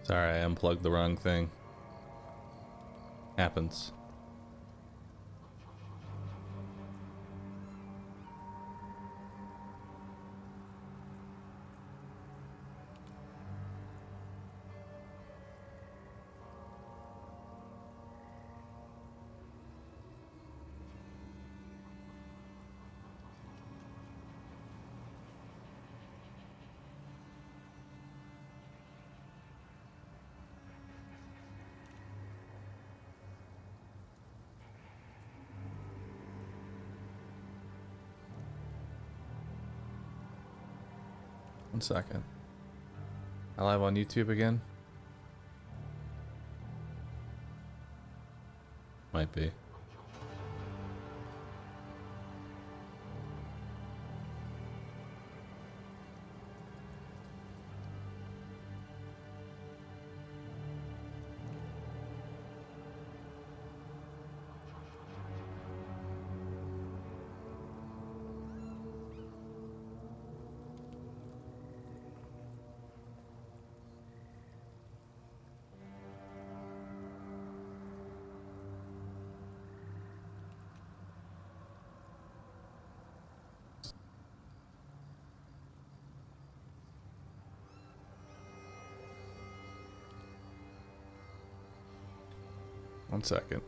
Sorry, I unplugged the wrong thing. Happens. One second. I live on YouTube again? Might be. One second.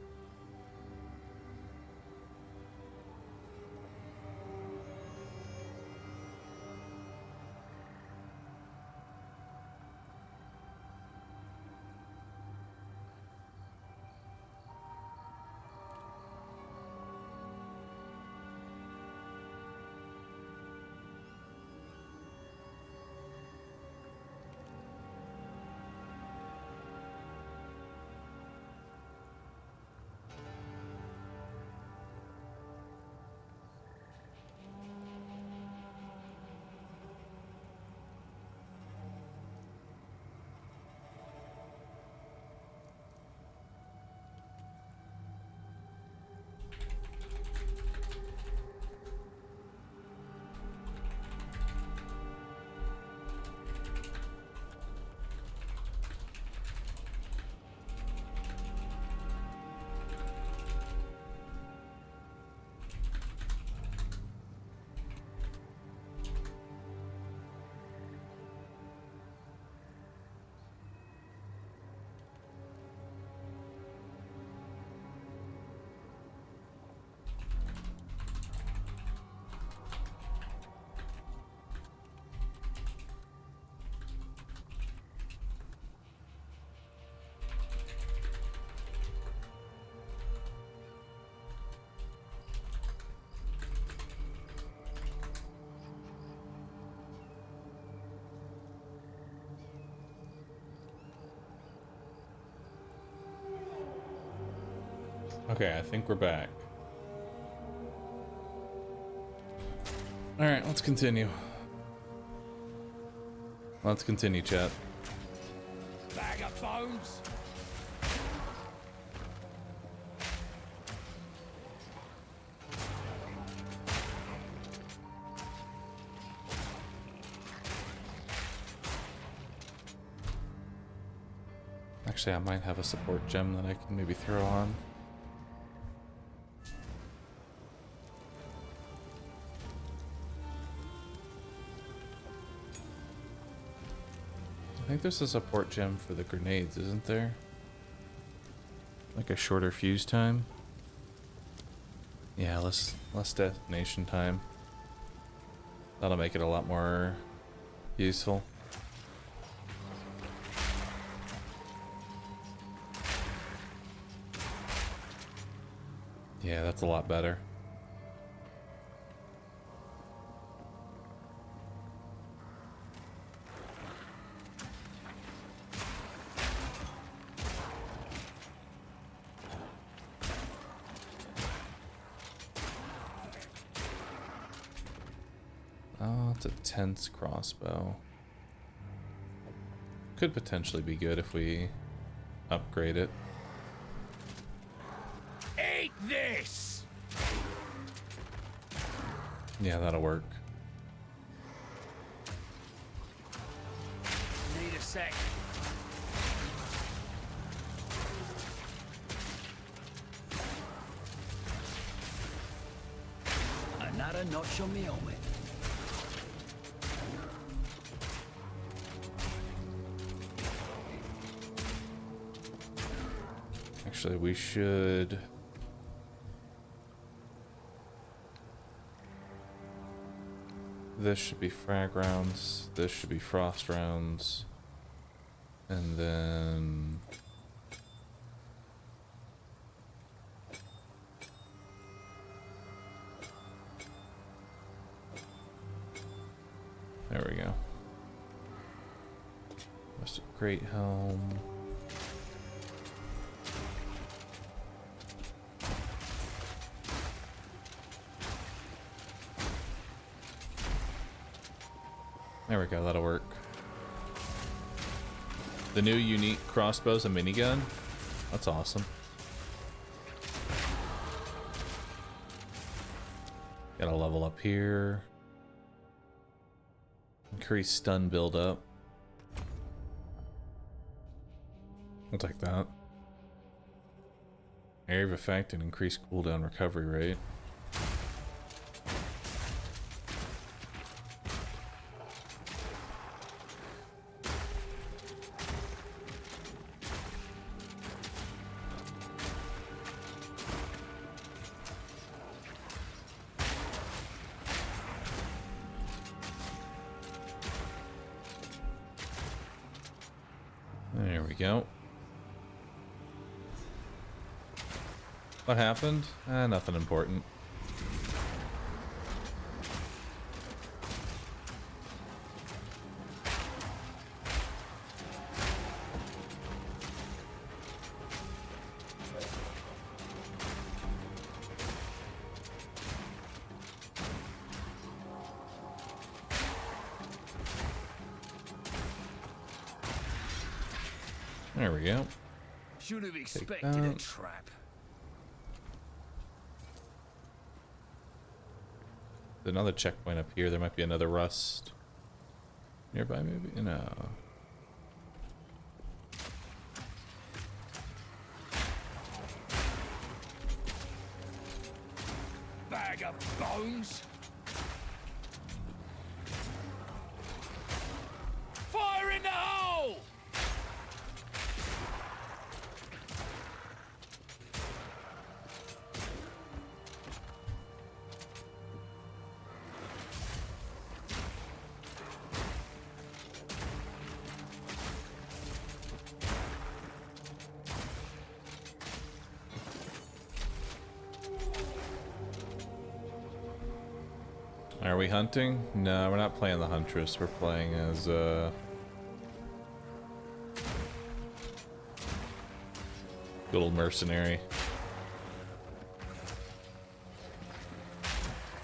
Okay, I think we're back. Alright, let's continue. Let's continue, chat. Bag of bones. Actually, I might have a support gem that I can maybe throw on. I think there's a support gem for the grenades, isn't there? Like a shorter fuse time? Yeah, less detonation time. That'll make it a lot more useful. Yeah, that's a lot better. Oh, it's a tense crossbow. Could potentially be good if we upgrade it. Eat this! Yeah, that'll work. Need a sec. a notch on me helmet. Actually, we should... This should be frag rounds. This should be frost rounds. And then... There we go. Rusted great helm. There we go, that'll work. The new unique crossbow's a minigun. That's awesome. Gotta level up here. Increase stun build up. I'll take that. Area of effect and increase cooldown recovery rate. There we go. What happened? Nothing important. There we go. Should have expected a trap. Another checkpoint up here. There might be another rust nearby, maybe? No. Bag of bones. Fire in the hole! Are we hunting? No, we're not playing the Huntress. We're playing as good old mercenary.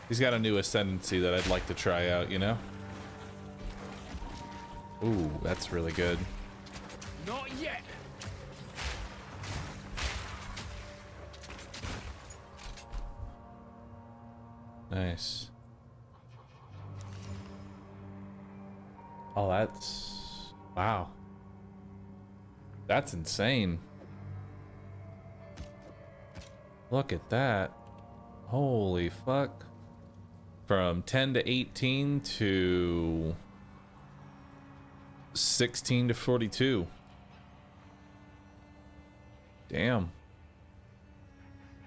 He's got a new ascendancy that I'd like to try out, you know? Ooh, that's really good. Not yet. Nice. Oh, that's... Wow. That's insane. Look at that. Holy fuck. From 10 to 18 to 16 to 42. Damn.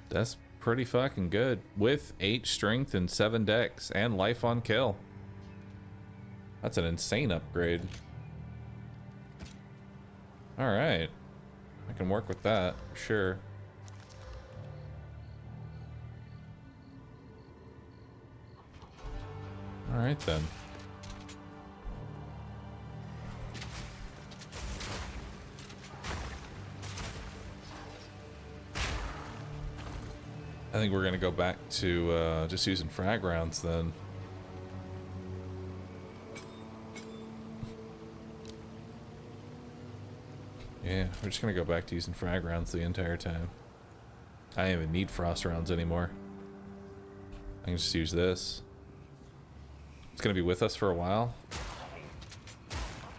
That's pretty fucking good. With 8 strength and 7 dex and life on kill. That's an insane upgrade. Alright. I can work with that, for sure. Alright then. I think we're gonna go back to just using frag rounds then. Yeah, we're just gonna go back to using frag rounds the entire time. I don't even need frost rounds anymore. I can just use this. It's gonna be with us for a while.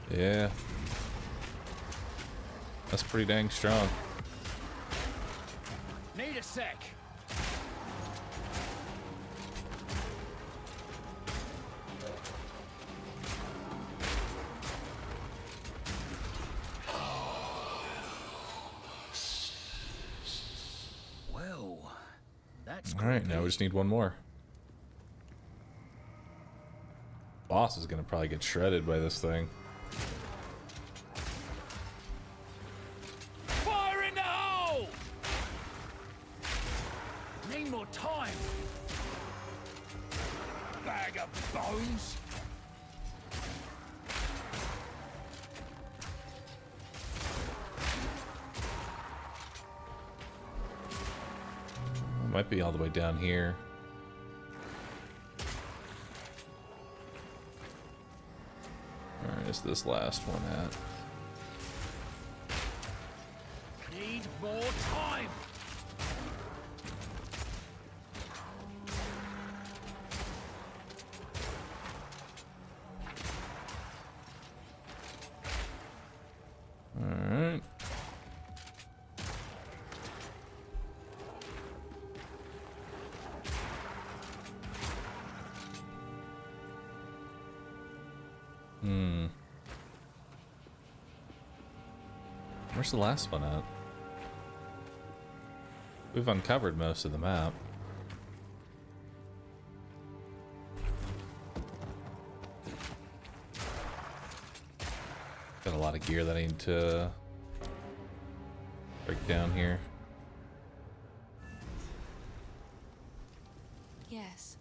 Yeah. That's pretty dang strong. Need a sec. That's Alright, now we groovy. just need one more. Boss is gonna probably get shredded by this thing. Fire in the hole! Need more time. Bag of bones. Might be all the way down here. Where is this last one at? Need more time. Alright. Where's the last one at? We've uncovered most of the map. Got a lot of gear that I need to break down here. Yes.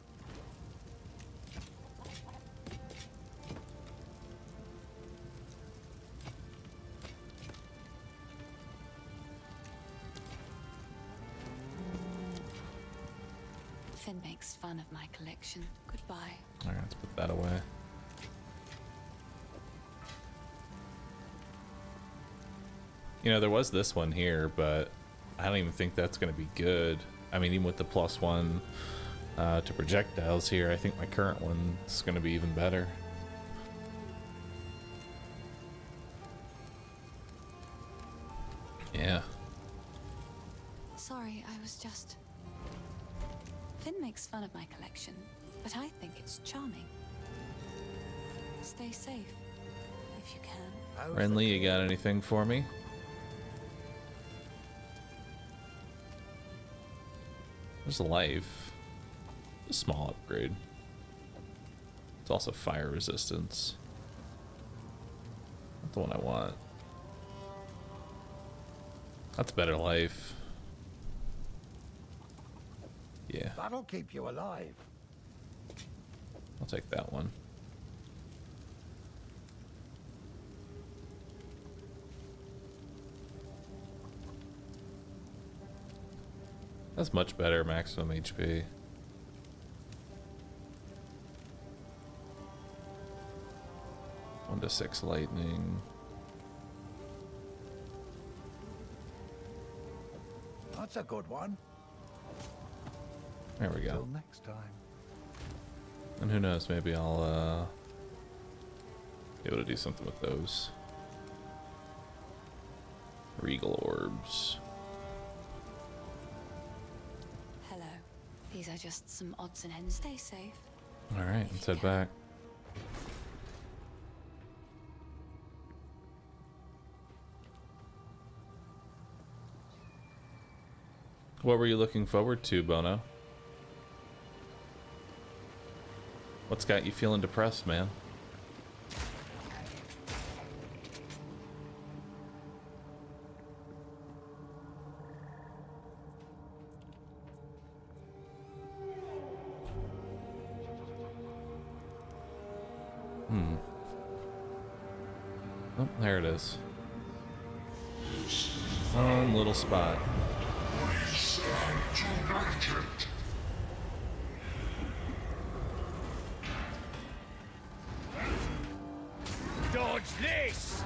Finn makes fun of my collection. Goodbye. Alright, let's put that away. You know, there was this one here, but I don't even think that's going to be good. I mean, even with the +1 to projectiles here, I think my current one's going to be even better. Yeah. Sorry, I was just... Finn makes fun of my collection, but I think it's charming. Stay safe, if you can. Renly, you got anything for me? There's a life. A small upgrade. It's also fire resistance. Not the one I want. That's better life. Yeah, That'll keep you alive. I'll take that one. That's much better maximum HP. One to 6 lightning. That's a good one. There we go. Till next time. And who knows, maybe I'll be able to do something with those. Regal orbs. Hello. These are just some odds and ends. Stay safe. Alright, let's head back. What were you looking forward to, Bono? What's got you feeling depressed, man? Oh, there it is. One little spot. Dodge this!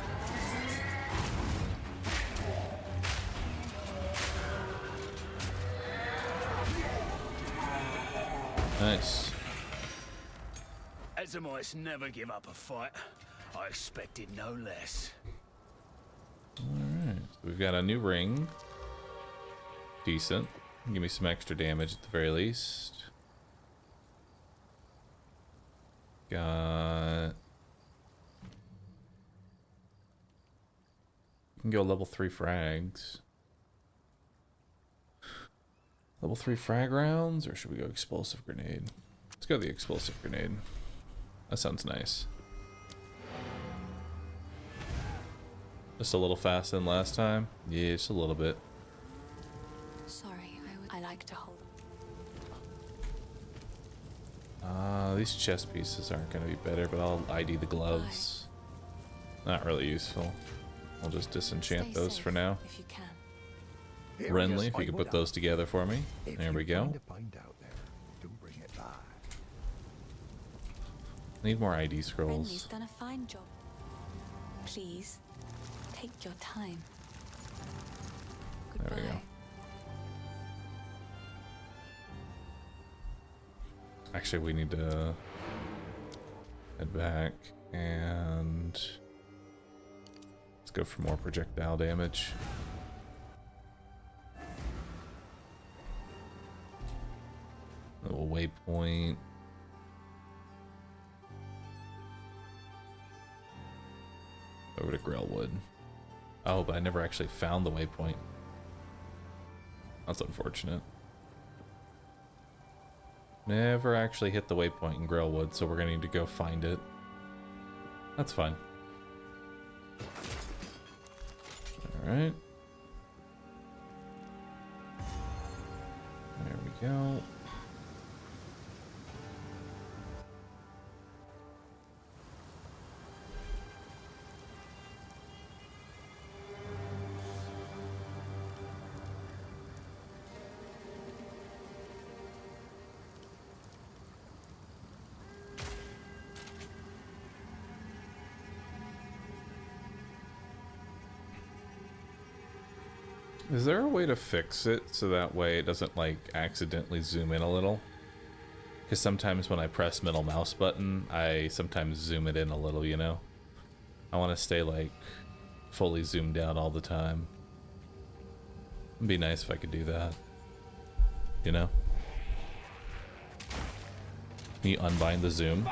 Nice. Azamites never give up a fight. I expected no less. Alright, so we've got a new ring. Decent. Give me some extra damage at the very least. Got... You can go level 3 frags. Level 3 frag rounds, or should we go explosive grenade? Let's go the explosive grenade. That sounds nice. Just a little faster than last time? Yeah, just a little bit. Sorry, I like to hold. These chest pieces aren't going to be better, but I'll ID the gloves. Not really useful. I'll just disenchant Stay those safe for now. if you can. Renly, if you could put those together for me. There we go. Find out there, do bring it back. Need more ID Renly's scrolls. done a fine job. Please, take your time. There we go. Goodbye. Actually, we need to head back and let's go for more projectile damage. Little waypoint. Over to Grellwood. Oh, but I never actually found the waypoint. That's unfortunate. Never actually hit the waypoint in Grellwood, so we're gonna need to go find it. That's fine. Alright. There we go. Is there a way to fix it so that way it doesn't like accidentally zoom in a little? Because sometimes when I press middle mouse button, I sometimes zoom it in a little, you know? I want to stay like fully zoomed out all the time. It'd be nice if I could do that. You know? Can you unbind the zoom?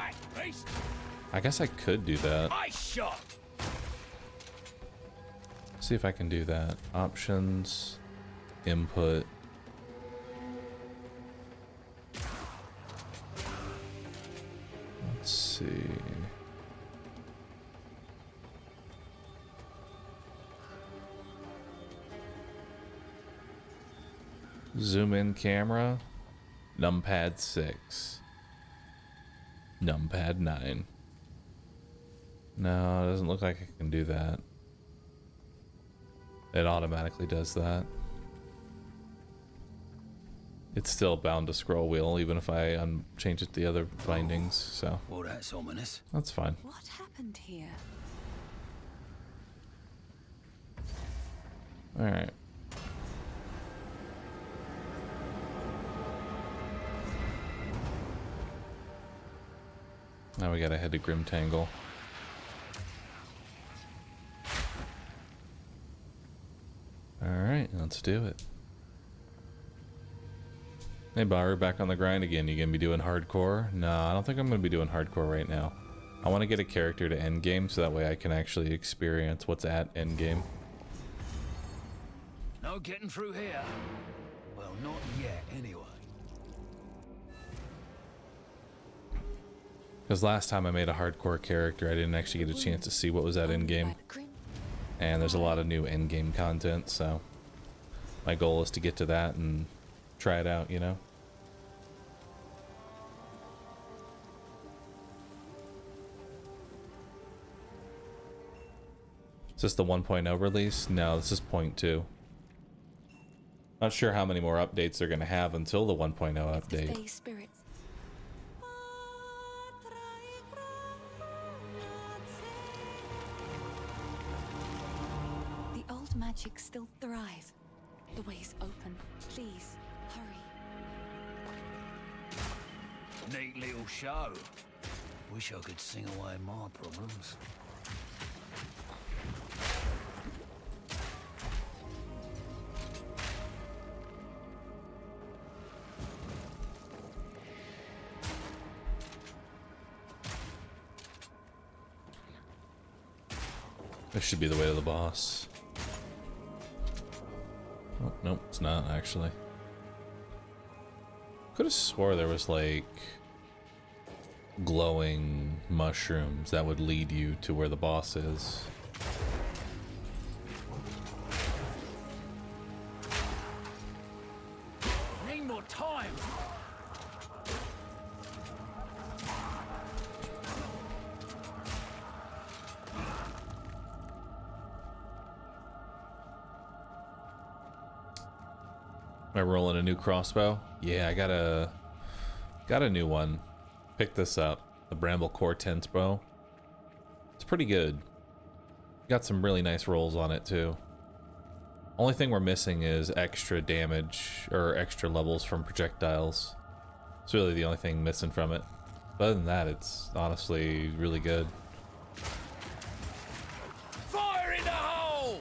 I guess I could do that. shot. See if I can do that. Options, input. Let's see. Zoom in camera. Numpad 6. Numpad 9. No, it doesn't look like I can do that. It automatically does that. It's still bound to scroll wheel even if I change it to the other bindings, so Well, that's ominous. that's fine. What happened here? Alright. Now we gotta head to Grim Tangle. Alright, let's do it. Hey Bahroo, back on the grind again. You gonna be doing hardcore? No, I don't think I'm gonna be doing hardcore right now. I want to get a character to endgame so that way I can actually experience what's at endgame. No getting through here. Well, not yet, anyway. Because last time I made a hardcore character, I didn't actually get a chance to see what was at endgame. And there's a lot of new endgame content, so my goal is to get to that and try it out, you know? Is this the 1.0 release? No, this is 0.2. Not sure how many more updates they're going to have until the 1.0 update. Fae spirits. The old magic still thrive. The way's open. Please, hurry. Neat little show. Wish I could sing away my problems. This should be the way to the boss. Oh, nope, it's not actually. Could have swore there was like glowing mushrooms that would lead you to where the boss is. Need more time. Am I rolling a new crossbow? Yeah, I got a new one. Picked this up. The Bramble Core Tense bow. It's pretty good. Got some really nice rolls on it too. Only thing we're missing is extra damage or extra levels from projectiles. It's really the only thing missing from it. But other than that, it's honestly really good. Fire in the hole!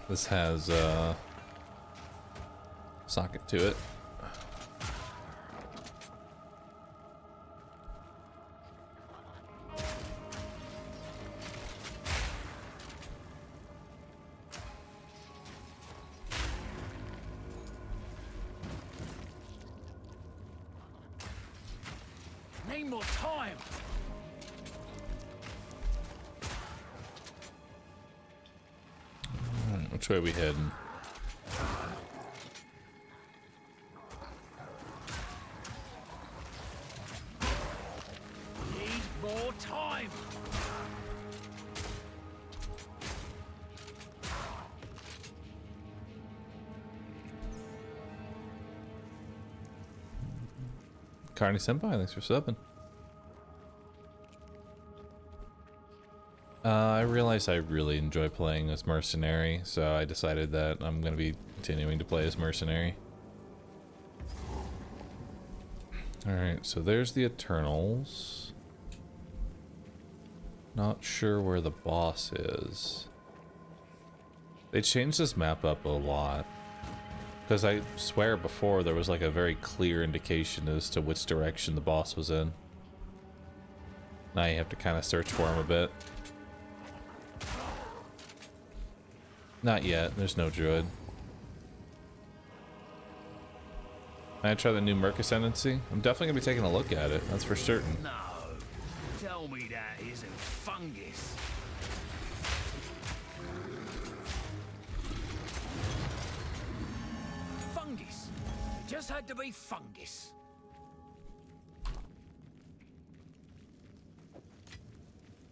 This has a socket to it. Need more time. Which way are we heading? Need more time. Carney Senpai, thanks for subbing. I realized I really enjoy playing as Mercenary, so I decided that I'm going to be continuing to play as Mercenary. Alright, so there's the Eternals. Not sure where the boss is. They changed this map up a lot. Because I swear before there was like a very clear indication as to which direction the boss was in. Now you have to kind of search for him a bit. Not yet, there's no druid. Can I try the new Merc Ascendancy? I'm definitely gonna be taking a look at it, that's for certain. No. Tell me that isn't fungus. Fungus. It just had to be fungus.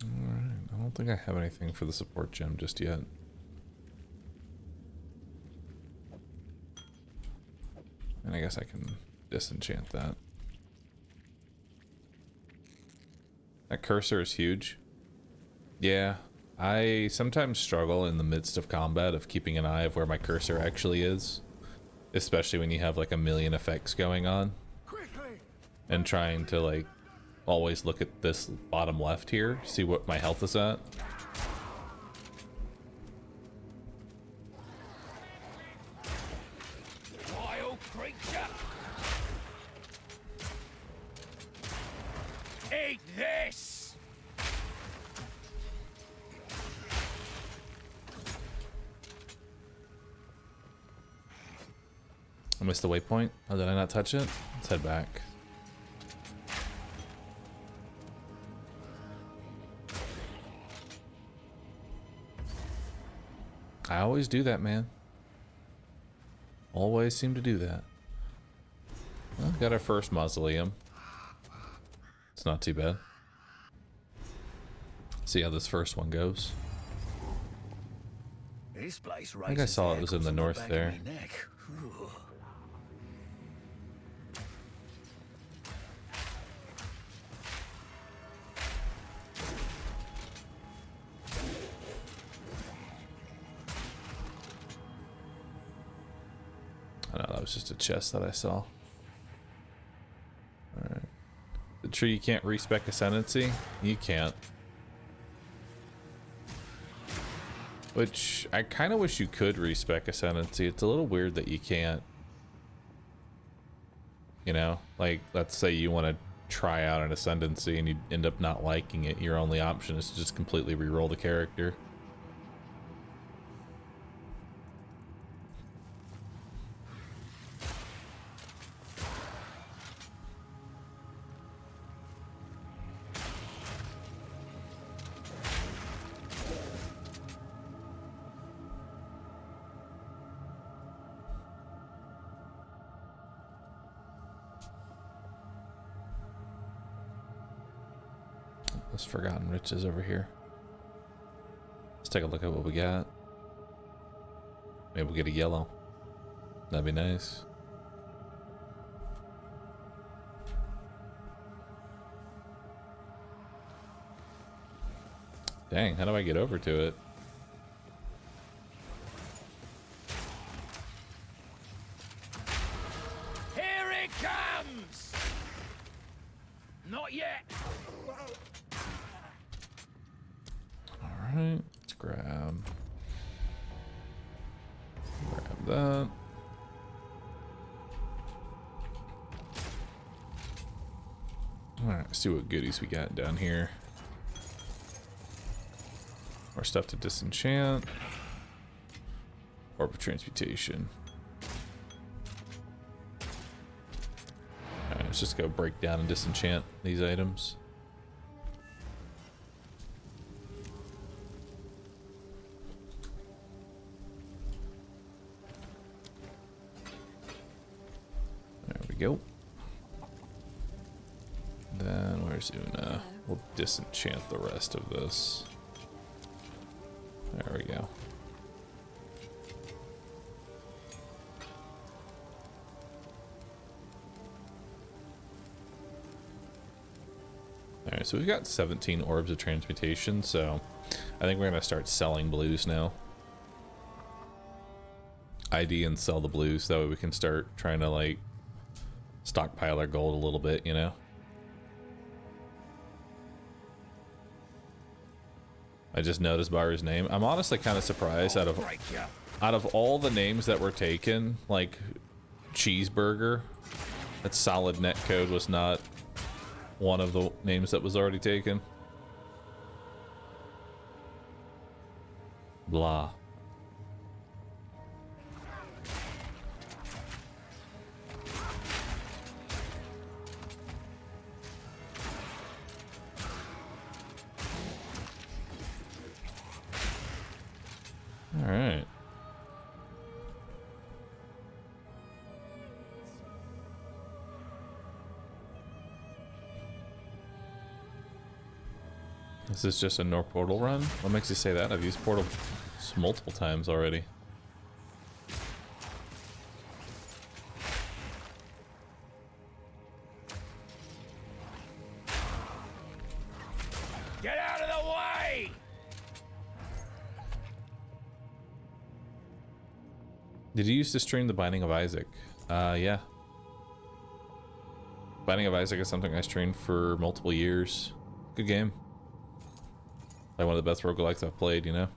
Alright, I don't think I have anything for the support gem just yet. And I guess I can disenchant that. That cursor is huge. Yeah, I sometimes struggle in the midst of combat of keeping an eye of where my cursor actually is. Especially when you have like a million effects going on. And trying to like always look at this bottom left here, see what my health is at. Wild creature. Eat this. I missed the waypoint. Oh, did I not touch it? Let's head back. I always do that, man. Always seem to do that. Well, got our first mausoleum. It's not too bad. See how this first one goes. This place I think I saw it was in the north there. I know that was just a chest that I saw. Alright. The tree you can't respec Ascendancy? You can't. Which, I kind of wish you could respec Ascendancy. It's a little weird that you can't. You know? Like, let's say you want to try out an ascendancy and you end up not liking it, your only option is to just completely re-roll the character. Those forgotten riches over here. Let's take a look at what we got. Maybe we'll get a yellow. That'd be nice. Dang, how do I get over to it? Here it comes! Not yet! Alright, let's grab that. Alright, see what goodies we got down here. More stuff to disenchant. Orb of transmutation. Alright, let's just go break down and disenchant these items. There we go. Then where's Una? We'll disenchant the rest of this. There we go. Alright, so we've got 17 orbs of transmutation, so I think we're going to start selling blues now. ID and sell the blues, that way we can start trying to, like, stockpile our gold a little bit, you know? I just noticed Bahroo's name. I'm honestly kind of surprised out of all the names that were taken, like Cheeseburger, that solid netcode was not one of the names that was already taken. Blah. All right. This is just a no portal run? What makes you say that? I've used portal multiple times already. Get out of the way! Did you used to stream The Binding of Isaac? Yeah. Binding of Isaac is something I streamed for multiple years. Good game. Like one of the best roguelikes I've played, you know?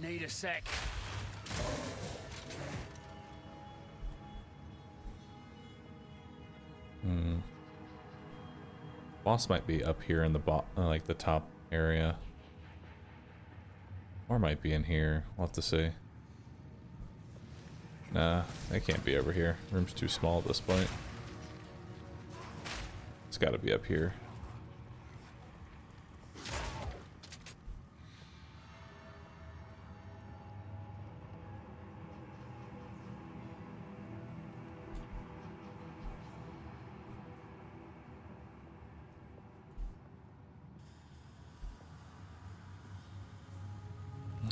Need a sec. Boss might be up here in the like the top area. Or might be in here. We'll have to see. Nah, they can't be over here. Room's too small at this point. It's gotta be up here.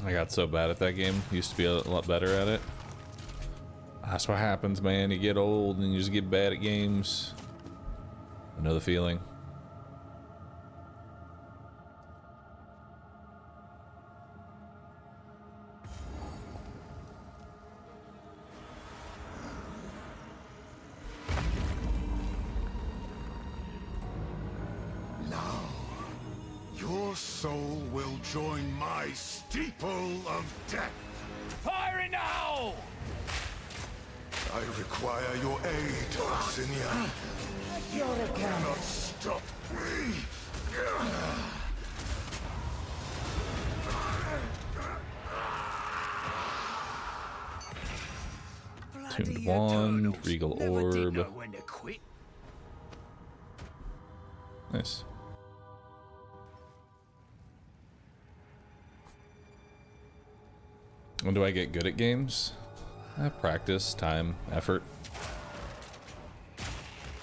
I got so bad at that game. Used to be a lot better at it. That's what happens, man. You get old and you just get bad at games. I know the feeling. Now, your soul will join my steeple of death. Fire in the hole! I require your aid, Arsinia. You cannot stop me. Tuned wand, regal orb. When to quit. Nice. When do I get good at games? Practice, time, effort.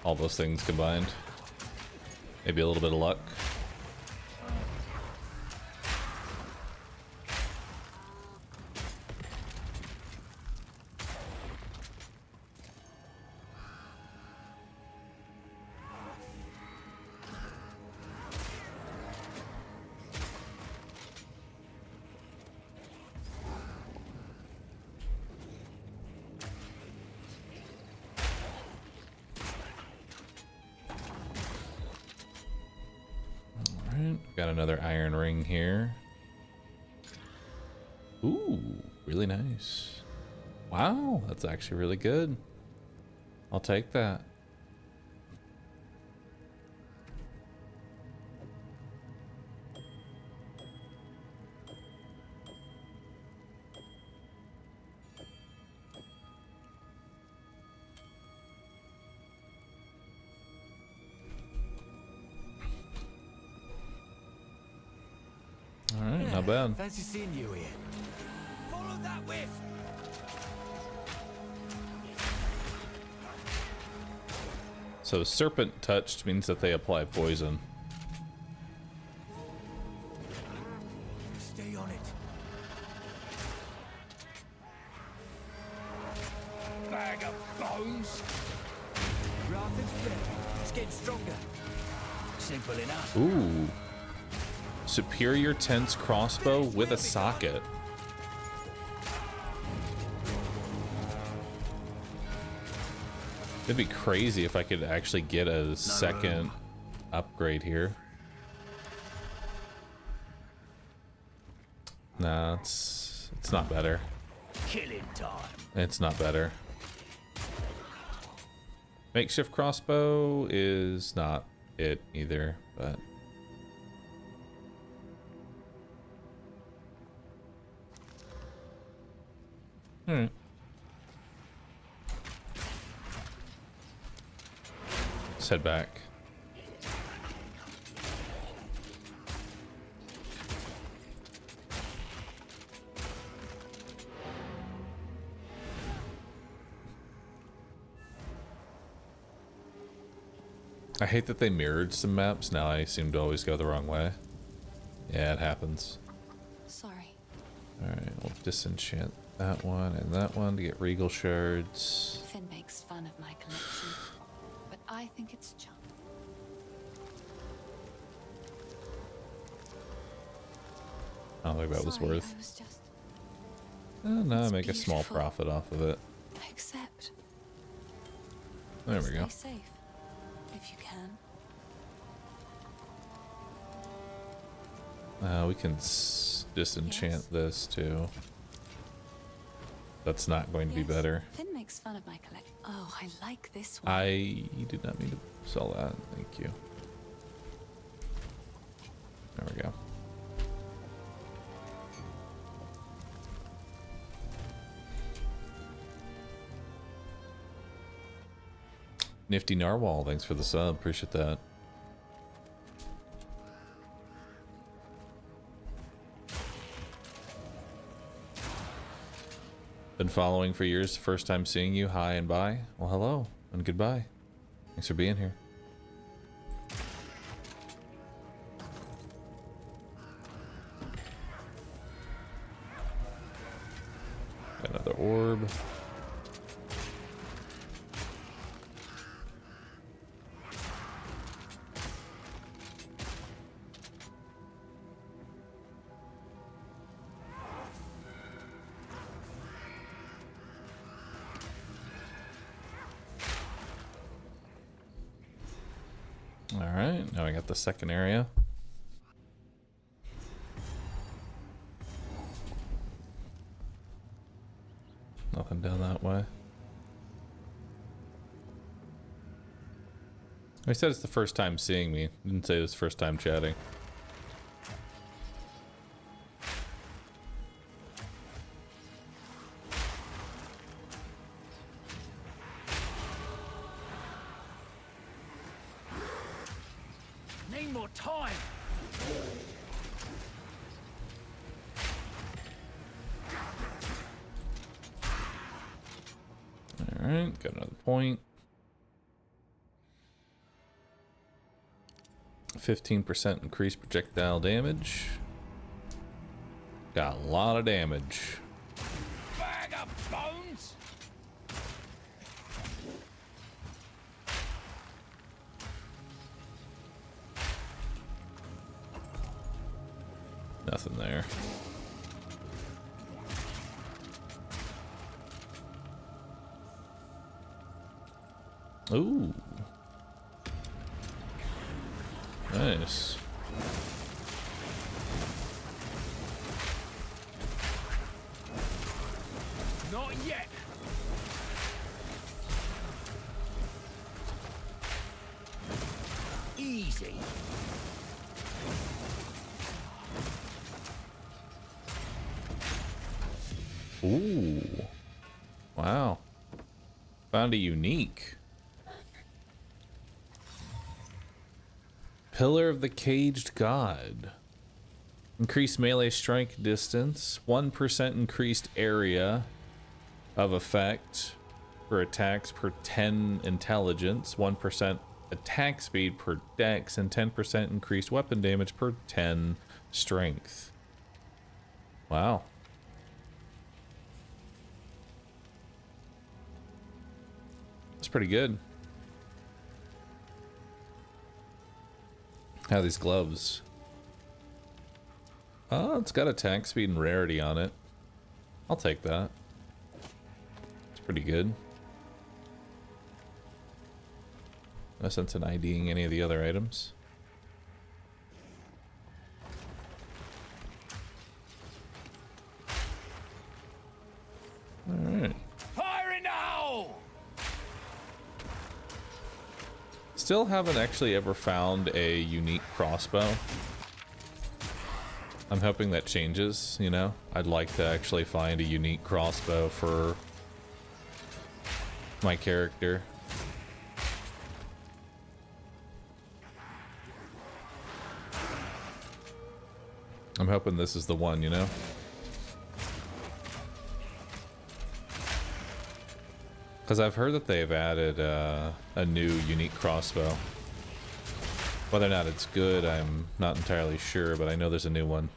All those things combined. Maybe a little bit of luck. Got another iron ring here. Ooh, really nice. Wow, that's actually really good. I'll take that. Alright, not bad. Fancy seeing you here. Follow that wisp! So serpent touched means that they apply poison. Stay on it. Bag of bones. Rather's flip. It's getting stronger. Simple enough. Ooh. Superior tense crossbow with a socket. It'd be crazy if I could actually get a second upgrade here. Nah, it's not better. Killing time. It's not better. Makeshift crossbow is not it either, but alright. Let's head back. I hate that they mirrored some maps. Now I seem to always go the wrong way. Yeah, it happens. Sorry. Alright, we'll disenchant that one and that one to get regal shards. Finn makes fun of my collection, but I think it's charming. I don't think that was Sorry, worth. I was just... No, I It's make a small beautiful. profit off of it. Accept. There we go. Stay safe, if you can. We can disenchant this too. That's not going to be Yes, better. Finn makes fun of my collection. Oh, I like this one. I did not mean to sell that. Thank you. There we go. Nifty Narwhal, thanks for the sub. Appreciate that. Been following for years. First time seeing you. Hi and bye. Well, hello and goodbye. Thanks for being here. Got another orb. Alright, now I got the second area. Nothing down that way. He said it's the first time seeing me. Didn't say it was the first time chatting. Need more time. Alright, got another point. 15% increased projectile damage. Got a lot of damage. Bag of bones. Nothing there. Ooh. Nice. Not yet. Easy. Ooh. Wow. Found a unique. Pillar of the Caged God. Increased melee strike distance. 1% increased area of effect for attacks per 10 intelligence. 1% attack speed per dex. And 10% increased weapon damage per 10 strength. Wow. That's pretty good. How are these gloves? Oh, it's got attack speed and rarity on it. I'll take that. It's pretty good. No sense in IDing any of the other items. Alright. Fire in the hole! Still haven't actually ever found a unique crossbow. I'm hoping that changes, you know? I'd like to actually find a unique crossbow for my character. I'm hoping this is the one, you know? Because I've heard that they've added a new unique crossbow. Whether or not it's good, I'm not entirely sure, but I know there's a new one.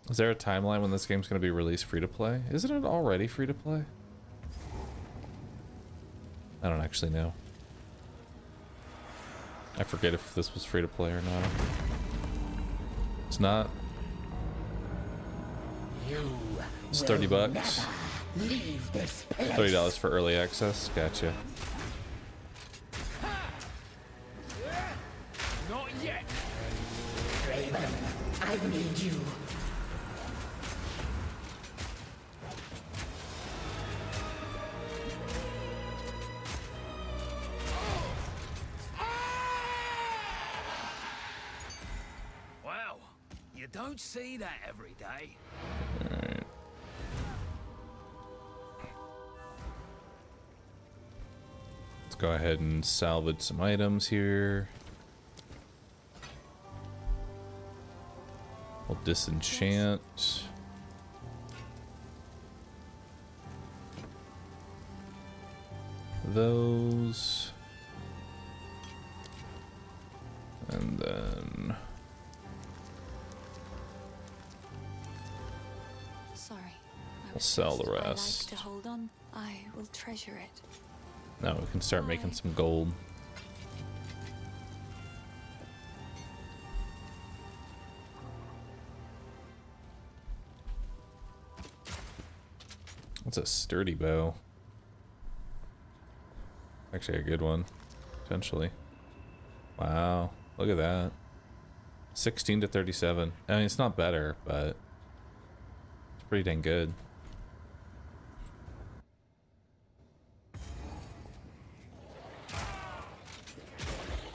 Is there a timeline when this game's going to be released free to play? Isn't it already free to play? I don't actually know. I forget if this was free to play or not. It's not. It's $30. $30 for early access. Gotcha. Not yet. I need you. Wow, you don't see that every day. Alright. Let's go ahead and salvage some items here. We'll disenchant. Those. And then Sorry. we'll sell the rest. I like to hold on. I will treasure it. Now we can start making some gold. That's a sturdy bow. Actually a good one, potentially. Wow, look at that. 16 to 37. I mean, it's not better, but it's pretty dang good.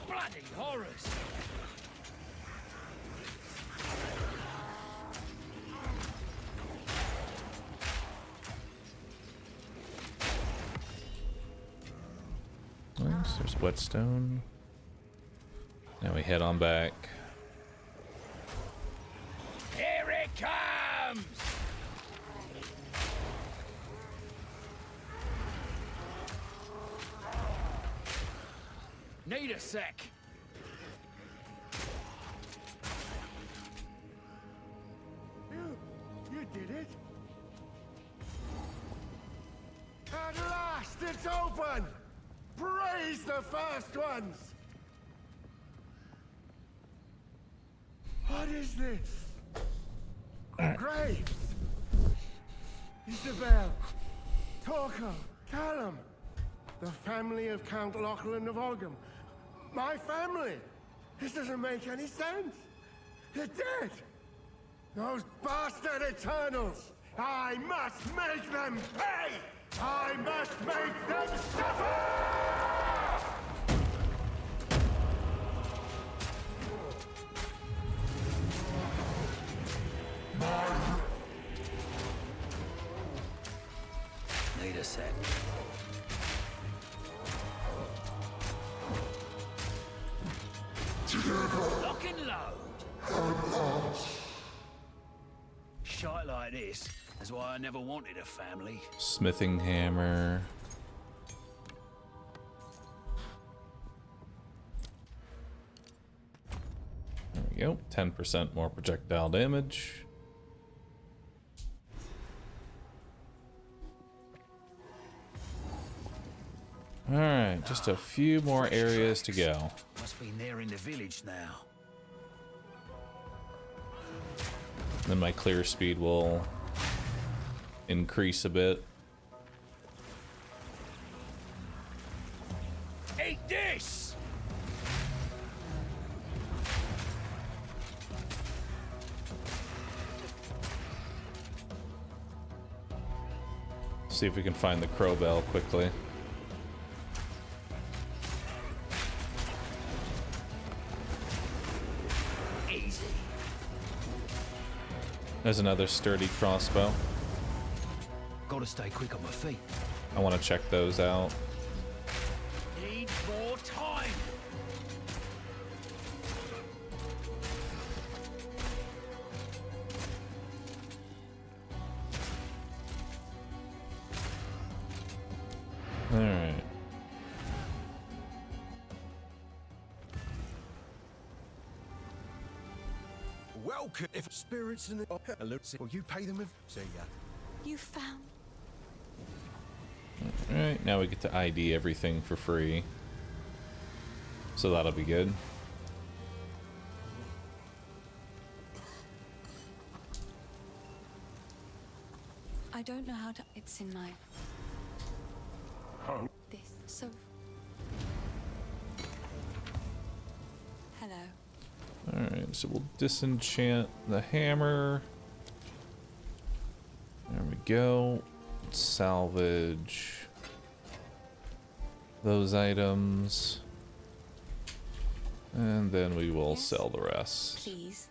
Bloody horrors! Nice, there's whetstone. Now we head on back. Here it comes! Need a sec. You did it! At last, it's open! Praise the first ones! What is this? Graves! Isabel! Torco! Callum! The family of Count Lachlan of Ogham. My family! This doesn't make any sense! They're dead! Those bastard Eternals! I must make them pay! I must make them suffer! Need a sec. Lock and load. Shite like this. That's why I never wanted a family. Smithing hammer. There we go. 10% more projectile damage. Alright, just a few more areas to go. Must be near in the village now. Then my clear speed will increase a bit. Eat this! See if we can find the crow bell quickly. Easy. There's another sturdy crossbow. Gotta stay quick on my feet. I want to check those out. Need more time. Alright. Welcome. If spirits in the or you pay them with. See ya. You found. Alright, now we get to ID everything for free. So that'll be good. I don't know how to. It's in my. This. So. Hello. Alright, so we'll disenchant the hammer. There we go. Salvage those items. And then we will Yes? sell the rest. Please.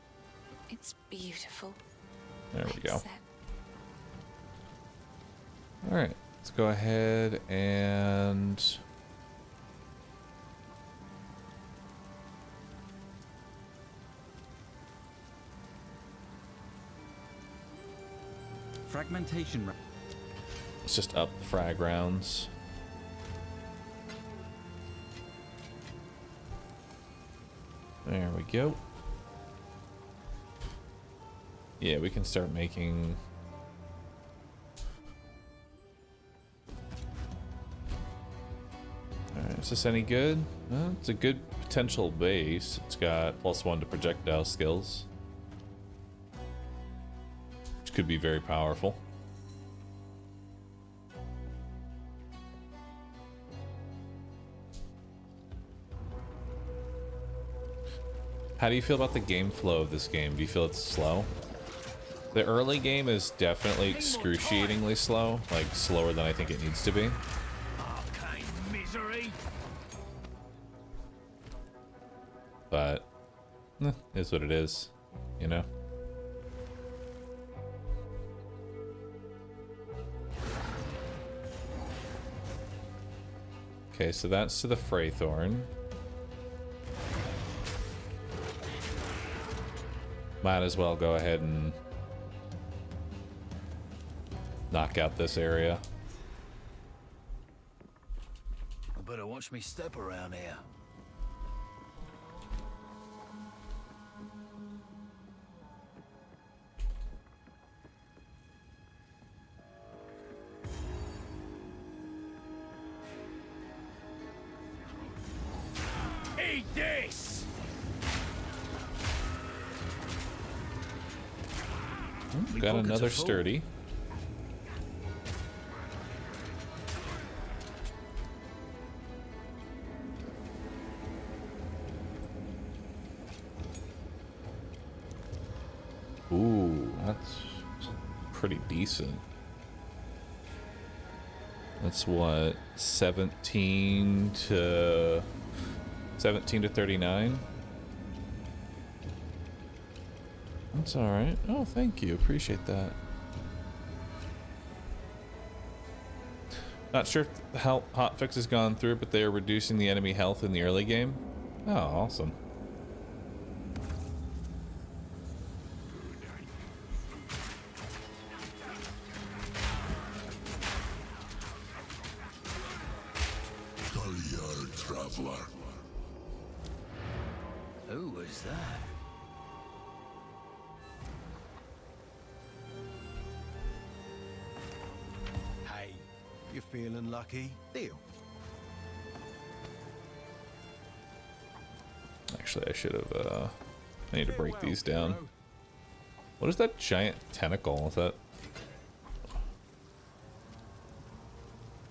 It's beautiful. There we go. Accept. Alright, let's go ahead and Fragmentation. let's just up the frag rounds. There we go. Yeah, we can start making Alright, is this any good? It's a good potential base. It's got +1 to projectile skills, which could be very powerful. How do you feel about the game flow of this game? Do you feel it's slow? The early game is definitely excruciatingly slow, like slower than I think it needs to be. Arcane misery. But is what it is, you know? Okay, so that's to the Freythorn. Might as well go ahead and knock out this area. I better watch me step around here. Eat this! Got pockets another are full. sturdy. Ooh, that's pretty decent. That's what, 17 to 39? That's alright. Oh, thank you. Appreciate that. Not sure how hotfix has gone through, but they are reducing the enemy health in the early game. Oh, awesome. Traveler. Who was that? Hey, you feeling lucky? Deal. Actually, I should have, I need to break these down. What is that giant tentacle? Is that...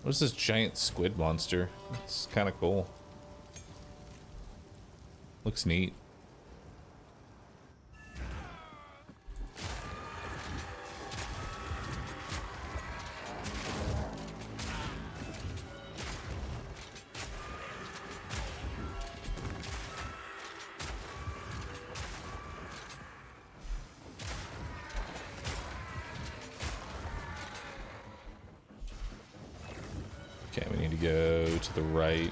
What is this giant squid monster? It's kind of cool. Looks neat. Okay, we need to go to the right.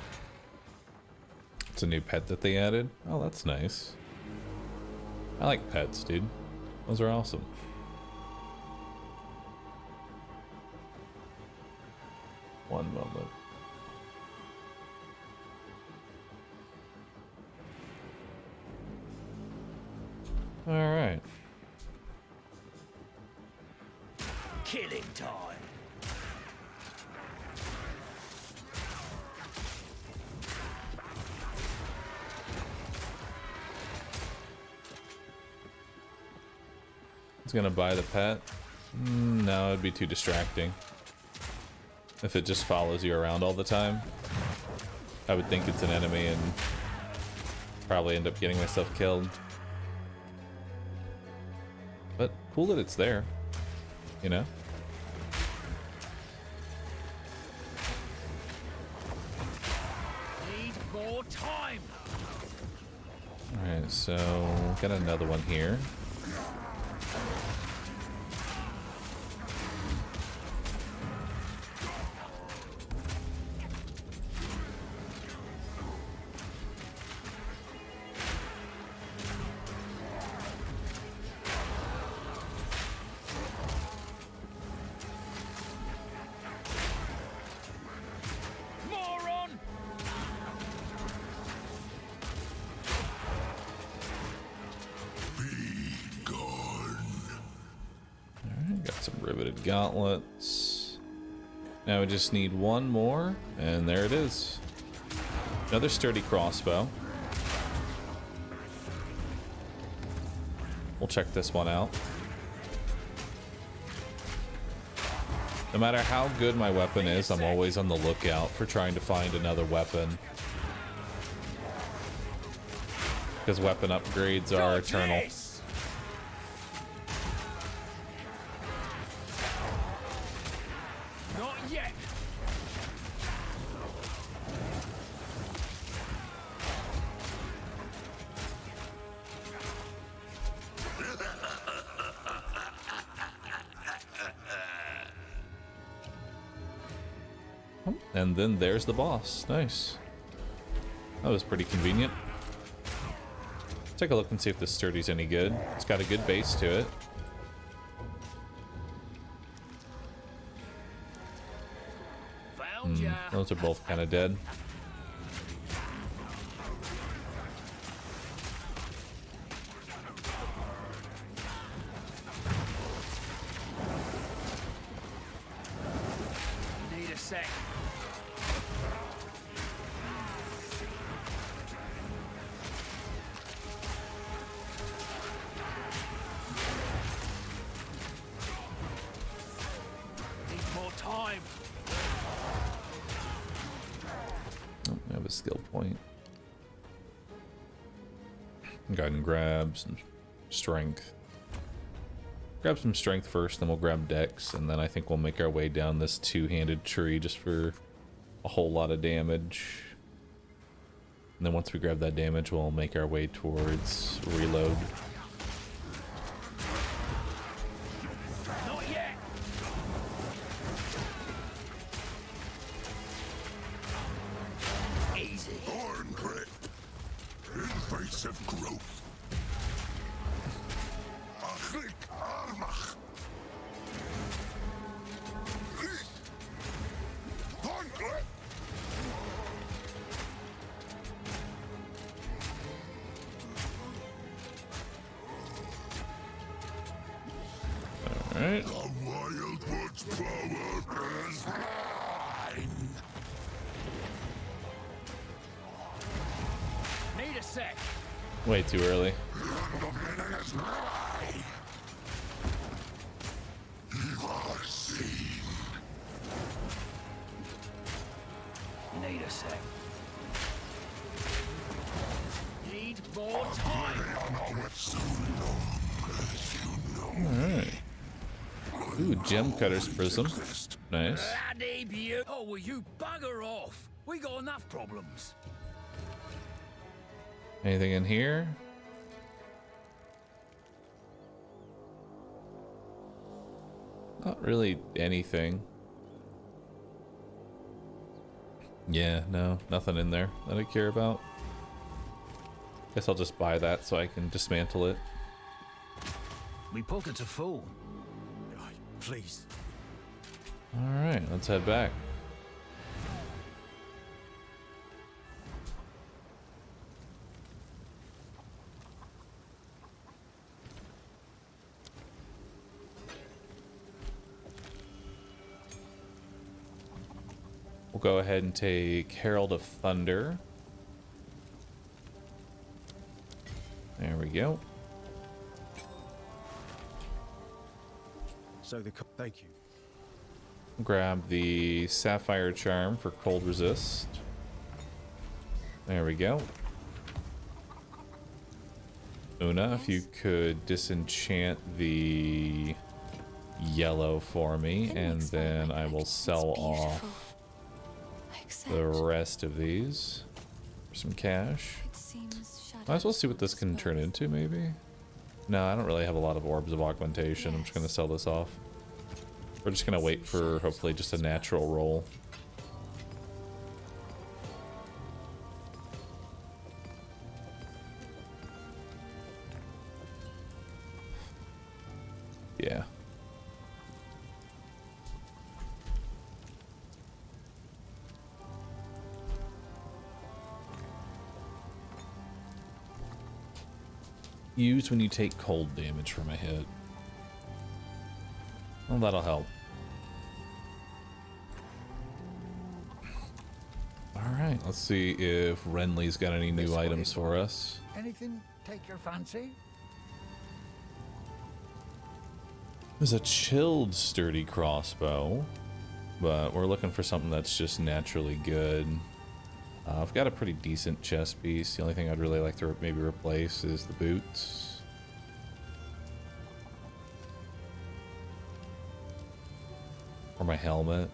It's a new pet that they added. Oh, that's nice. I like pets, dude. Those are awesome. One moment. All right. Killing time. It's gonna buy the pet. No, it'd be too distracting. If it just follows you around all the time, I would think it's an enemy and probably end up getting myself killed. But cool that it's there, you know? Need more time. Alright, so got another one here. Moron! Alright, got some riveted gauntlets. Now we just need one more, and there it is. Another sturdy crossbow. We'll check this one out. No matter how good my weapon is, I'm always on the lookout for trying to find another weapon. Because weapon upgrades are eternal. Not yet. And then there's the boss. Nice. That was pretty convenient. Take a look and see if this sturdy's any good. It's got a good base to it. Found ya. Those are both kind of dead. Need a sec. Need more time. Oh, I have a skill point. Go ahead and grab some strength. Grab some strength first, then we'll grab dex, and then I think we'll make our way down this two-handed tree just for a whole lot of damage. And then once we grab that damage, we'll make our way towards reload. Not yet. Easy. Iron grip. Invasive growth. Achlik armach. Iron grip. Alright. The Wildwood's power is mine. Need a sec. Way too early. Dominion is mine. You are seen. Need a sec. Need more time. I know it so long as you know. Alright. Ooh, gem cutter's prism. Nice. Bloody beautiful. Oh, will you bugger off? We got enough problems. Anything in here? Not really anything. Yeah, no, nothing in there that I care about. Guess I'll just buy that so I can dismantle it. We pockets are full. Please. Alright, let's head back. We'll go ahead and take Herald of Thunder. There we go. So thank you. Grab the Sapphire Charm for cold resist. There we go. Una, if you could disenchant the yellow for me, It and makes fun of then my I will collection. sell It's off beautiful. I accept. the rest of these for some cash. It seems shadowed, Might as well see what this can turn suppose. into, maybe? No, I don't really have a lot of orbs of augmentation. I'm just going to sell this off. We're just going to wait for hopefully just a natural roll. Yeah. Used when you take cold damage from a hit. Well, that'll help. Alright, let's see if Renly's got any new items for us. Anything take your fancy? There's a chilled sturdy crossbow, but we're looking for something that's just naturally good. I've got a pretty decent chest piece. The only thing I'd really like to maybe replace is the boots. Or my helmet.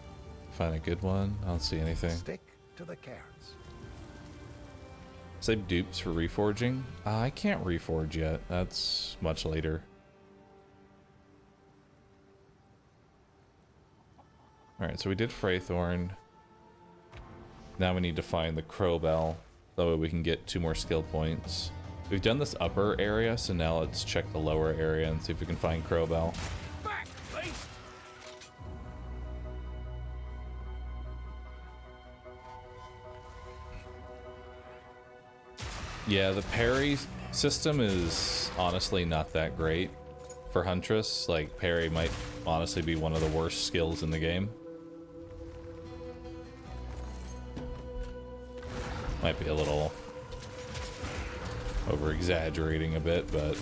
Find a good one. I don't see anything. Stick to the carrots. Save dupes for reforging. I can't reforge yet. That's much later. Alright, so we did Freythorn. Now we need to find the Crowbell. That way we can get 2 more skill points. We've done this upper area, so now let's check the lower area and see if we can find Crowbell. Back, beast! Yeah, the parry system is honestly not that great for Huntress. Like, parry might honestly be one of the worst skills in the game. Might be a little over-exaggerating a bit, but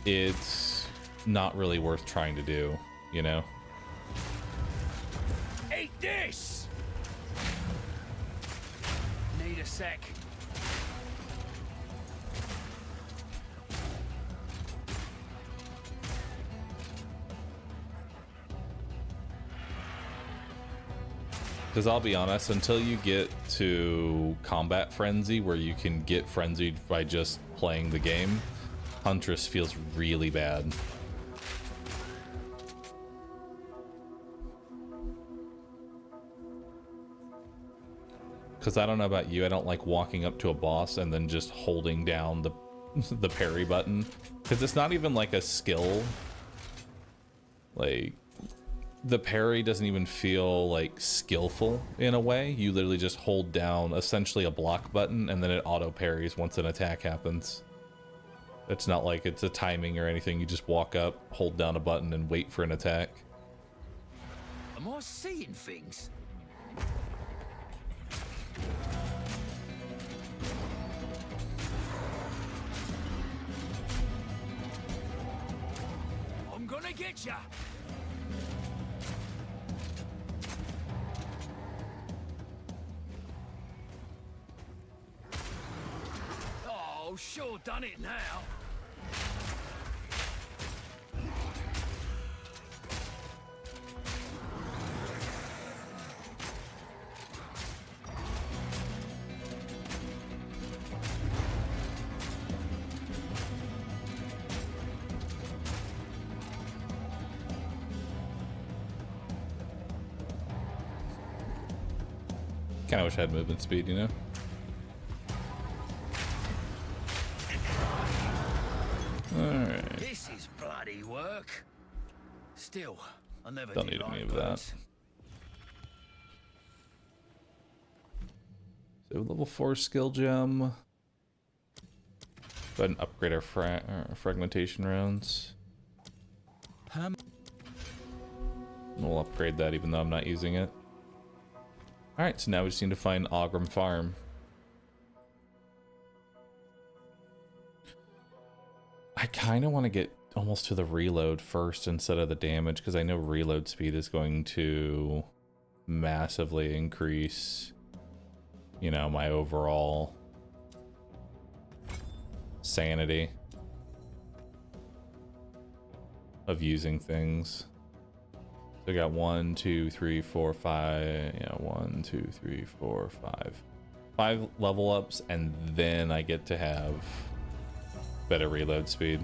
it's not really worth trying to do, you know? Eat this! Need a sec. Because I'll be honest, until you get to Combat Frenzy, where you can get frenzied by just playing the game, Huntress feels really bad. Because I don't know about you, I don't like walking up to a boss and then just holding down the parry button. Because it's not even like a skill. Like, the parry doesn't even feel like skillful in a way. You literally just hold down essentially a block button and then it auto parries once an attack happens. It's not like it's a timing or anything. You just walk up, hold down a button and wait for an attack. Am I seeing things? I'm gonna get ya! Oh, sure done it now. Kind of wish I had movement speed, you know? Alright. This is bloody work. Still, I never Don't did need like any of that. birds. So level 4 skill gem. Go ahead and upgrade our fragmentation rounds. And we'll upgrade that even though I'm not using it. Alright, so now we just need to find Ogram Farm. I kind of want to get almost to the reload first instead of the damage, because I know reload speed is going to massively increase, you know, my overall sanity of using things. So I got 1, 2, 3, 4, 5. Yeah, 1, 2, 3, 4, 5. 5 level ups, and then I get to have better reload speed.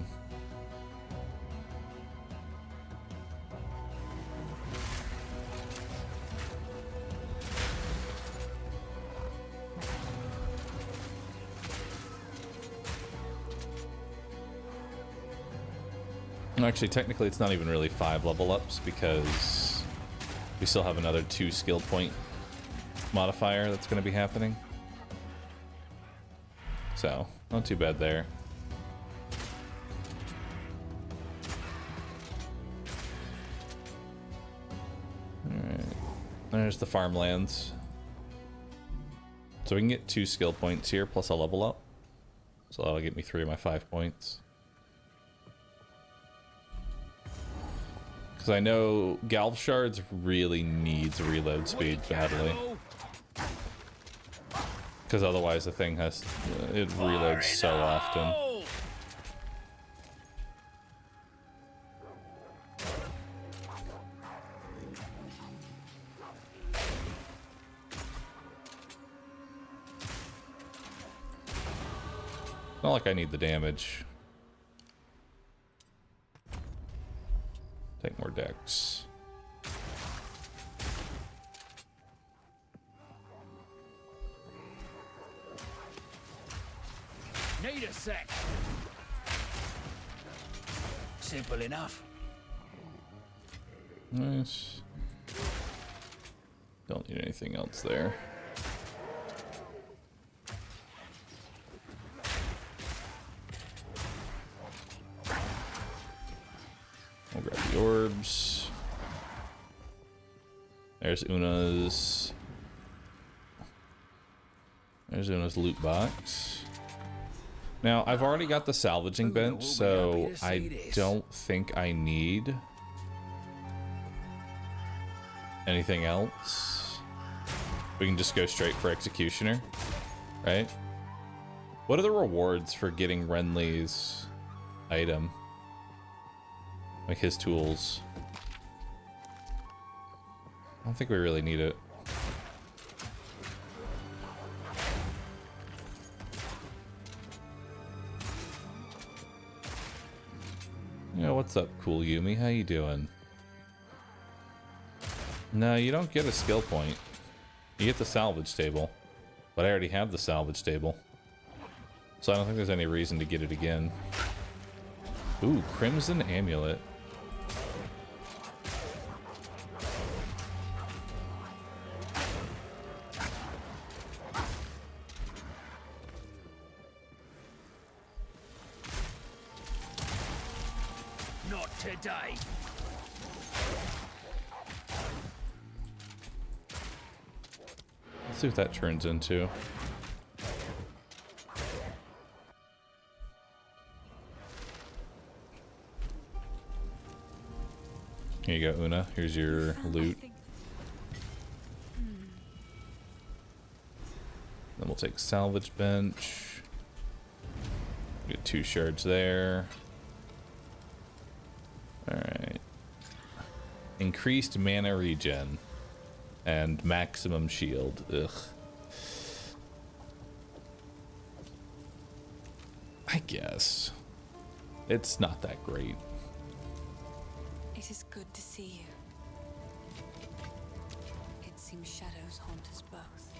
Actually, technically it's not even really 5 level ups because we still have another 2 skill point modifier that's going to be happening. So, not too bad there. Alright, there's the farmlands. So we can get 2 skill points here plus a level up. So that'll get me 3 of my 5 points. Because I know Galv Shards really needs reload speed badly. Because otherwise the thing has... it reloads so often. Not like I need the damage. Take more decks. Need a sec. Simple enough. Nice. Don't need anything else there. I'll grab the orbs. There's Una's. There's Una's loot box. Now, I've already got the salvaging bench, so I don't think I need anything else. We can just go straight for Executioner, right? What are the rewards for getting Renly's item? Like his tools. I don't think we really need it. Yeah, what's up, cool Yumi? How you doing? No, you don't get a skill point. You get the salvage table. But I already have the salvage table. So I don't think there's any reason to get it again. Ooh, Crimson Amulet. Not today. Let's see what that turns into. Here you go, Una. Here's your loot. Then we'll take salvage bench. Get 2 shards there. Alright. Increased mana regen. And maximum shield. Ugh. I guess. It's not that great. It is good to see you. It seems shadows haunt us both.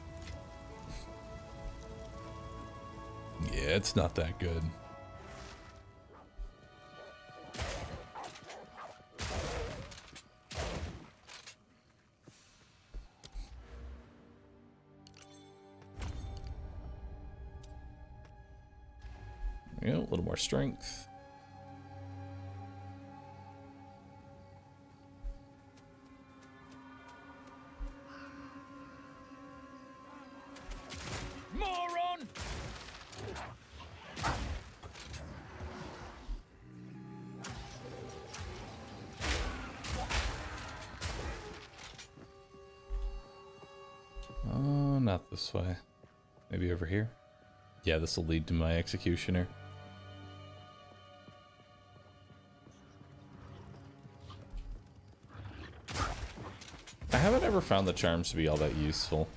Yeah, it's not that good. Yeah, a little more strength. Moron! Oh, not this way. Maybe over here? Yeah, this will lead to my executioner. I haven't ever found the charms to be all that useful.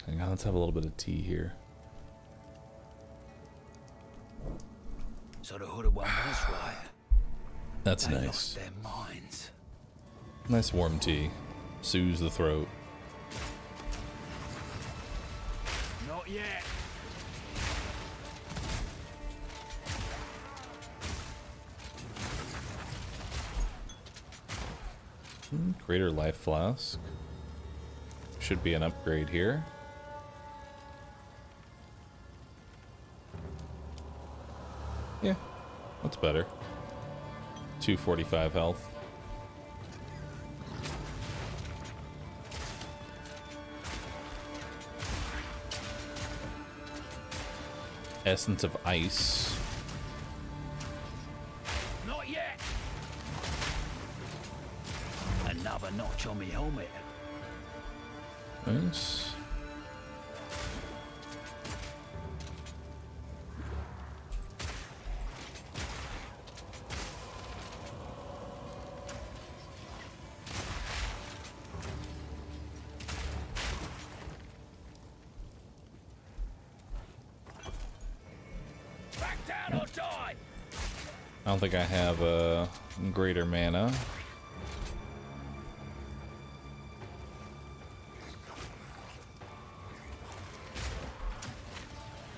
Hang on, let's have a little bit of tea here. So the hooded one was right. That's They nice. lost their minds. Nice warm tea. Soothes the throat. Not yet. Greater life flask. Should be an upgrade here. Yeah, that's better. 245 health. Essence of Ice. Not yet. Another notch on me helmet. Nice. Back down or die. I don't think I have a greater mana.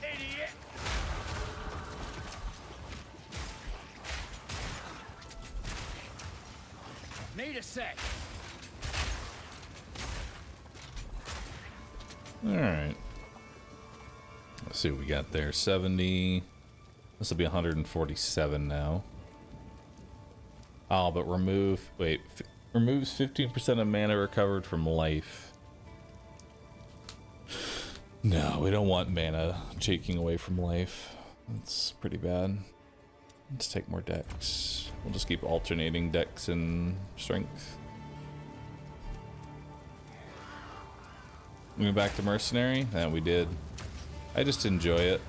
Idiot. Need a sec. Alright. Let's see what we got there. 70. This will be 147 now. Oh, but remove... Wait. Removes 15% of mana recovered from life. No, we don't want mana taking away from life. That's pretty bad. Let's take more dex. We'll just keep alternating dex and strength. We went back to mercenary? Yeah, we did. I just enjoy it.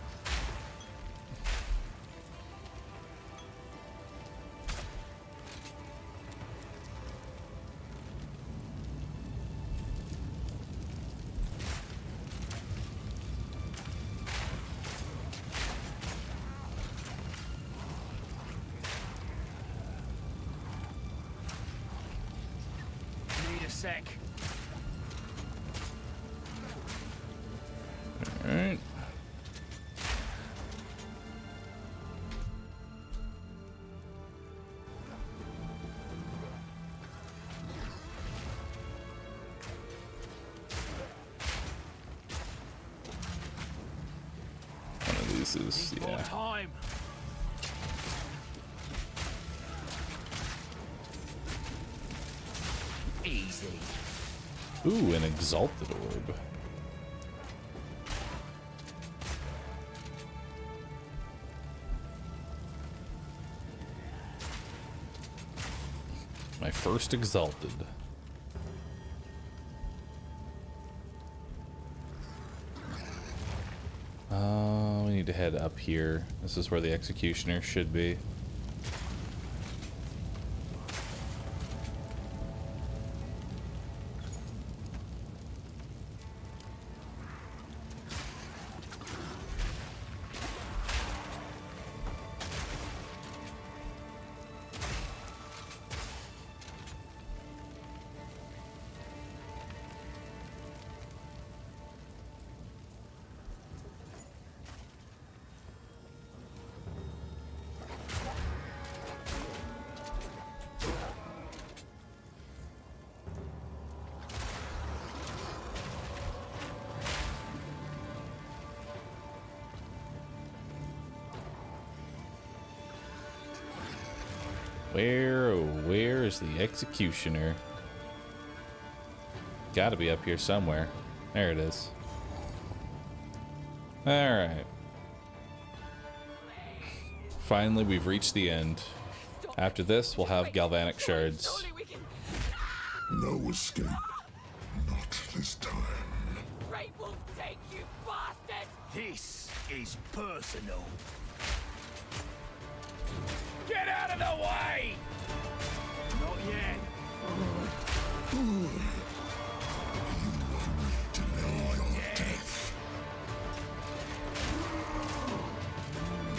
Need a sec. Alright. One of these is, Need more yeah. time. Easy. Ooh, an exalted orb. My first exalted. We need to head up here. This is where the executioner should be. Where is the executioner? Gotta be up here somewhere. There it is. Alright. Finally, we've reached the end. After this, we'll have galvanic shards. No escape. Not this time. Great Wolf take you, bastard! This is personal. Get out of the way! Not yet. Delay your death.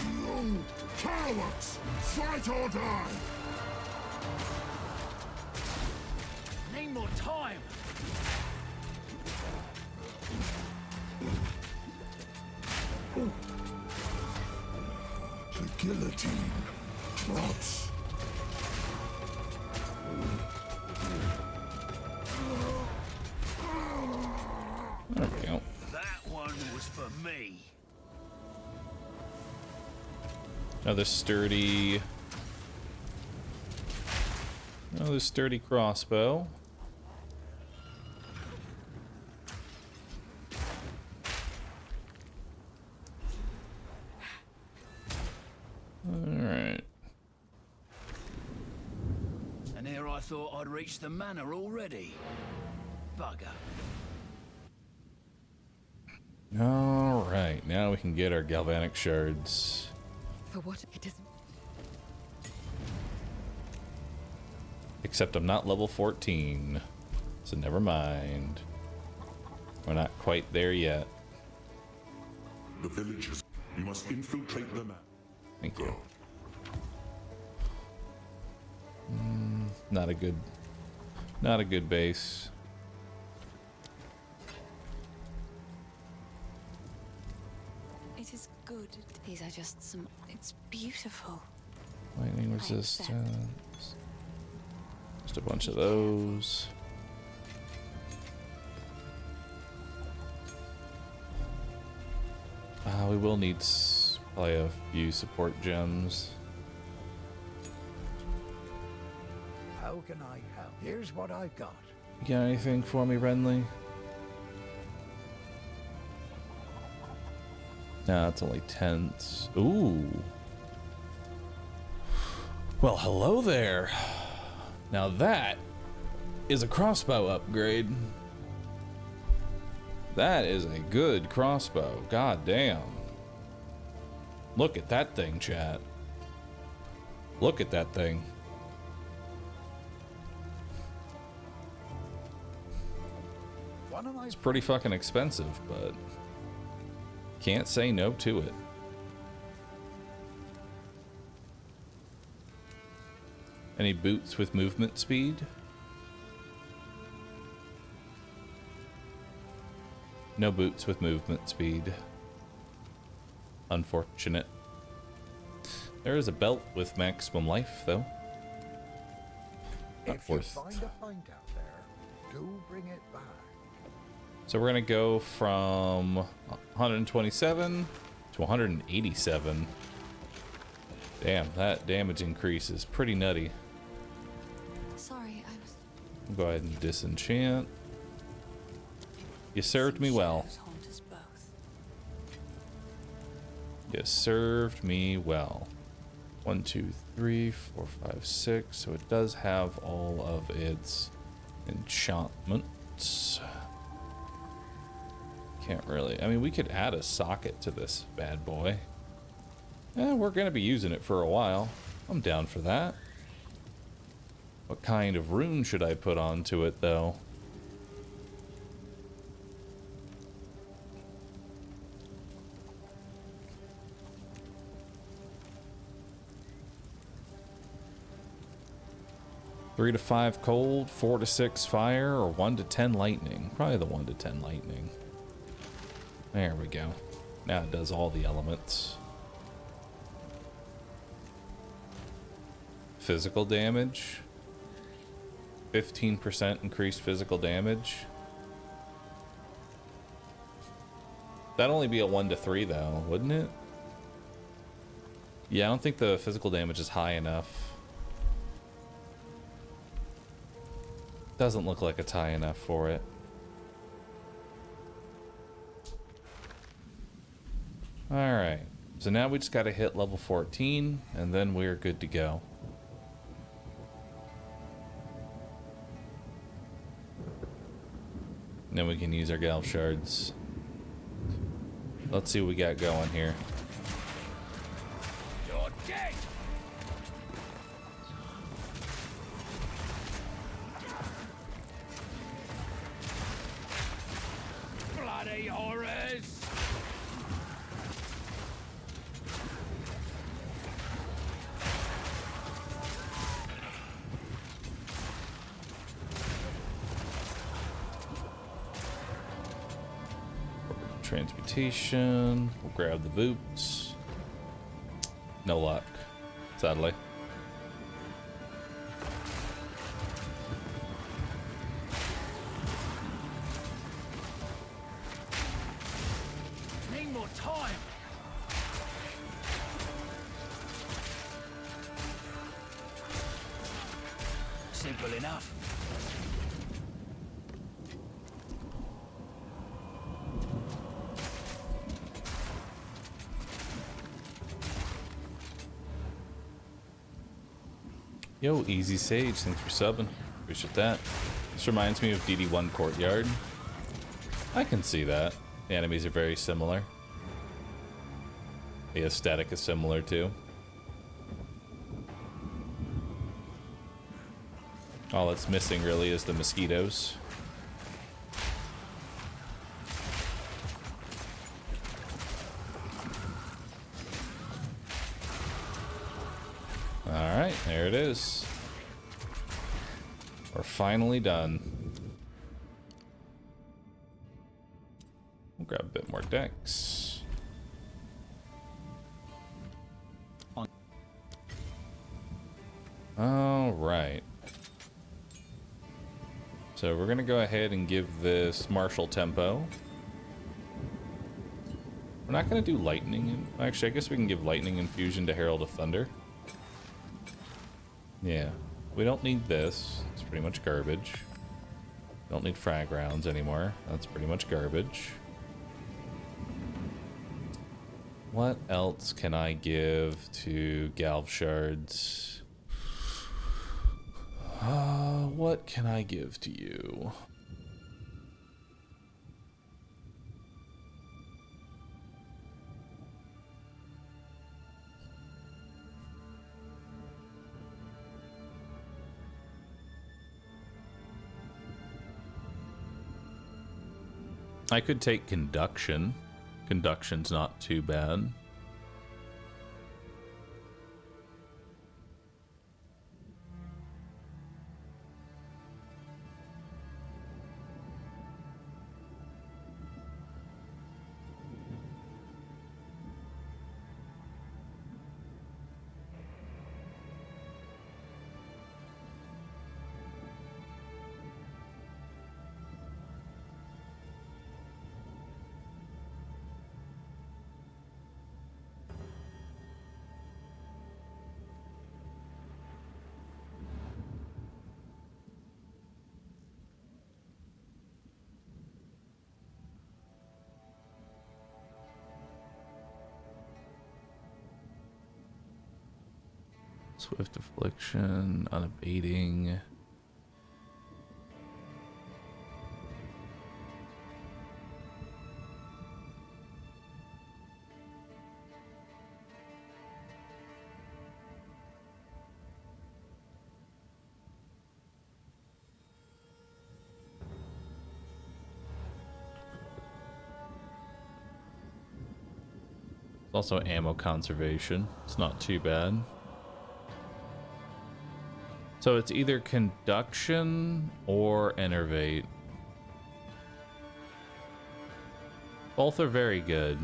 You cowards! Fight or die! Need more time. The guillotine drops. There we go. That one was for me. Another sturdy crossbow. All right. thought I'd reached the manor already. Bugger. Alright, now we can get our galvanic shards. For what it isn't. Except I'm not level 14. So never mind. We're not quite there yet. The villagers. You must infiltrate the map. Thank you. Not a good base. It is good. These are just some. It's beautiful. Lightning resistance. Just a bunch of those. We will need probably a few support gems. How can I help? Here's what I've got. You got anything for me, Renly? No, it's only tents. Ooh. Well, hello there. Now that is a crossbow upgrade. That is a good crossbow. God damn. Look at that thing, chat. Look at that thing. It's pretty fucking expensive, but can't say no to it. Any boots with movement speed? No boots with movement speed. Unfortunate. There is a belt with maximum life, though. Not If you worth. find a pint out there, do bring it back. So we're gonna go from 127 to 187. Damn, that damage increase is pretty nutty. Sorry, I was. I'll go ahead and disenchant. You served me well. Shadows haunt us both. You served me well. 1, 2, 3, 4, 5, 6. So it does have all of its enchantments. Can't really. I mean, we could add a socket to this bad boy. We're gonna be using it for a while. I'm down for that. What kind of rune should I put onto it, though? Three to 5 cold, 4 to 6 fire, or 1 to 10 lightning. Probably the 1 to 10 lightning. There we go. Now it does all the elements. Physical damage. 15% increased physical damage. That'd only be a 1 to 3 though, wouldn't it? Yeah, I don't think the physical damage is high enough. Doesn't look like it's high enough for it. Alright, so now we just gotta hit level 14, and then we're good to go. And then we can use our Galv shards. Let's see what we got going here. You're dead! Bloody horrors! Transmutation. We'll grab the boots. No luck, sadly. Need more time! Simple enough. Yo, Easy Sage, thanks for subbing. Appreciate that. This reminds me of DD1 Courtyard. I can see that. The enemies are very similar. The aesthetic is similar too. All that's missing really is the mosquitoes. Alright, there it is. We're finally done. We'll grab a bit more decks. Alright. So we're gonna go ahead and give this martial tempo. We're not gonna do lightning. Actually, I guess we can give lightning infusion to Herald of Thunder. Yeah, we don't need this. It's pretty much garbage. Don't need frag rounds anymore. That's pretty much garbage. What else can I give to Galv Shards? What can I give to you? I could take conduction. Conduction's not too bad. Swift affliction, unabating. Also ammo conservation. It's not too bad. So it's either conduction or enervate. Both are very good.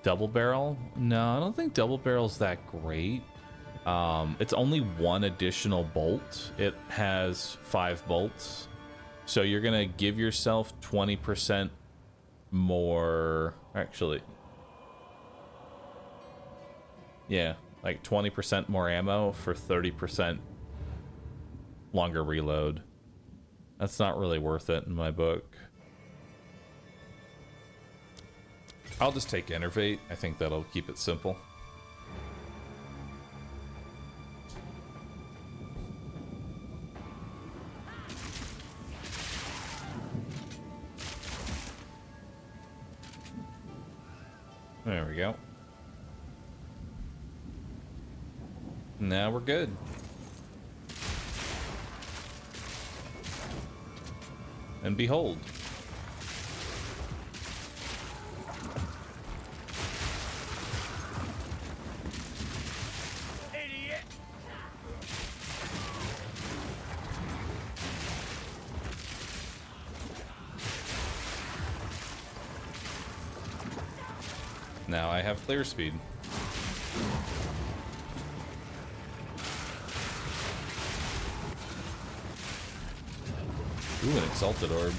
Double barrel? No, I don't think double barrel's that great. It's only one additional bolt. It has 5 bolts. So you're gonna give yourself 20% more, actually. Yeah, like 20% more ammo for 30% longer reload. That's not really worth it in my book. I'll just take Enervate. I think that'll keep it simple. There we go. Now we're good. And behold. Idiot! Now I have clear speed. Ooh, an Exalted Orb.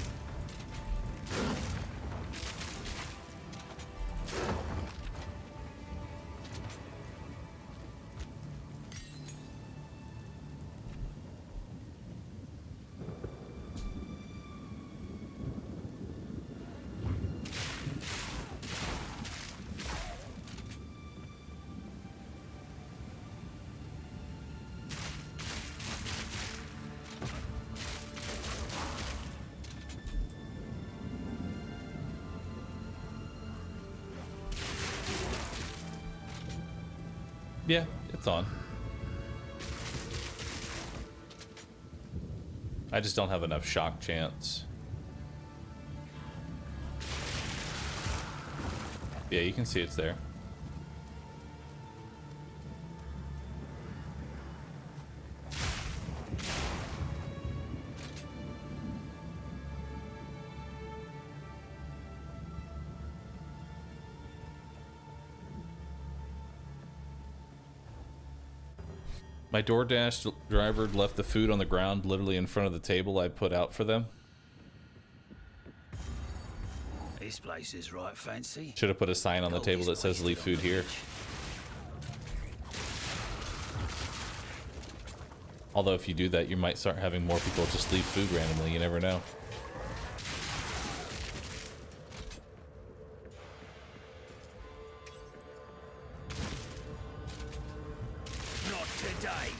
Yeah, it's on. I just don't have enough shock chance. Yeah, you can see it's there. My DoorDash driver left the food on the ground literally in front of the table I put out for them. This place is right fancy. Should have put a sign on the table that says leave food here. Although if you do that, you might start having more people just leave food randomly. You never know. Not today.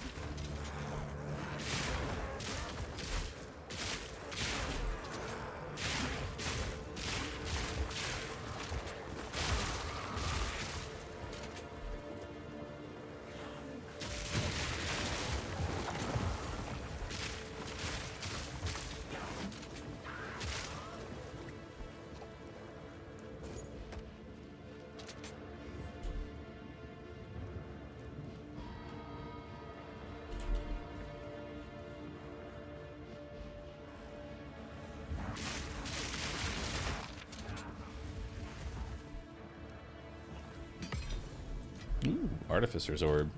Ooh, Artificer's Orb.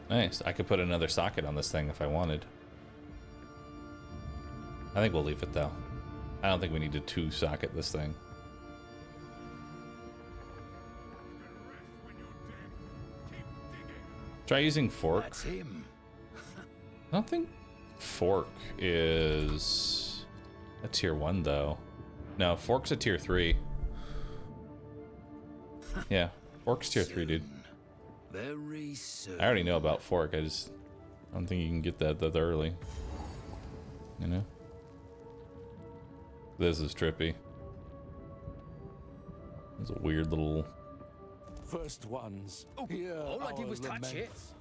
Nice. I could put another socket on this thing if I wanted. I think we'll leave it though. I don't think we need to two socket this thing. Try using fork. That's him. I don't think fork is a tier 1 though. No, fork's a tier 3. Yeah, fork's tier 3, dude. Very soon. I already know about fork. I don't think you can get that early. You know? This is trippy. It's a weird little... First ones. Oh, Hear all I did our was touch it. laments.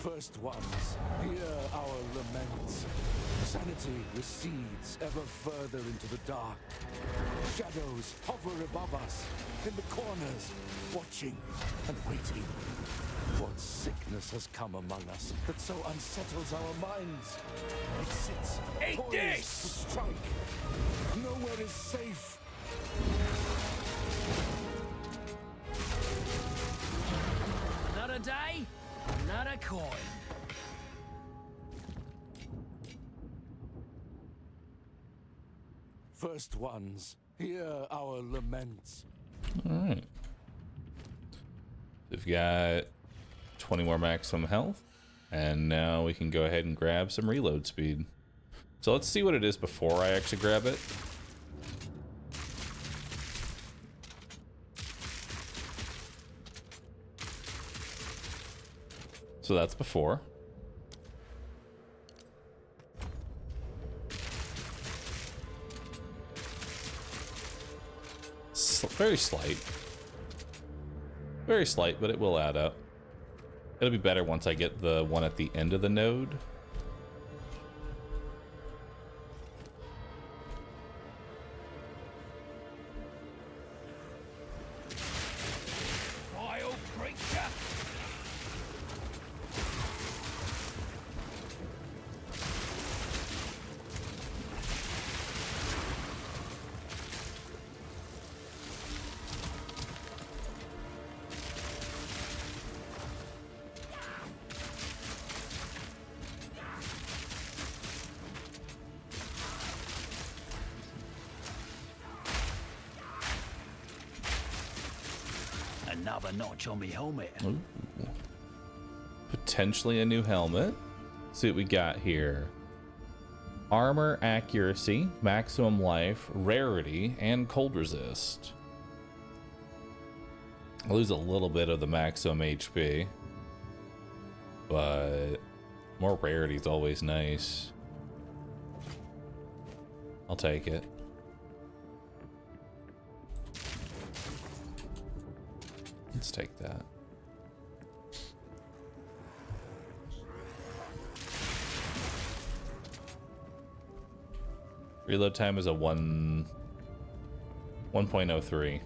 First ones, hear our laments. Sanity recedes ever further into the dark. Shadows hover above us, in the corners, watching and waiting. What sickness has come among us that so unsettles our minds? It sits Eat poised this! to strike. Nowhere is safe. Another day, another coin. First ones, hear our laments. Alright. We've got 20 more maximum health. And now we can go ahead and grab some reload speed. So let's see what it is before I actually grab it. So that's before. Very slight. Very slight, but it will add up. It'll be better once I get the one at the end of the node. Vile creature. Another notch on me helmet. Ooh. Potentially a new helmet. Let's see what we got here. Armor, accuracy, maximum life, rarity, and cold resist. I lose a little bit of the maximum HP, but more rarity is always nice. I'll take it. Let's take that. Reload time is a 1.03.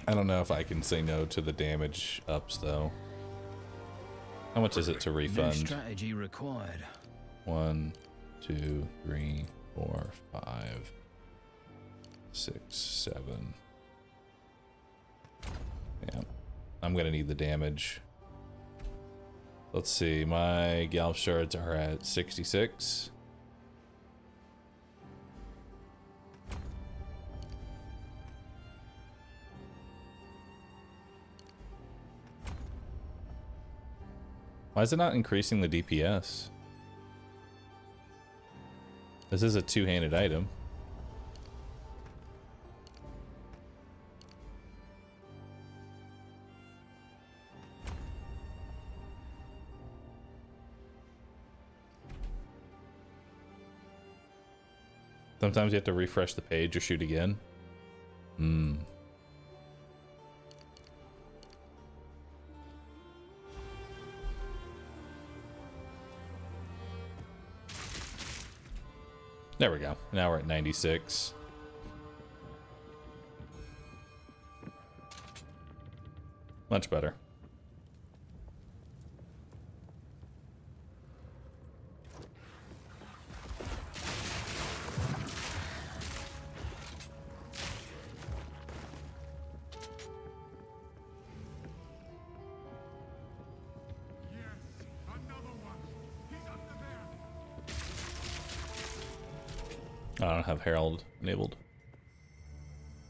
I don't know if I can say no to the damage ups though. How much is it to New refund? strategy required. 1, 2, 3, 4, 5, 6, 7. Yeah, I'm gonna need the damage. Let's see, my Galv shards are at 66. Why is it not increasing the DPS? This is a two-handed item. Sometimes you have to refresh the page or shoot again. There we go. Now we're at 96. Much better. I don't have Herald enabled.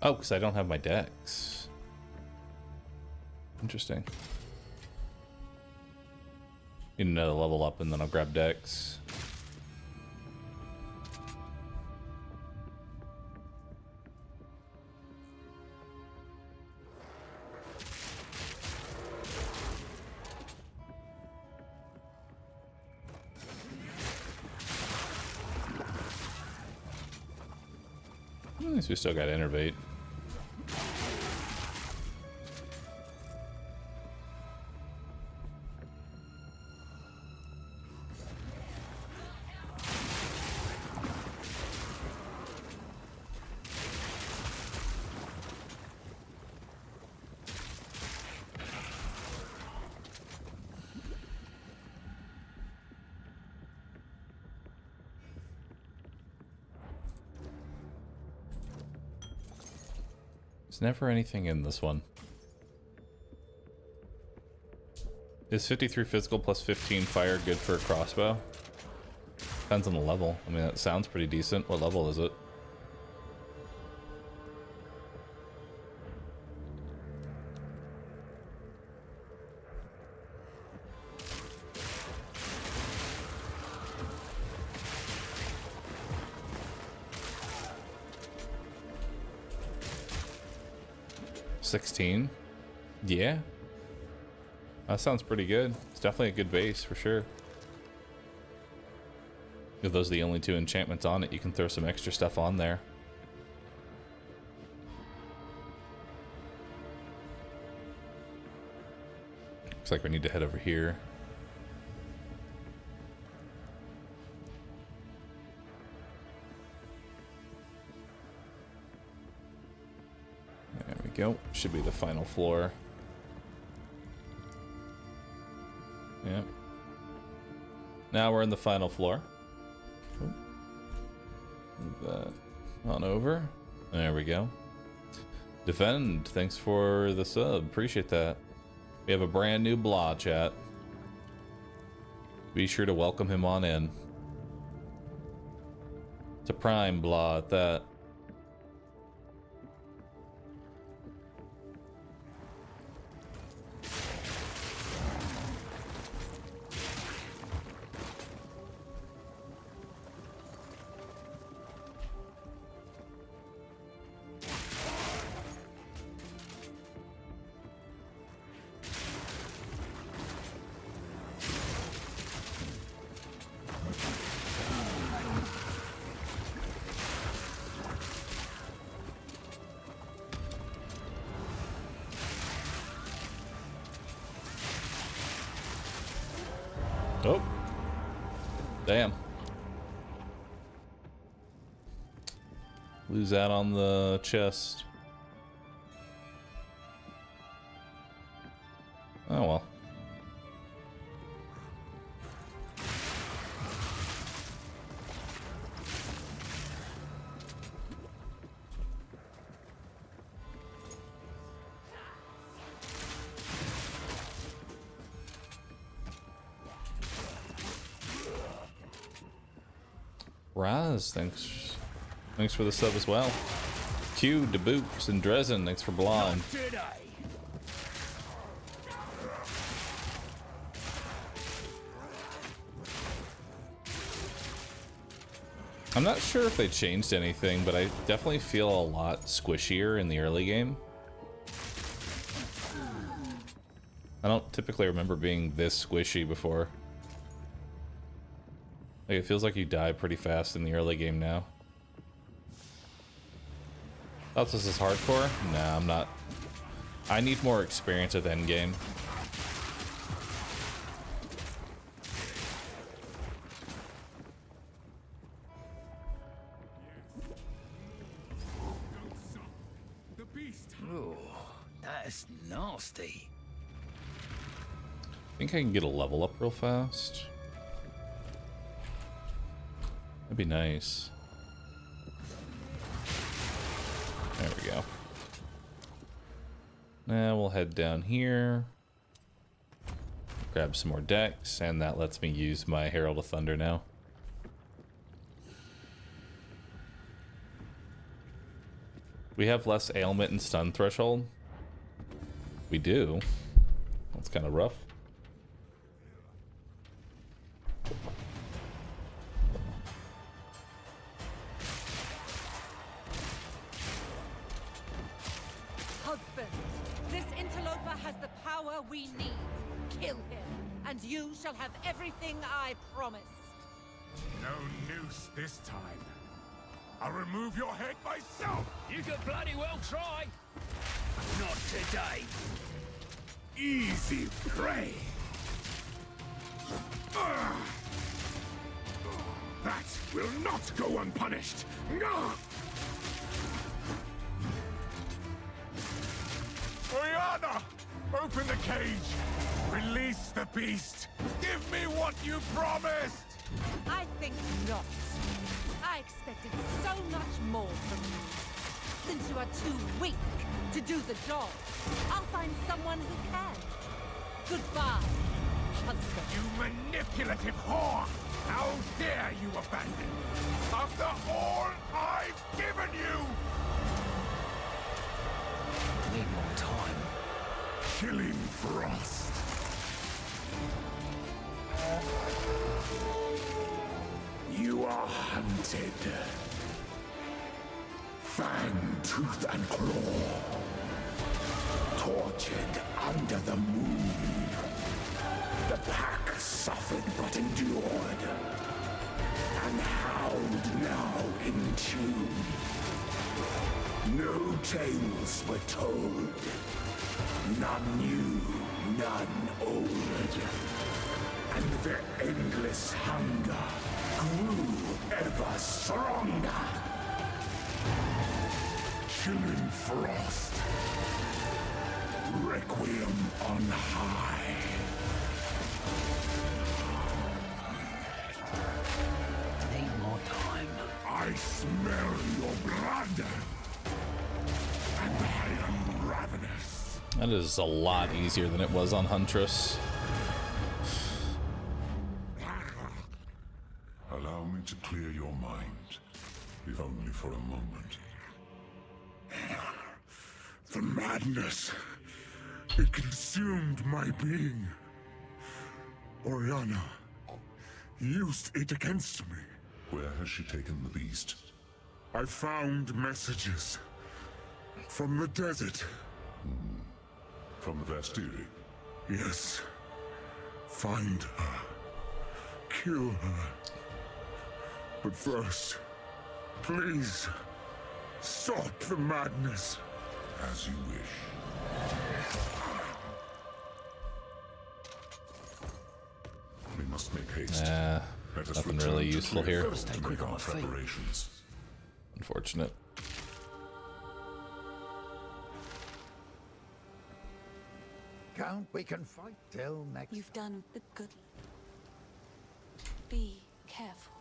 Oh, because I don't have my decks. Interesting. Need another level up and then I'll grab decks. At least we still got Innervate. There's never anything in this one. Is 53 physical plus 15 fire good for a crossbow? Depends on the level. I mean, that sounds pretty decent. What level is it? $16? Yeah. That sounds pretty good. It's definitely a good base for sure. If those are the only two enchantments on it, you can throw some extra stuff on there. Looks like we need to head over here. There we go. Should be the final floor. Yep. Now we're in the final floor. Move that on over. There we go. Defend. Thanks for the sub. Appreciate that. We have a brand new blah chat. Be sure to welcome him on in. To prime blah at that. Oh. Damn. Lose out on the chest. Oh well. Raz, thanks for the sub as well. Q, DeBoops, and Dresden, thanks for blonde. I'm not sure if they changed anything, but I definitely feel a lot squishier in the early game. I don't typically remember being this squishy before. Like, it feels like you die pretty fast in the early game now. Thought this is hardcore? Nah, I'm not. I need more experience with endgame. Oh, that's nasty. I think I can get a level up real fast. That'd be nice. There we go. Now we'll head down here. Grab some more decks, and that lets me use my Herald of Thunder now. We have less ailment and stun threshold. We do. That's kind of rough. We need. Kill him, and you shall have everything I promised. No noose this time. I'll remove your head myself. You could bloody well try. Not today. Easy prey. That will not go unpunished. Oriana! Open the cage! Release the beast! Give me what you promised! I think not. I expected so much more from you. Since you are too weak to do the job, I'll find someone who can. Goodbye, husband. You manipulative whore! How dare you abandon me? After all I've given you! Need more time. Killing Frost. You are hunted. Fang, tooth, and claw. Tortured under the moon. The pack suffered but endured. And howled now in tune. No tales were told. None new, none old. And their endless hunger grew ever stronger. Killing Frost. Requiem on high. Need more time. I smell your blood. And I am ravenous. That is a lot easier than it was on Huntress. Allow me to clear your mind. if only for a moment. The madness. It consumed my being. Oriana used it against me. Where has she taken the beast? I found messages from the desert. From the Vastiri? Yes. Find her. Kill her. But first, please, stop the madness. As you wish. We must make haste. Nah, Let us nothing return really to useful Cliff here. to make our preparations. Unfortunate. Count, we can fight till next. You've done the good. Be careful.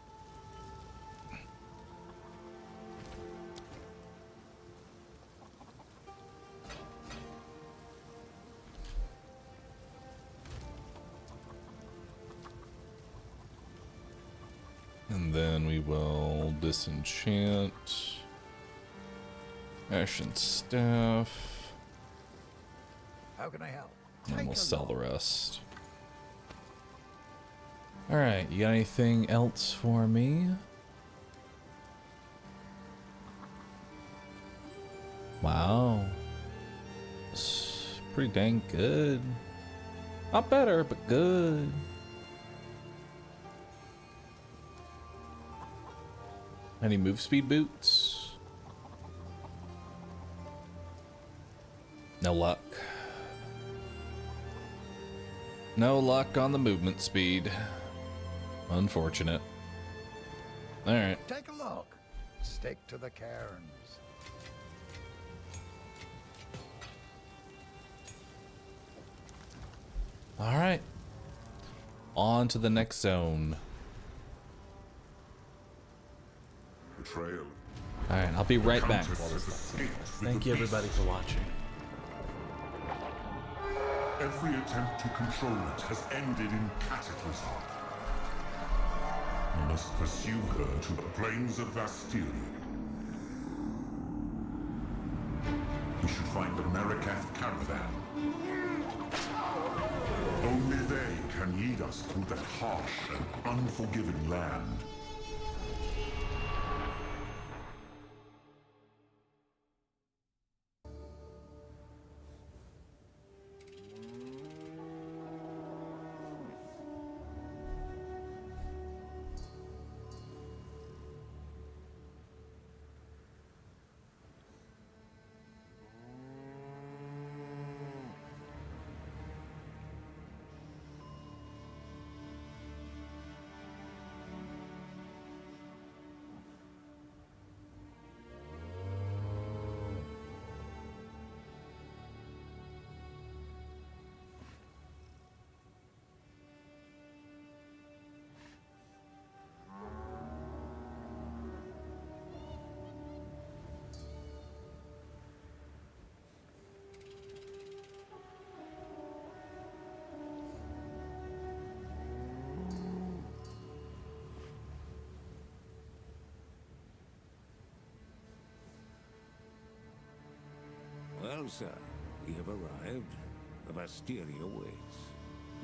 And then we will disenchant. Ashen Staff. How can I help? And we'll Take a sell the look. rest. Alright, you got anything else for me? Wow. It's pretty dang good. Not better, but good. Any move speed boots? No luck. No luck on the movement speed. Unfortunate. Alright. Take a look. Stick to the cairns. Alright. On to the next zone. Betrayal. Alright, I'll be right back. Countess has escaped with Thank the you beast. everybody for watching. Every attempt to control it has ended in cataclysm. We must pursue her to the plains of Vastiri. We should find the Marikath caravan. Only they can lead us through that harsh and unforgiving land. Well, sir, we have arrived. The Vastiri awaits.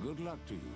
Good luck to you.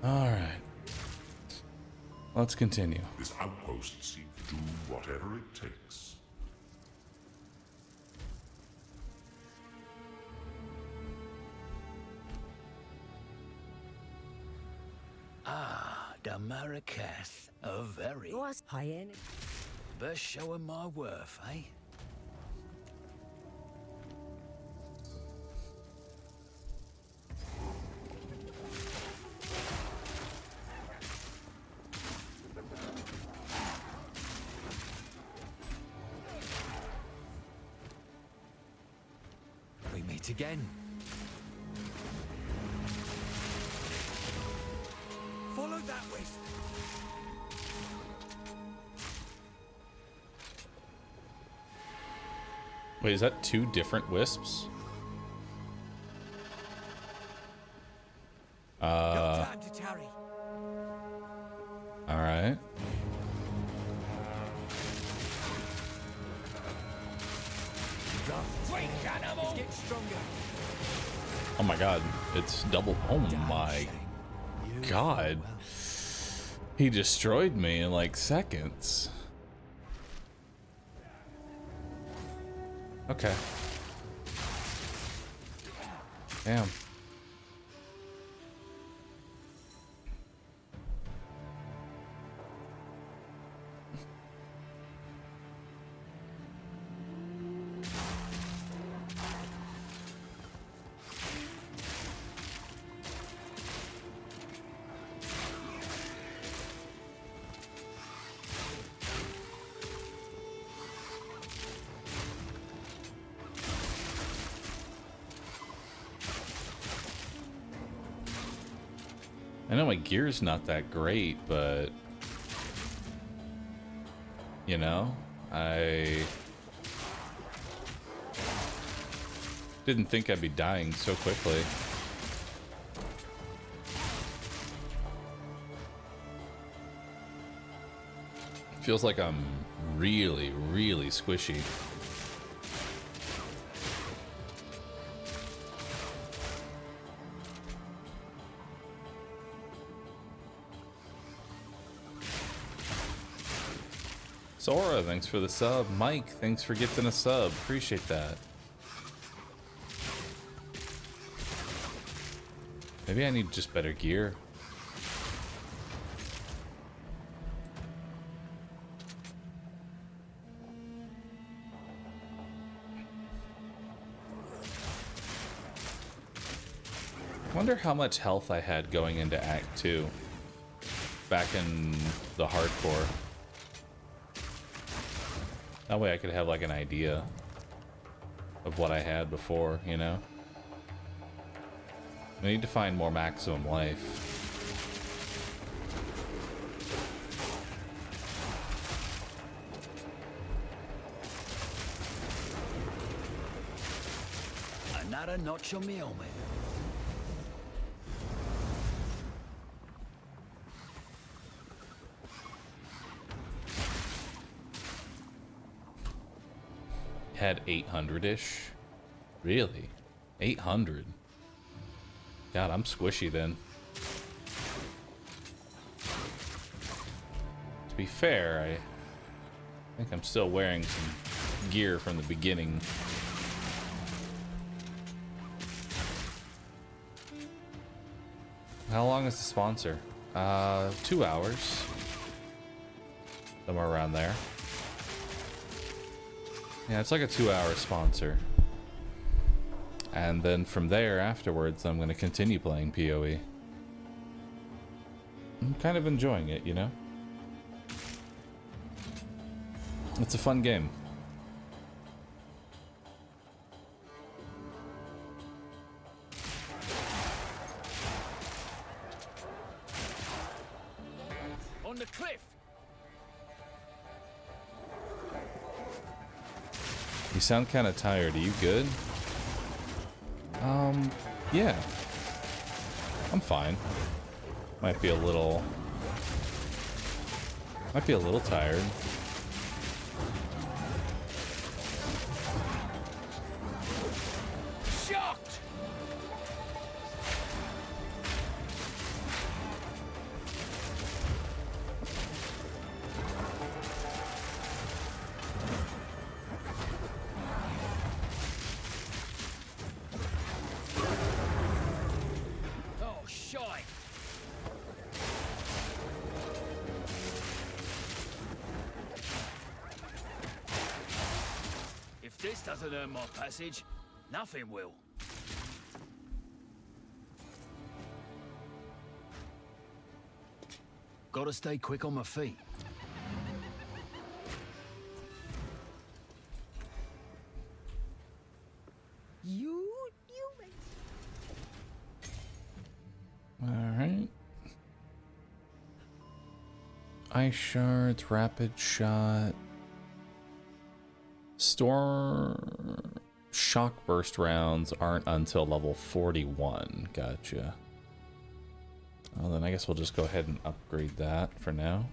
Alright. Let's continue. This outpost seems to do whatever it takes. Ah, the Marrakesh. A very... Was high in. Best showing my worth, eh? We meet again. Follow that wisp. Wait, is that two different wisps? No time to tarry. Alright. It's getting stronger. Oh my god, it's double. Oh my god. He destroyed me in like seconds. Okay. Damn. I know my gear's not that great, but you know, I didn't think I'd be dying so quickly. Feels like I'm really, really squishy. Sora, thanks for the sub. Mike, thanks for gifting a sub. Appreciate that. Maybe I need just better gear. Wonder how much health I had going into Act 2 back in the hardcore. That way I could have like an idea of what I had before, you know? I need to find more maximum life. Another notch on my helmet. Had 800-ish? Really? 800? God, I'm squishy then. To be fair, I think I'm still wearing some gear from the beginning. How long is the sponsor? 2 hours. Somewhere around there. Yeah, it's like a 2-hour sponsor. And then from there, afterwards, I'm going to continue playing PoE. I'm kind of enjoying it, you know? It's a fun game. On the cliff. You sound kind of tired. Are you good? Yeah. I'm fine. Might be a little tired. Shocked. doesn't earn my passage, nothing will. Gotta stay quick on my feet. You All right. Ice shards, rapid shot, shock burst rounds aren't until level 41. Gotcha. Well, then I guess we'll just go ahead and upgrade that for now.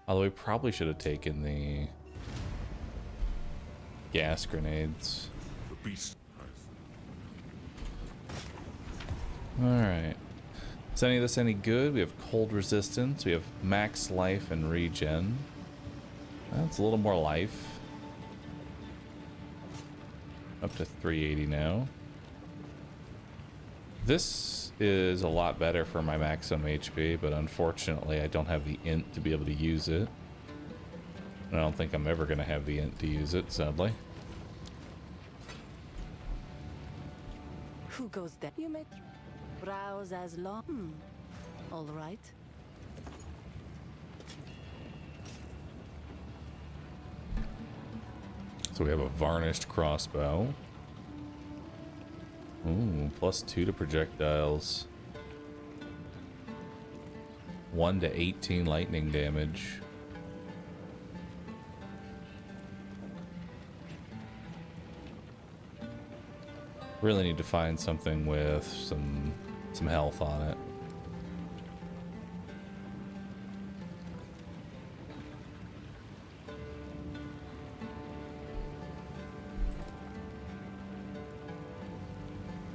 Although we probably should have taken the gas grenades. The beast. Alright. Is any of this any good? We have cold resistance, we have max life and regen. That's a little more life. Up to 380 now. This is a lot better for my maximum HP, but unfortunately I don't have the int to be able to use it. I don't think I'm ever going to have the int to use it, sadly. Who goes there? You may browse as long. All right. So we have a varnished crossbow. Ooh, +2 to projectiles. 1 to 18 lightning damage. Really need to find something with some health on it.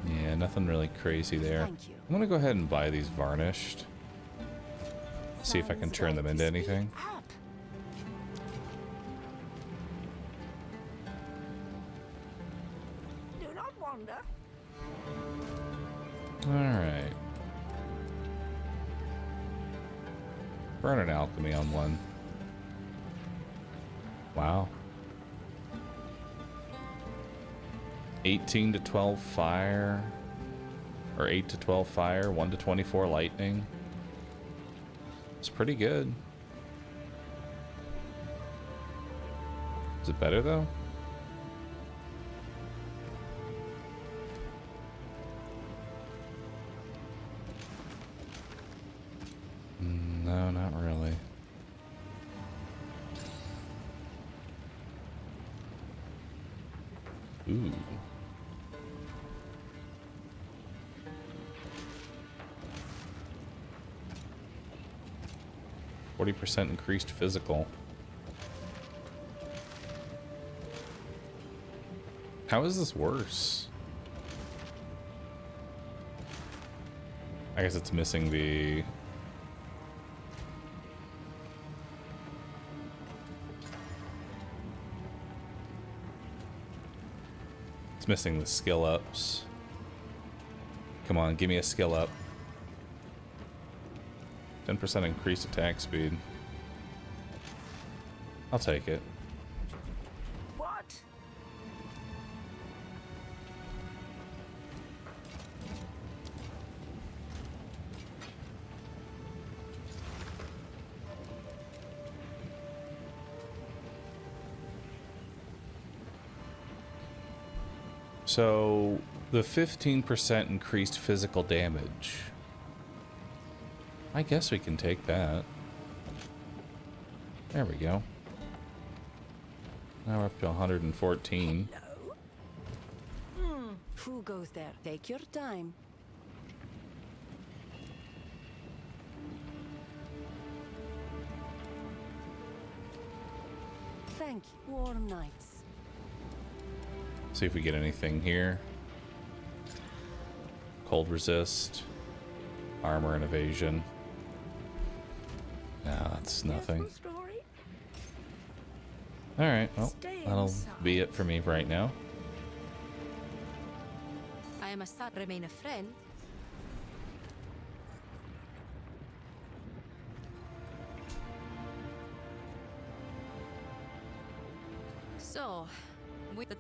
Yeah, nothing really crazy there. Thank you. I'm gonna go ahead and buy these varnished. See if I can turn them into anything. Up. Do not wander. Alright. Burn an alchemy on one. Wow. 18 to 12 fire. Or 8 to 12 fire, 1 to 24 lightning. It's pretty good. Is it better though? No, not really. Ooh. %40 increased physical. How is this worse? I guess it's missing the... It's missing the skill ups. Come on, give me a skill up. 10% increased attack speed. I'll take it. What? So, the 15% increased physical damage. I guess we can take that. There we go. Now we're up to 114. Hello? Who goes there? Take your time. Thank you. Warm nights. See if we get anything here. Cold resist. Armor and evasion. No, that's nothing. Alright, well, that'll be it for me right now. I am a son. Remain a friend.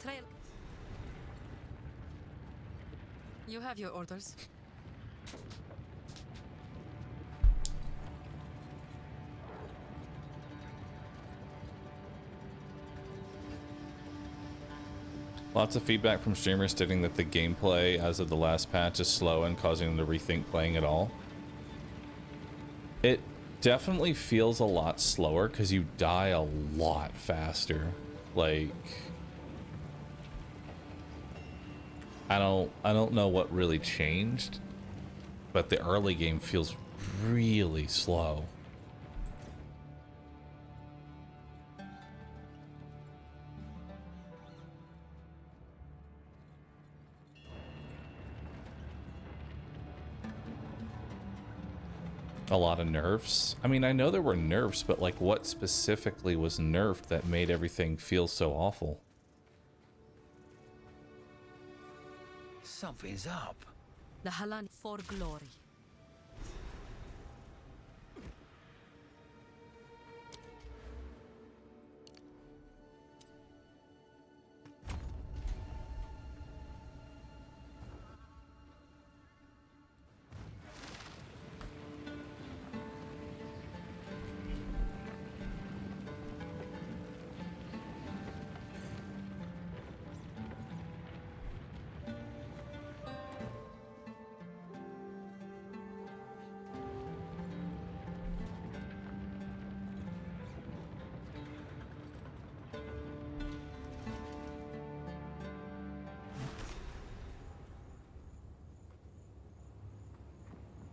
trail. You have your orders. Lots of feedback from streamers stating that the gameplay as of the last patch is slow and causing them to rethink playing at all. It definitely feels a lot slower because you die a lot faster. Like, I don't know what really changed, but the early game feels really slow. A lot of nerfs. I mean, I know there were nerfs, but like what specifically was nerfed that made everything feel so awful? Something's up. The Halan for glory.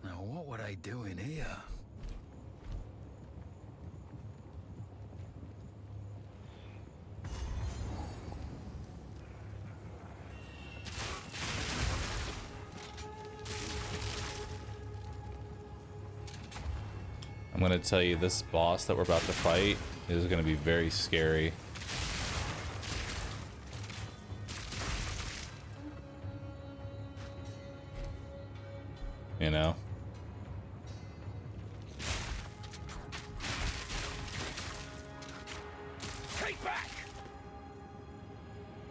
Now, what were they doing here? I'm gonna tell you, this boss that we're about to fight is gonna be very scary. You know? Take back!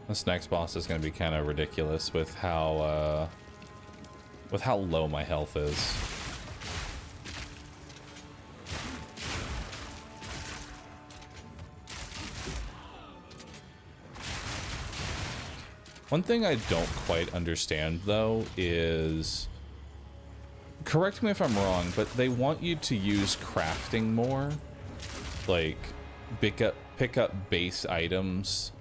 This next boss is gonna be kind of ridiculous with how low my health is. One thing I don't quite understand, though, is... Correct me if I'm wrong, but they want you to use crafting more. Like, pick up base items,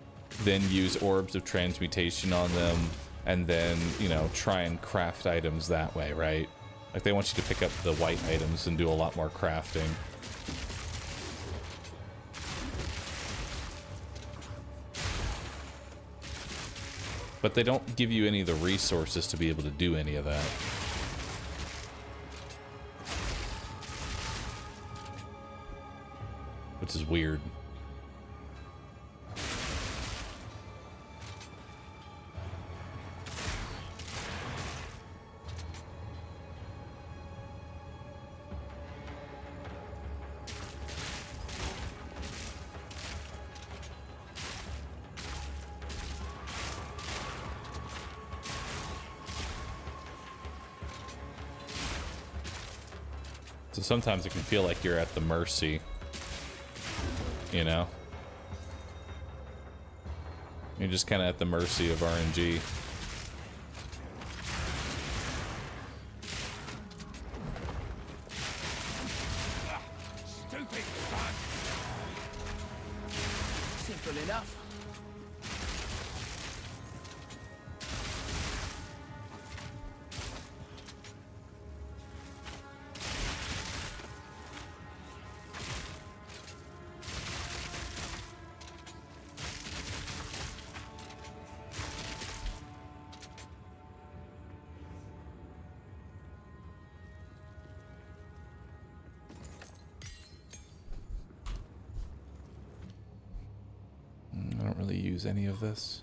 then use orbs of transmutation on them, and then, you know, try and craft items that way, right? Like, they want you to pick up the white items and do a lot more crafting. But they don't give you any of the resources to be able to do any of that. Which is weird. So sometimes it can feel like you're at the mercy, you know? You're just kind of at the mercy of RNG. Stupid bug! Simple enough. I don't really use any of this.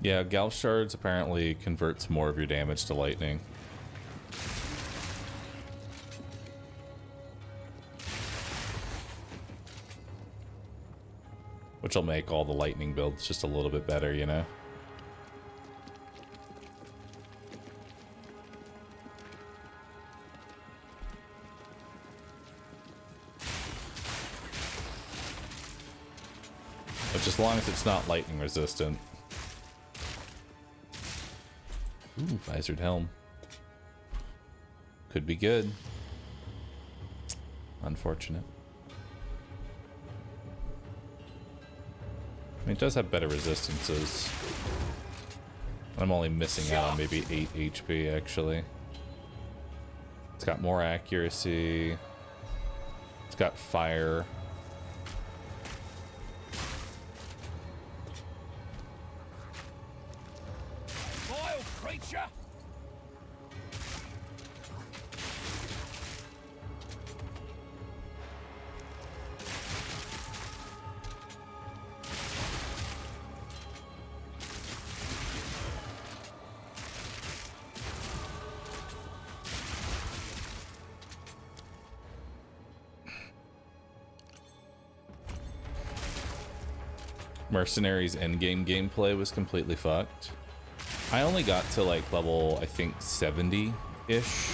Yeah, Gal Shards apparently converts more of your damage to lightning. Which will make all the lightning builds just a little bit better, you know? Which, as long as it's not lightning resistant. Ooh, visored helm. Could be good. Unfortunate. I mean, it does have better resistances. I'm only missing out on maybe 8 HP, actually. It's got more accuracy. It's got fire. Vile creature! Mercenaries endgame gameplay was completely fucked. I only got to like level, I think, 70-ish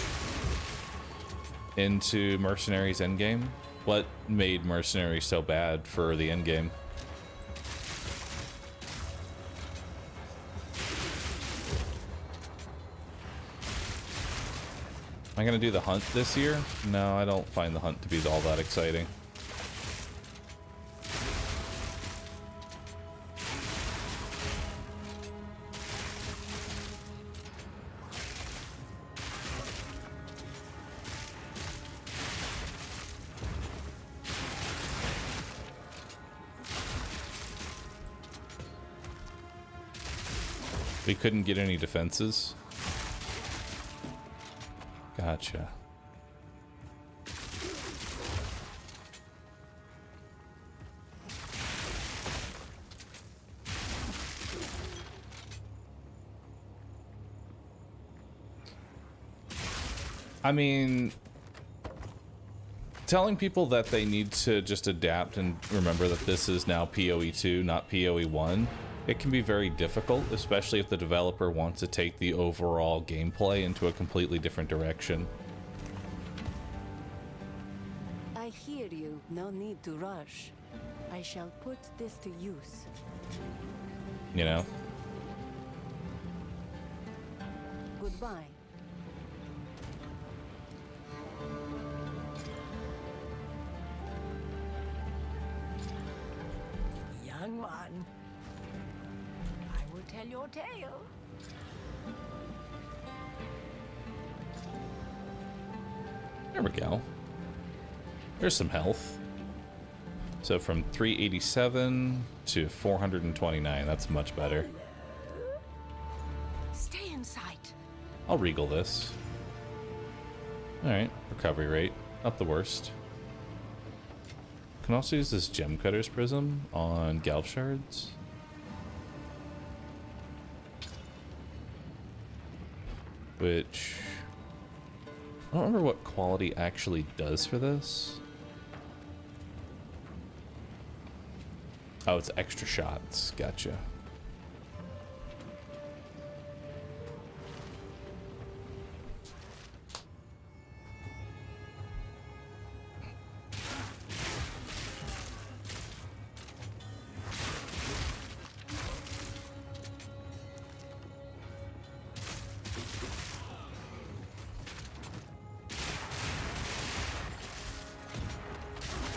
into Mercenaries endgame. What made Mercenaries so bad for the endgame? Am I gonna do the hunt this year? No, I don't find the hunt to be all that exciting. We couldn't get any defenses. Gotcha. I mean, telling people that they need to just adapt and remember that this is now PoE 2, not PoE 1, it can be very difficult, especially if the developer wants to take the overall gameplay into a completely different direction. I hear you. No need to rush. I shall put this to use. You know? Goodbye. Young one, I will tell your tale. There we go. There's some health. So from 387 to 429, that's much better. Stay in sight. I'll regal this. Alright, recovery rate, not the worst. Can also use this gem cutter's prism on Galv shards. Which I don't remember what quality actually does for this. Oh, it's extra shots. Gotcha.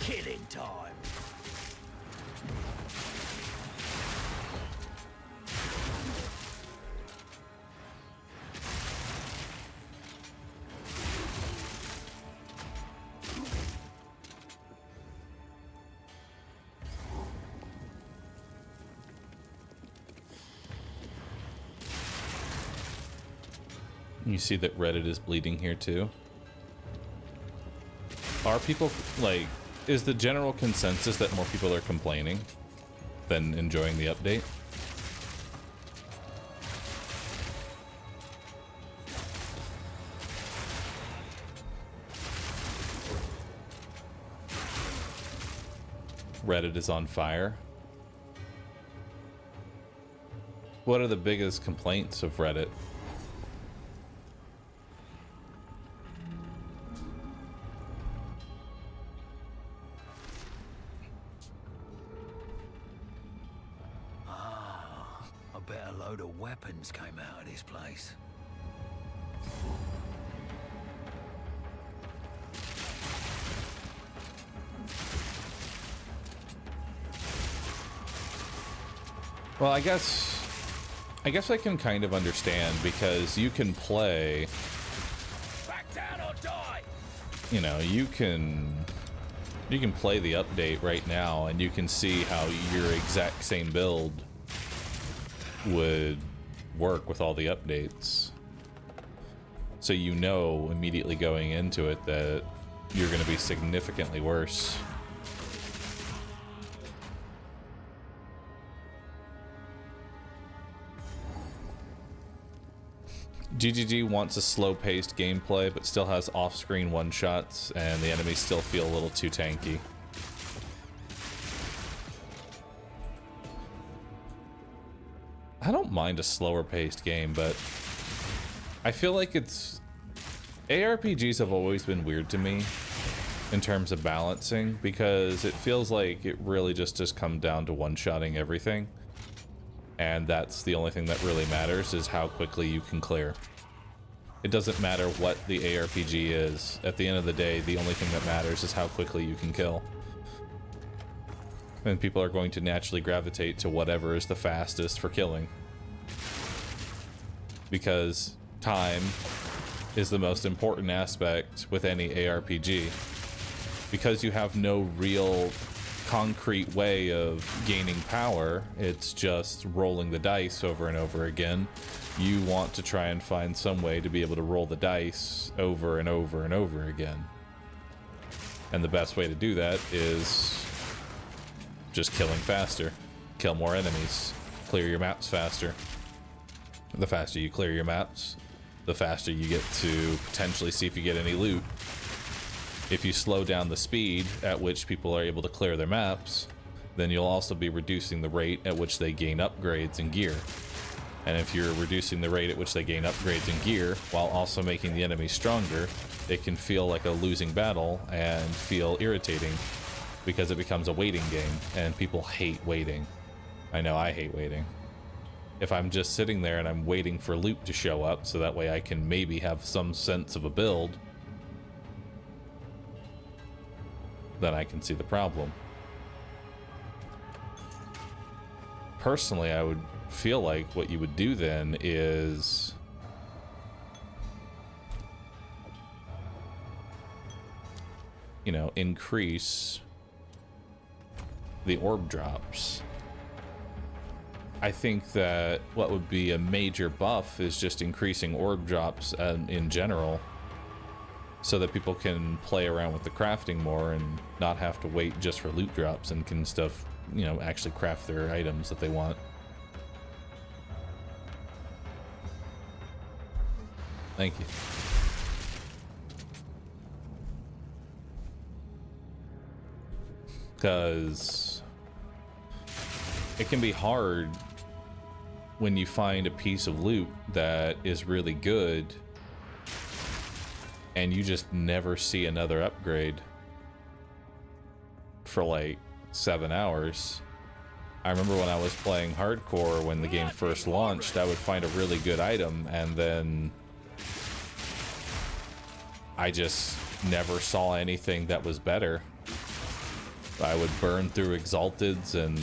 Killing time. You see that Reddit is bleeding here too. Are people, like, is the general consensus that more people are complaining than enjoying the update? Reddit is on fire. What are the biggest complaints of Reddit? Ah, I bet a load of weapons came out of this place. Well, I guess I can kind of understand, because you can play, Back down or die. you know, you can play the update right now and you can see how your exact same build would work with all the updates. So you know immediately going into it that you're going to be significantly worse. GGG wants a slow-paced gameplay, but still has off-screen one-shots, and the enemies still feel a little too tanky. I don't mind a slower-paced game, but I feel like ARPGs have always been weird to me in terms of balancing, because it feels like it really just comes down to one-shotting everything. And that's the only thing that really matters, is how quickly you can clear. It doesn't matter what the ARPG is. At the end of the day, the only thing that matters is how quickly you can kill. And people are going to naturally gravitate to whatever is the fastest for killing. Because time is the most important aspect with any ARPG. Because you have no real concrete way of gaining power, it's just rolling the dice over and over again. You want to try and find some way to be able to roll the dice over and over and over again. And the best way to do that is just killing faster. Kill more enemies. Clear your maps faster. The faster you clear your maps, the faster you get to potentially see if you get any loot. If you slow down the speed at which people are able to clear their maps, then you'll also be reducing the rate at which they gain upgrades and gear. And if you're reducing the rate at which they gain upgrades and gear while also making the enemy stronger, it can feel like a losing battle and feel irritating, because it becomes a waiting game, and people hate waiting. I know I hate waiting. If I'm just sitting there and I'm waiting for loot to show up so that way I can maybe have some sense of a build, then I can see the problem. Personally, I would feel like what you would do then is increase the orb drops. I think that what would be a major buff is just increasing orb drops in general, so that people can play around with the crafting more and not have to wait just for loot drops, and can actually craft their items that they want. Thank you. Because it can be hard when you find a piece of loot that is really good and you just never see another upgrade for like 7 hours. I remember when I was playing hardcore, when the game first launched, I would find a really good item and then I just never saw anything that was better. I would burn through Exalteds, and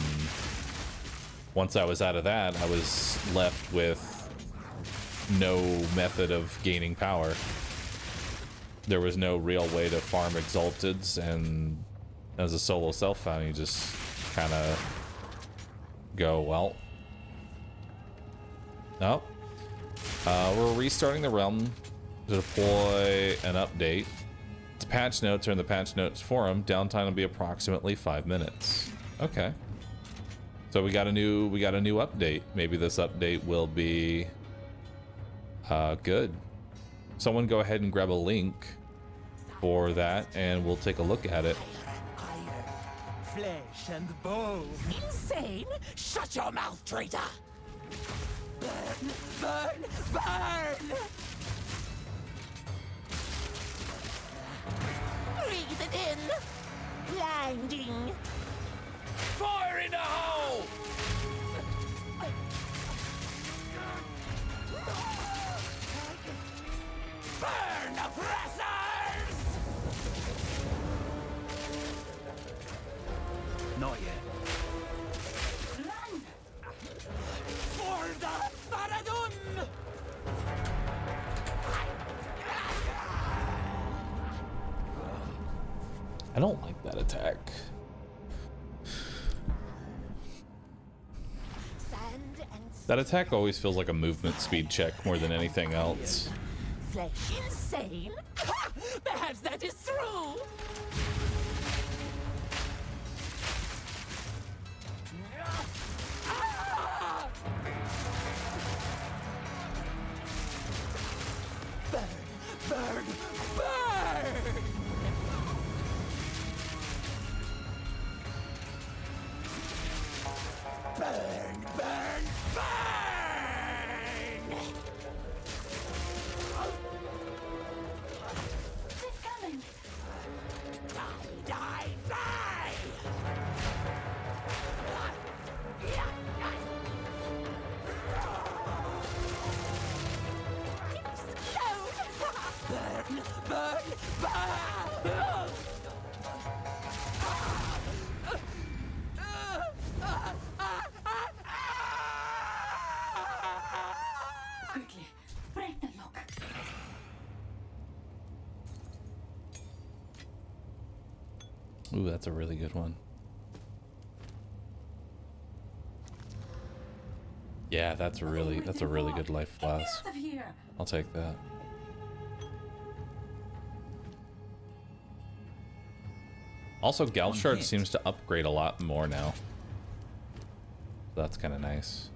once I was out of that, I was left with no method of gaining power. There was no real way to farm Exalteds, and as a solo self-found, you just kind of go, well, no. We're restarting the realm to deploy an update. The patch notes are in the patch notes forum. Downtime will be approximately 5 minutes. Okay. So we got a new update. Maybe this update will be good. Someone go ahead and grab a link for that and we'll take a look at it. flesh and bone. Insane? Shut your mouth, traitor! Burn, burn, burn! Breathe it in! Blinding! Fire in the hole! Burn, oppressors! Not yet. Run! For the Baradun! I don't like that attack. That attack always feels like a movement speed check more than anything else. Flesh insane? Ha! Perhaps that is true! Ah! Burn, burn, burn! Burn, burn, burn! It's coming! Die, die, die! Explode! Burn, burn, burn! Quickly, break the lock. Ooh, that's a really good one. Yeah, that's a really good life blast. Out of here! I'll take that. Also, Galshard seems to upgrade a lot more now. That's kind of nice.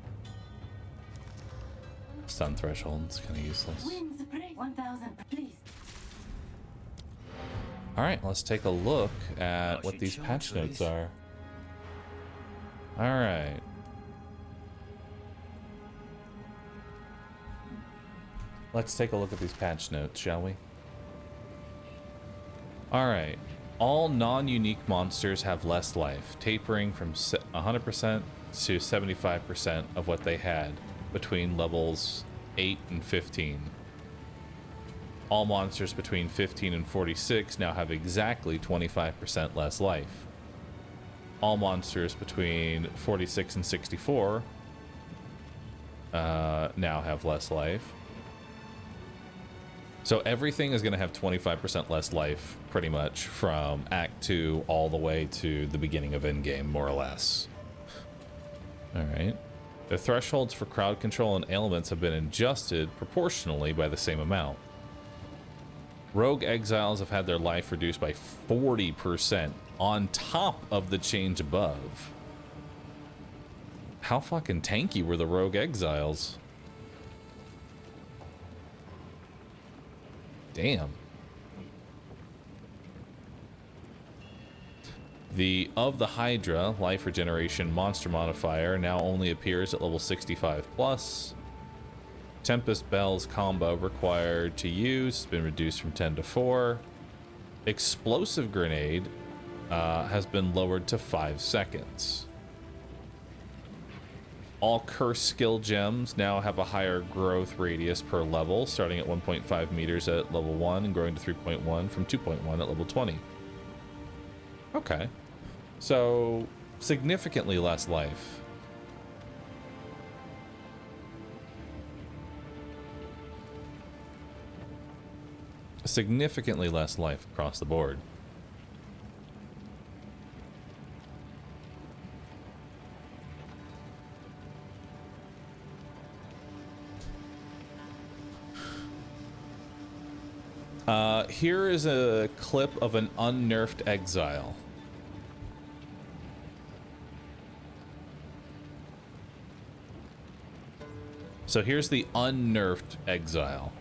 Stun threshold's kind of useless. Wings break 1,000, please. Alright, let's take a look at what these patch notes are. Alright. Let's take a look at these patch notes, shall we? Alright. All non-unique monsters have less life, tapering from 100% to 75% of what they had between levels 8 and 15. All monsters between 15 and 46 now have exactly 25% less life. All monsters between 46 and 64 now have less life. So everything is going to have 25% less life, pretty much, from Act 2 all the way to the beginning of Endgame, more or less. Alright. The thresholds for crowd control and ailments have been adjusted proportionally by the same amount. Rogue Exiles have had their life reduced by 40% on top of the change above. How fucking tanky were the Rogue Exiles? Damn. The Of the Hydra life regeneration monster modifier now only appears at level 65 plus. Tempest Bell's combo required to use has been reduced from 10 to 4. Explosive Grenade has been lowered to 5 seconds. All curse skill gems now have a higher growth radius per level, starting at 1.5 meters at level 1 and growing to 3.1 from 2.1 at level 20. Okay. So, significantly less life. Significantly less life across the board. Here is a clip of an unnerfed Exile. So here's the unnerfed Exile.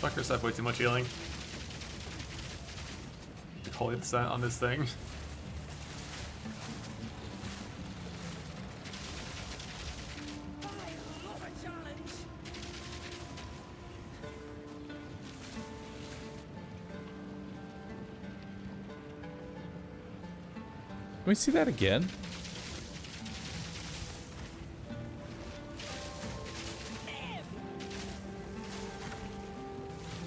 Fuckers have way too much healing. Holy descent on this thing. Can we see that again?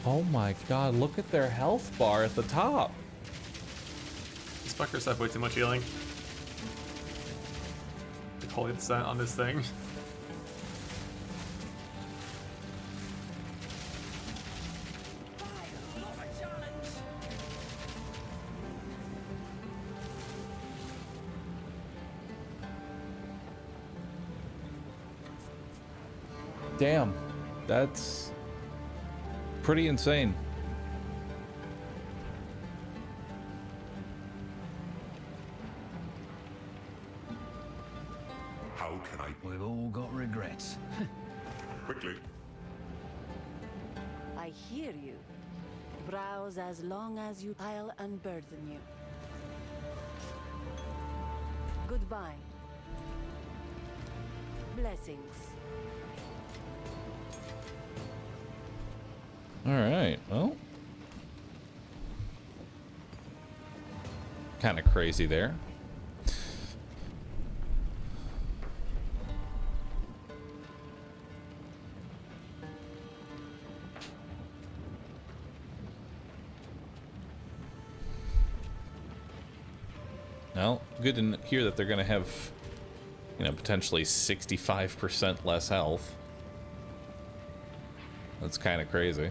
Oh my god, look at their health bar at the top. These fuckers have way too much healing. Holy descent on this thing. Damn, that's pretty insane. How can I? We've all got regrets. Quickly. I hear you. Browse as long as you. I'll unburden you. Goodbye. Blessings. Alright, well. Kind of crazy there. Well, good to hear that they're going to have, you know, potentially 65% less health. That's kind of crazy.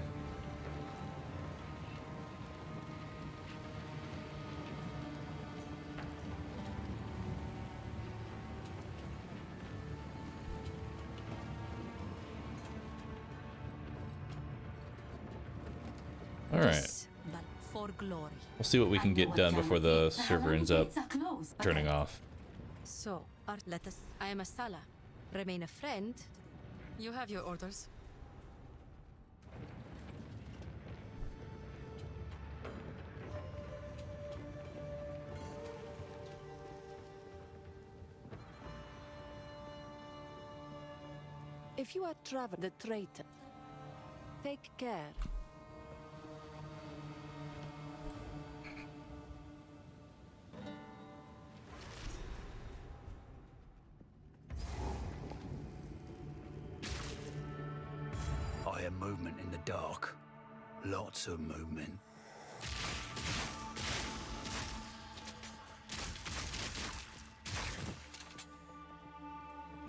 Alright. We'll see what we can get done before the server ends up turning off. So, let us. I am a Sala. Remain a friend. You have your orders. If you are traveling the traitor, take care. I hear movement in the dark. Lots of movement.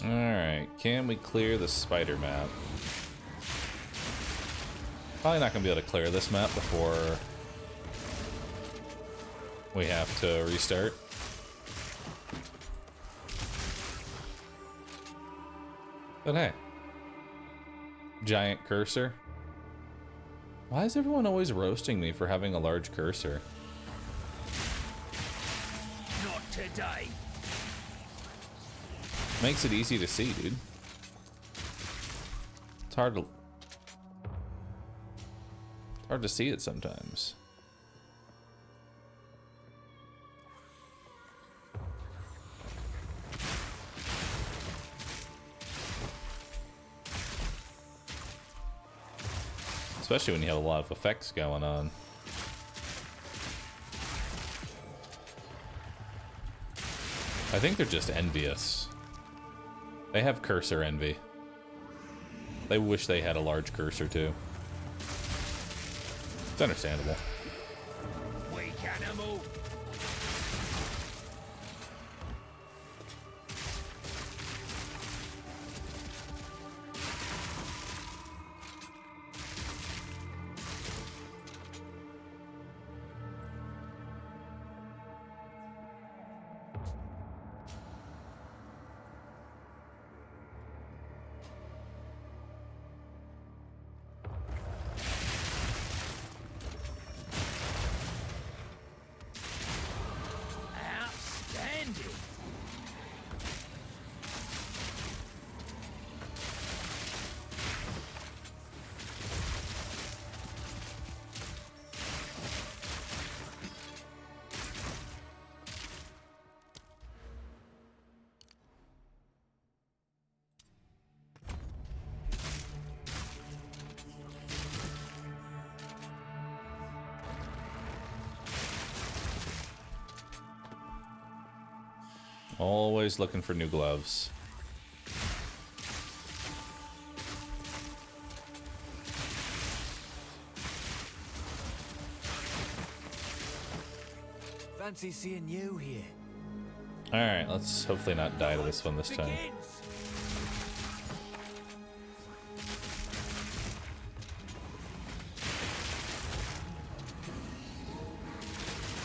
Alright, can we clear the spider map? Probably not going to be able to clear this map before we have to restart. But hey. Giant cursor. Why is everyone always roasting me for having a large cursor? Not today. Makes it easy to see, dude. It's hard to see it sometimes. Especially when you have a lot of effects going on. I think they're just envious. They have cursor envy. They wish they had a large cursor too. It's understandable. Weak animal. Always looking for new gloves. Fancy seeing you here. Alright, let's hopefully not die to this one this time.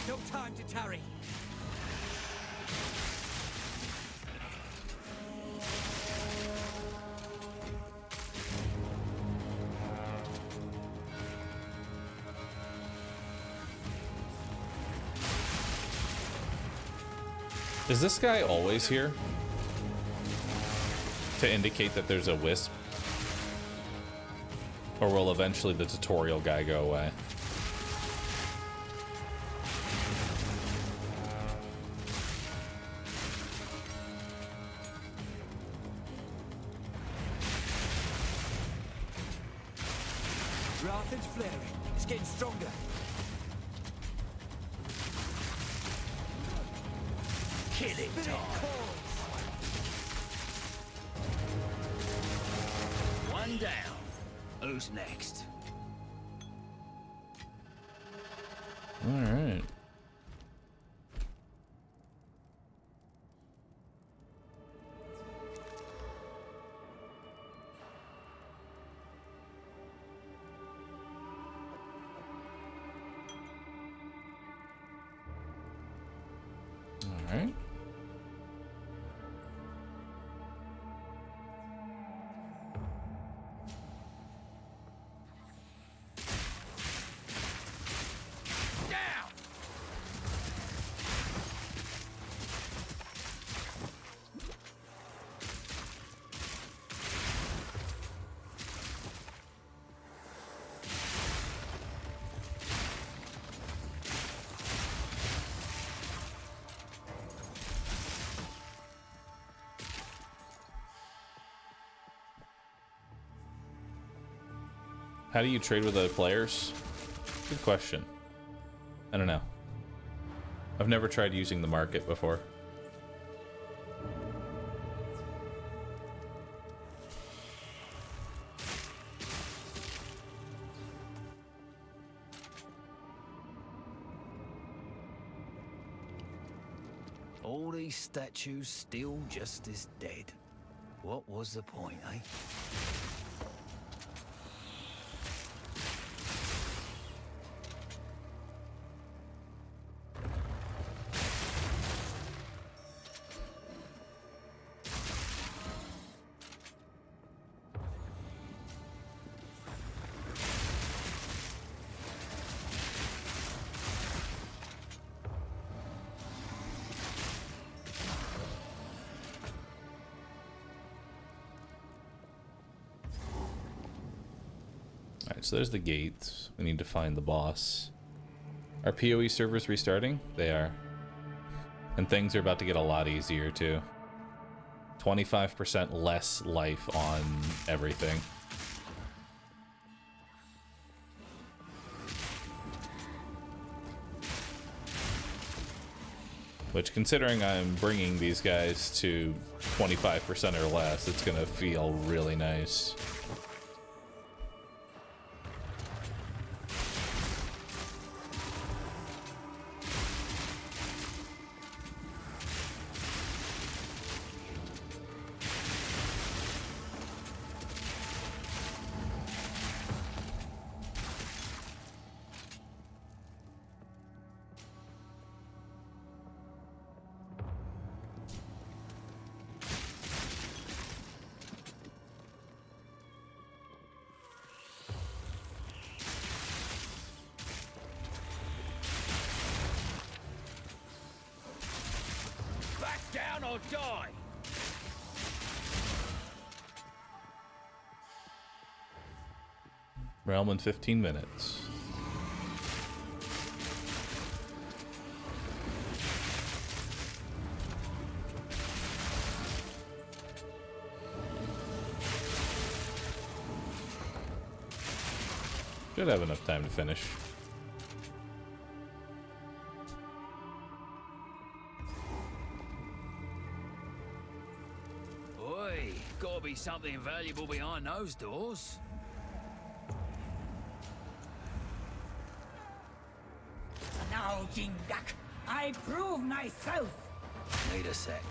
No time to tarry. Is this guy always here? To indicate that there's a wisp? Or will eventually the tutorial guy go away? Wrath is flaring. It's getting stronger. Killing time. One down. Who's next? All right. All right. How do you trade with other players? Good question. I don't know. I've never tried using the market before. All these statues still just as dead. What was the point, eh? So there's the gates. We need to find the boss. Are PoE servers restarting? They are. And things are about to get a lot easier too. 25% less life on everything. Which, considering I'm bringing these guys to 25% or less, it's gonna feel really nice. Or die. Realm in 15 minutes. Should have enough time to finish. something valuable behind those doors. Now, Jingak, I prove myself. Need a sec.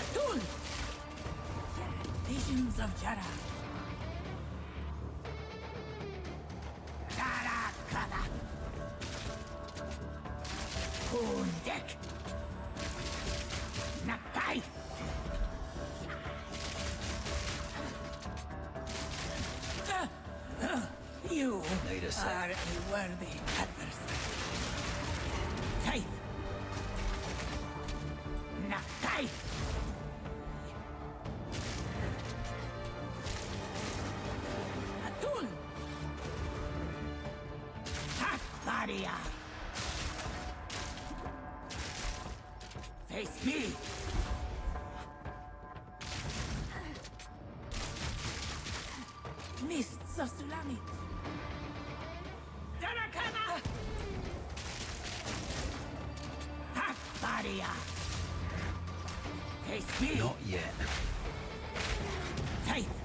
Atun! Visions of Jara. Darakana. Kundek. Nakai. You Need a sec. are a worthy adversary. Faith. Nakai. Atun. Takbaria. Face me. Mists of Sulamit. Darakana! Akbaria! Face me! Not yet. Faith!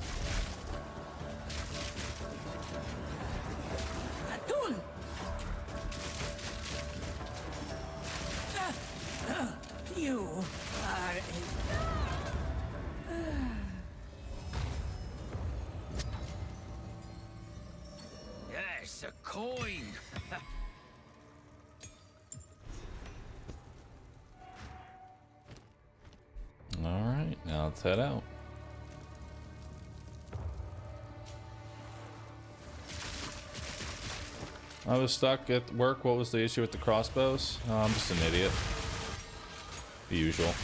Atun! You are a... Yes, a coin. Alright, now let's head out. I was stuck at work. What was the issue with the crossbows? Oh, I'm just an idiot. The usual.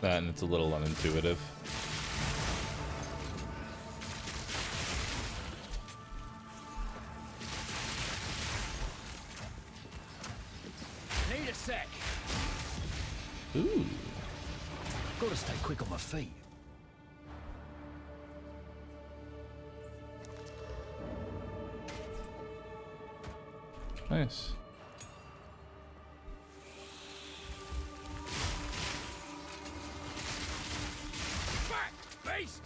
That and it's a little unintuitive. Need a sec. Ooh. Gotta stay quick on my feet. Nice. Back, beast!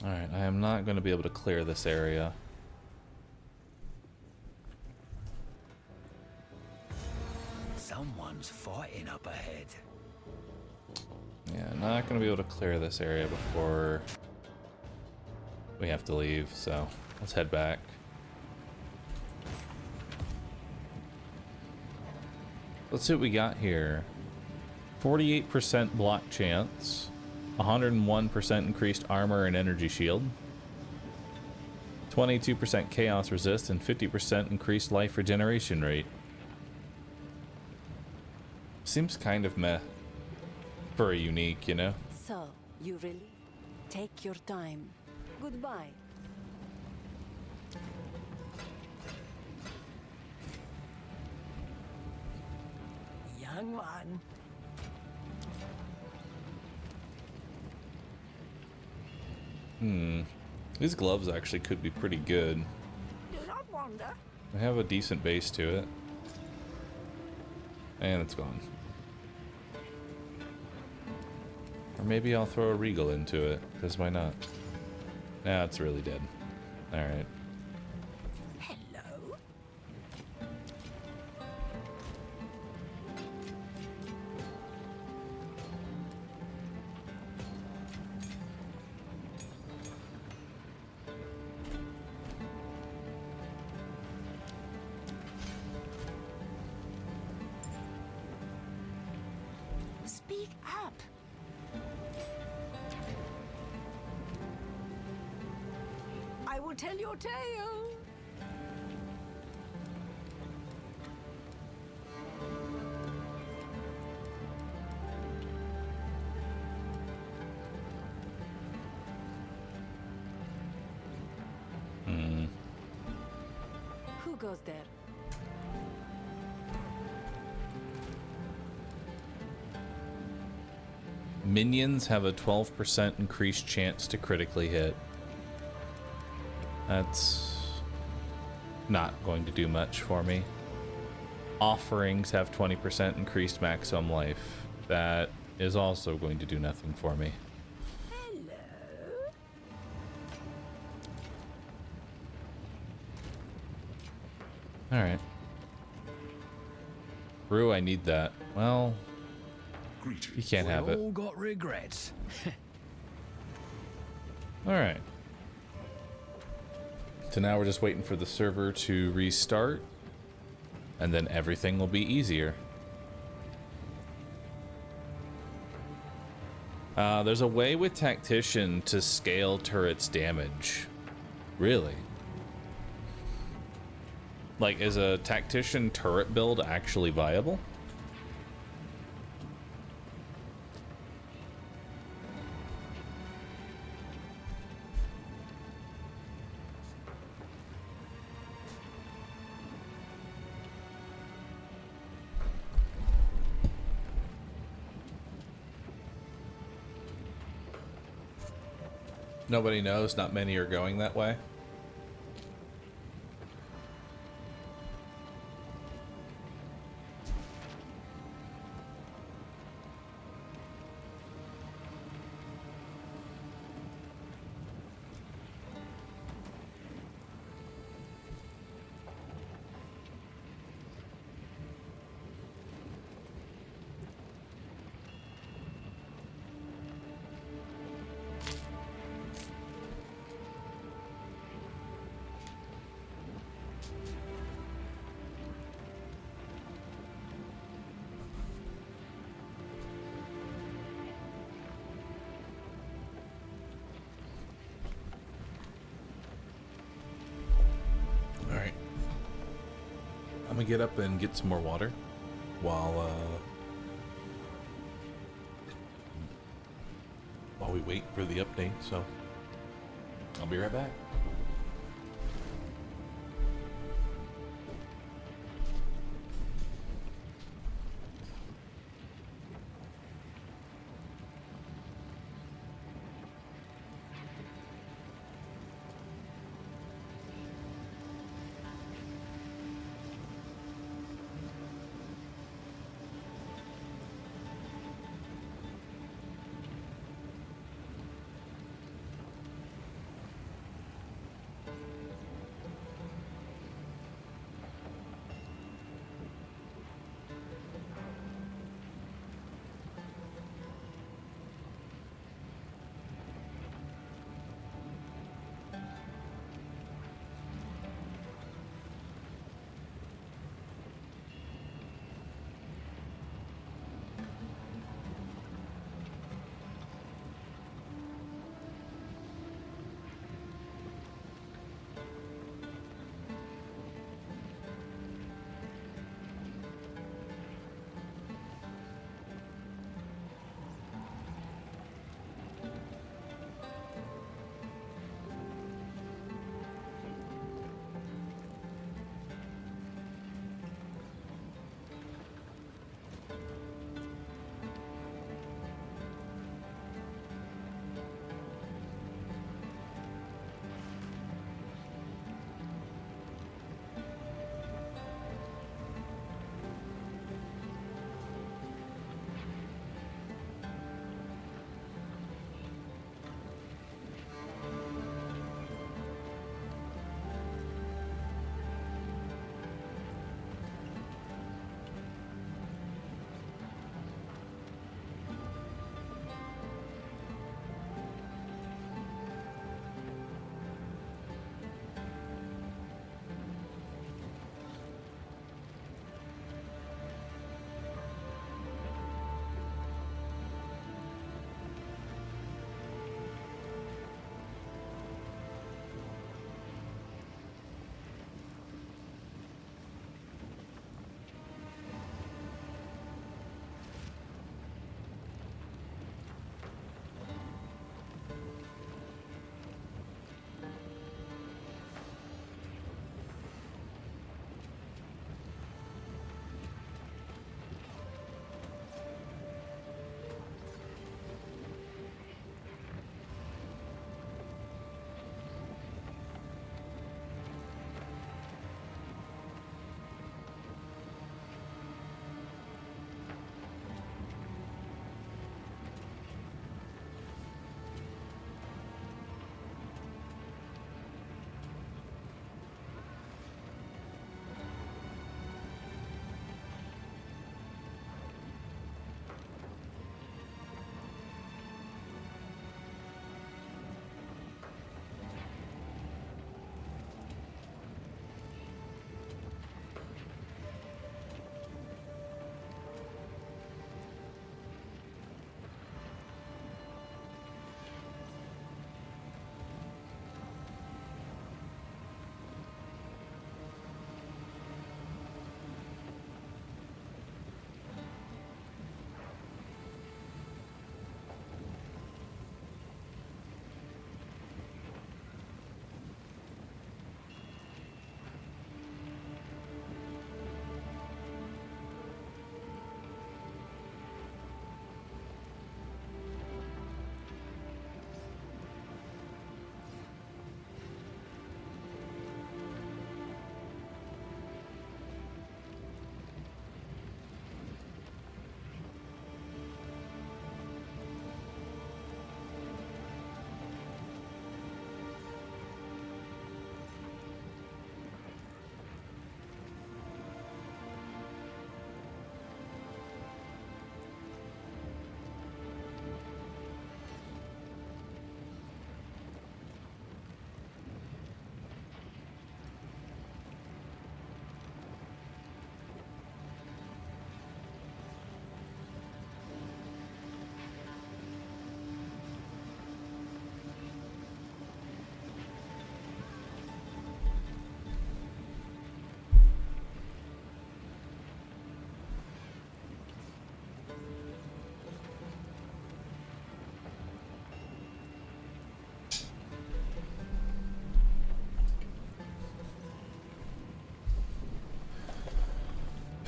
Alright, I am not going to be able to clear this area. Someone's fighting up ahead. Yeah, not going to be able to clear this area before we have to leave, so let's head back. Let's see what we got here. 48% block chance. 101% increased armor and energy shield. 22% chaos resist and 50% increased life regeneration rate. Seems kind of meh for a unique, you know? So, you really take your time. Goodbye. Young one. These gloves actually could be pretty good. Do not wander. They have a decent base to it. And it's gone. Or maybe I'll throw a Regal into it, because why not? Nah, it's really dead. Alright. Hello. Speak up. will tell your tale. Who goes there? Minions have a 12% increased chance to critically hit. That's not going to do much for me. Offerings have 20% increased maximum life. That is also going to do nothing for me. Alright. Bahroo, I need that. Well, you can't have it. We all got regrets. Alright. So now we're just waiting for the server to restart, and then everything will be easier. There's a way with Tactician to scale turrets' damage. Really? Like, is a Tactician turret build actually viable? Nobody knows. Not many are going that way. I'm gonna get up and get some more water while we wait for the update, so I'll be right back.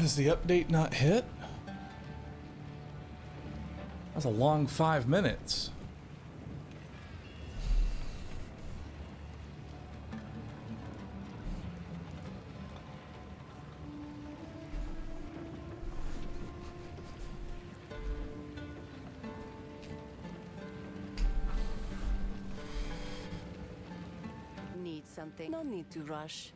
Has the update not hit? That's a long 5 minutes. Need something? No need to rush.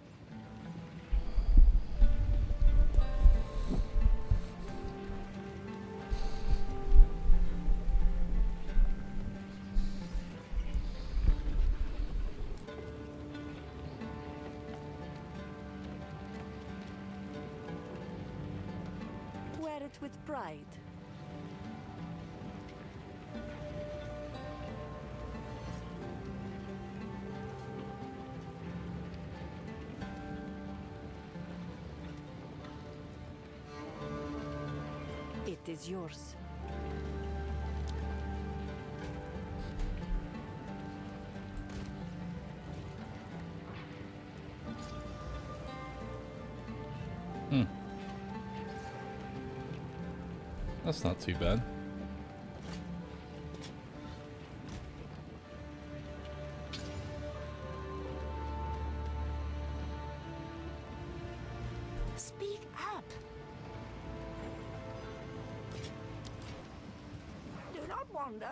Wear it with pride. It is yours. That's not too bad. Speak up. Do not wander.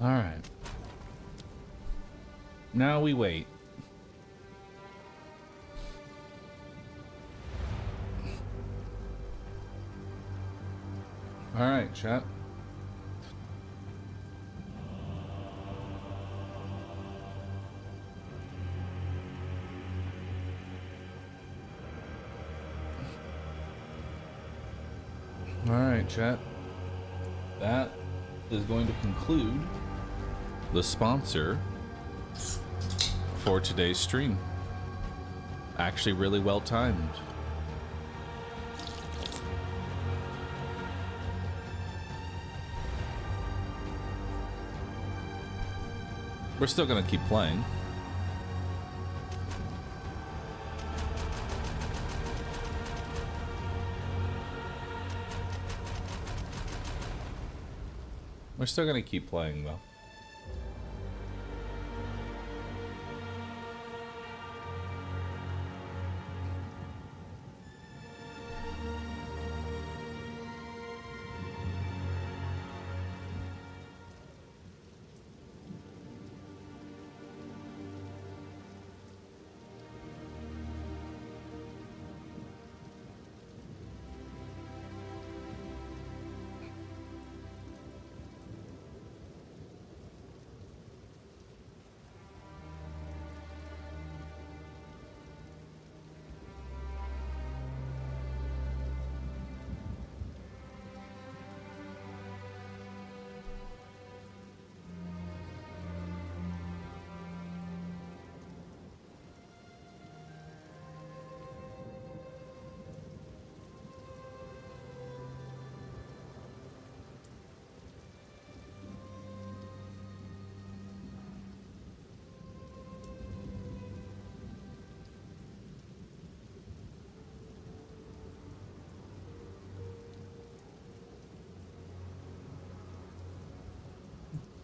All right. Now we wait. All right, chat. All right, chat. That is going to conclude the sponsor for today's stream. Actually really well timed. We're still gonna keep playing. We're still gonna keep playing though.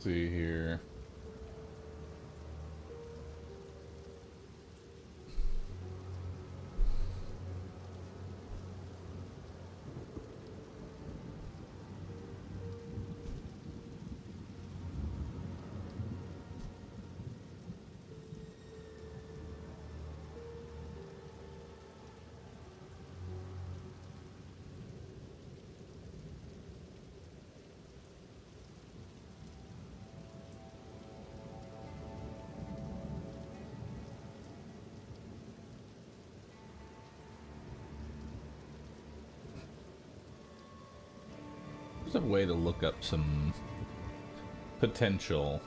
See here. There's a way to look up some potential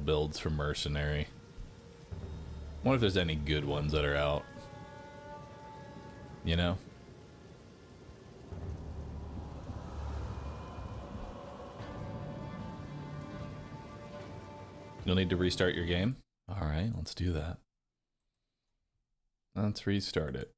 builds for mercenary. Wonder if there's any good ones that are out. You know? You'll need to restart your game? Alright, let's do that. Let's restart it.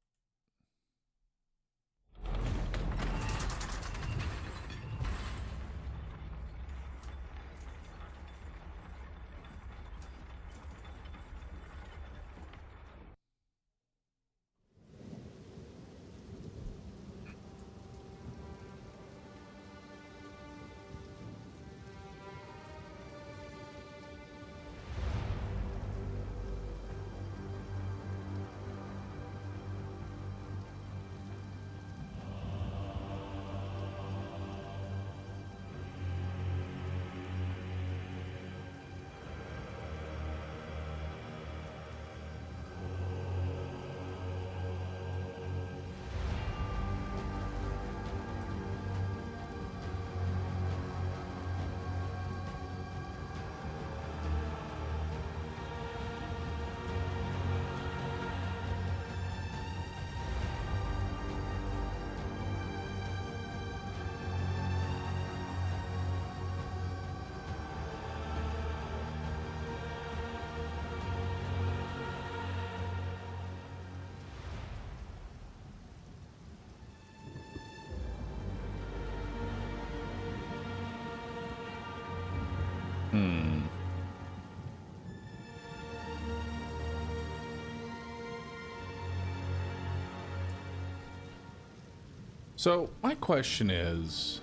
So, my question is,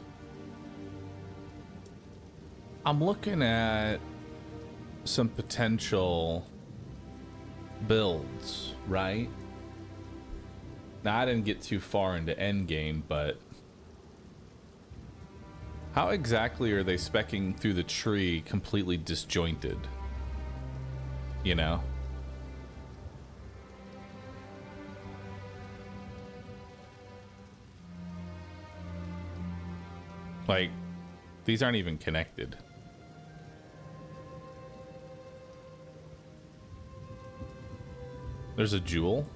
I'm looking at some potential builds, right? Now, I didn't get too far into endgame, but how exactly are they speccing through the tree completely disjointed? You know? Like, these aren't even connected. There's a jewel?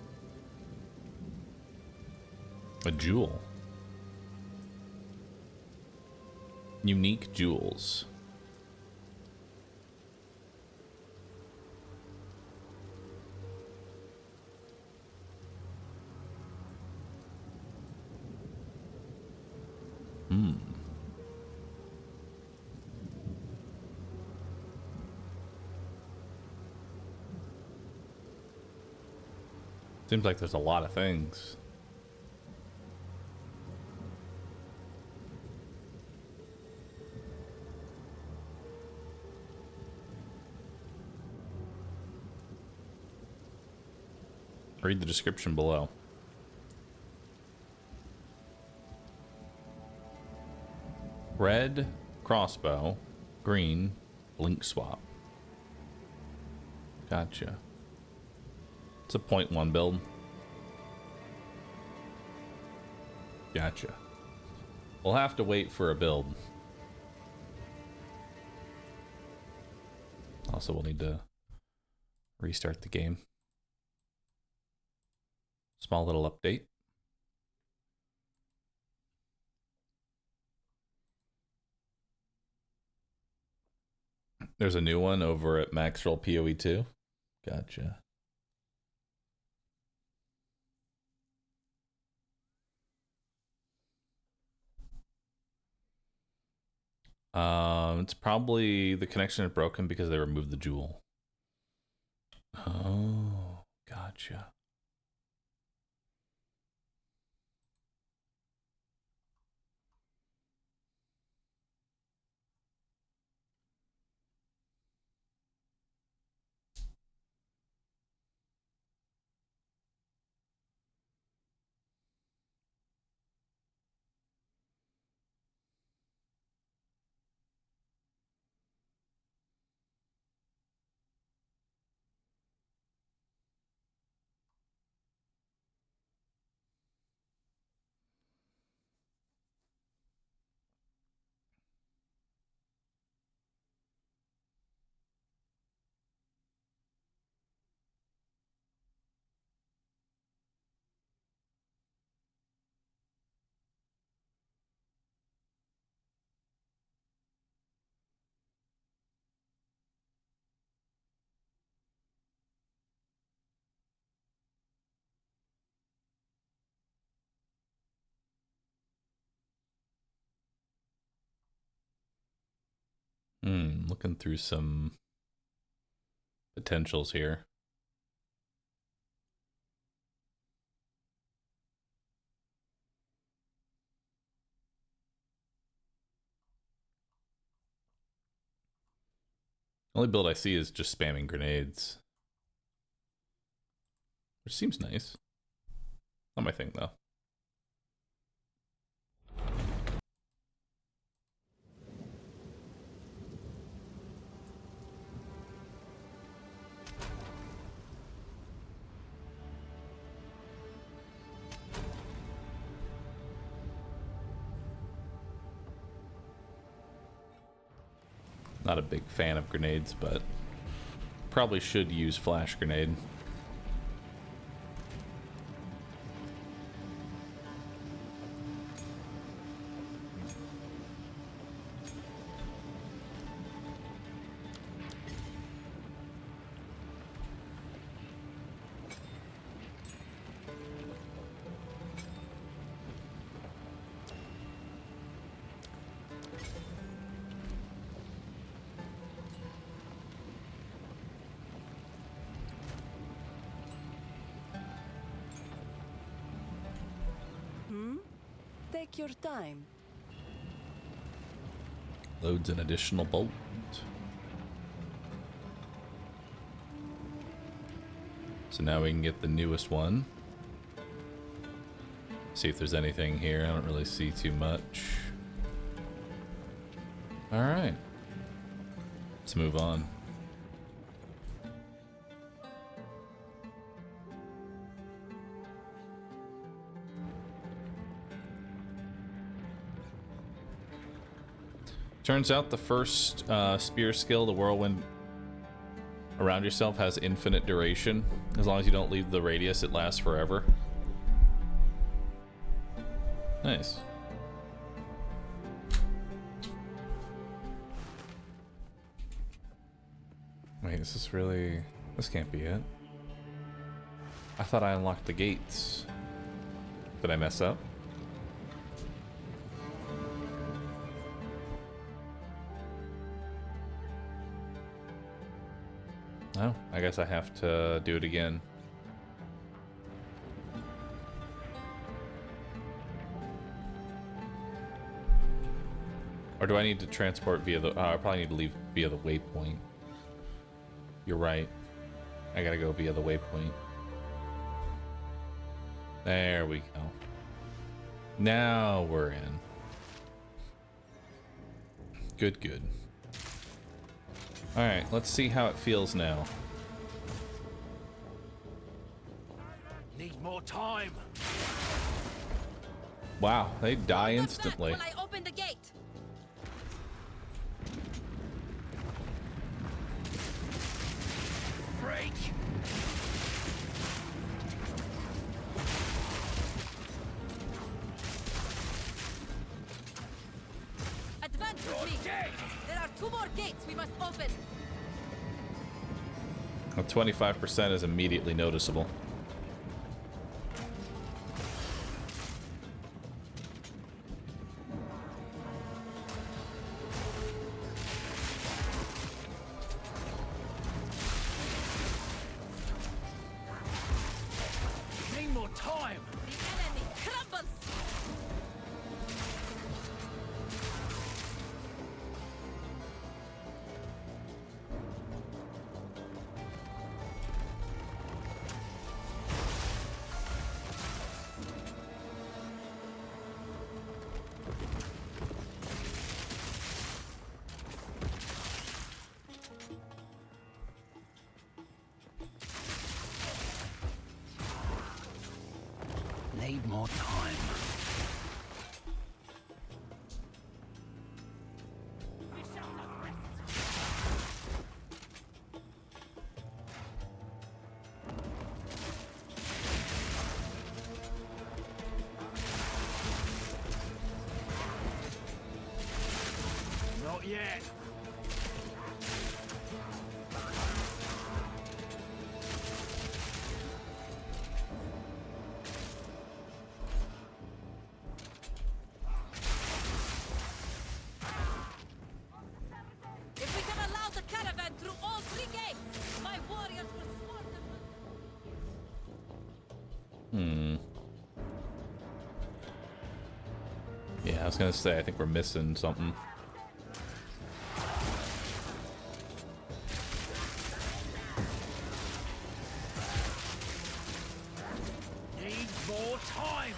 A jewel. Unique jewels. Seems like there's a lot of things. Read the description below. Red crossbow, green blink swap. Gotcha. It's a .1 build. Gotcha. We'll have to wait for a build. Also, we'll need to restart the game. Small little update. There's a new one over at Maxroll PoE 2. Gotcha. It's probably the connection is broken because they removed the jewel. Oh, gotcha. Looking through some potentials here. Only build I see is just spamming grenades. Which seems nice. Not my thing, though. Not a big fan of grenades, but probably should use flash grenade. Take your time. Loads an additional bolt. So now we can get the newest one. See if there's anything here. I don't really see too much. Alright. Let's move on. Turns out the first spear skill, the whirlwind around yourself, has infinite duration. As long as you don't leave the radius, it lasts forever. Nice. Wait, is this really... This can't be it. I thought I unlocked the gates. Did I mess up? Oh, I guess I have to do it again. Or do I need to transport via the... I probably need to leave via the waypoint. You're right. I gotta go via the waypoint. There we go. Now we're in. Good, good. Alright, let's see how it feels now. Need more time. Wow, they die instantly. I open the gate. Break. Advance with me. There are 2 more gates we must open. Well, 25% is immediately noticeable. Need more time. The enemy crumbles. Need more time. Not yet. Yeah, I was gonna say, I think we're missing something. Need more time.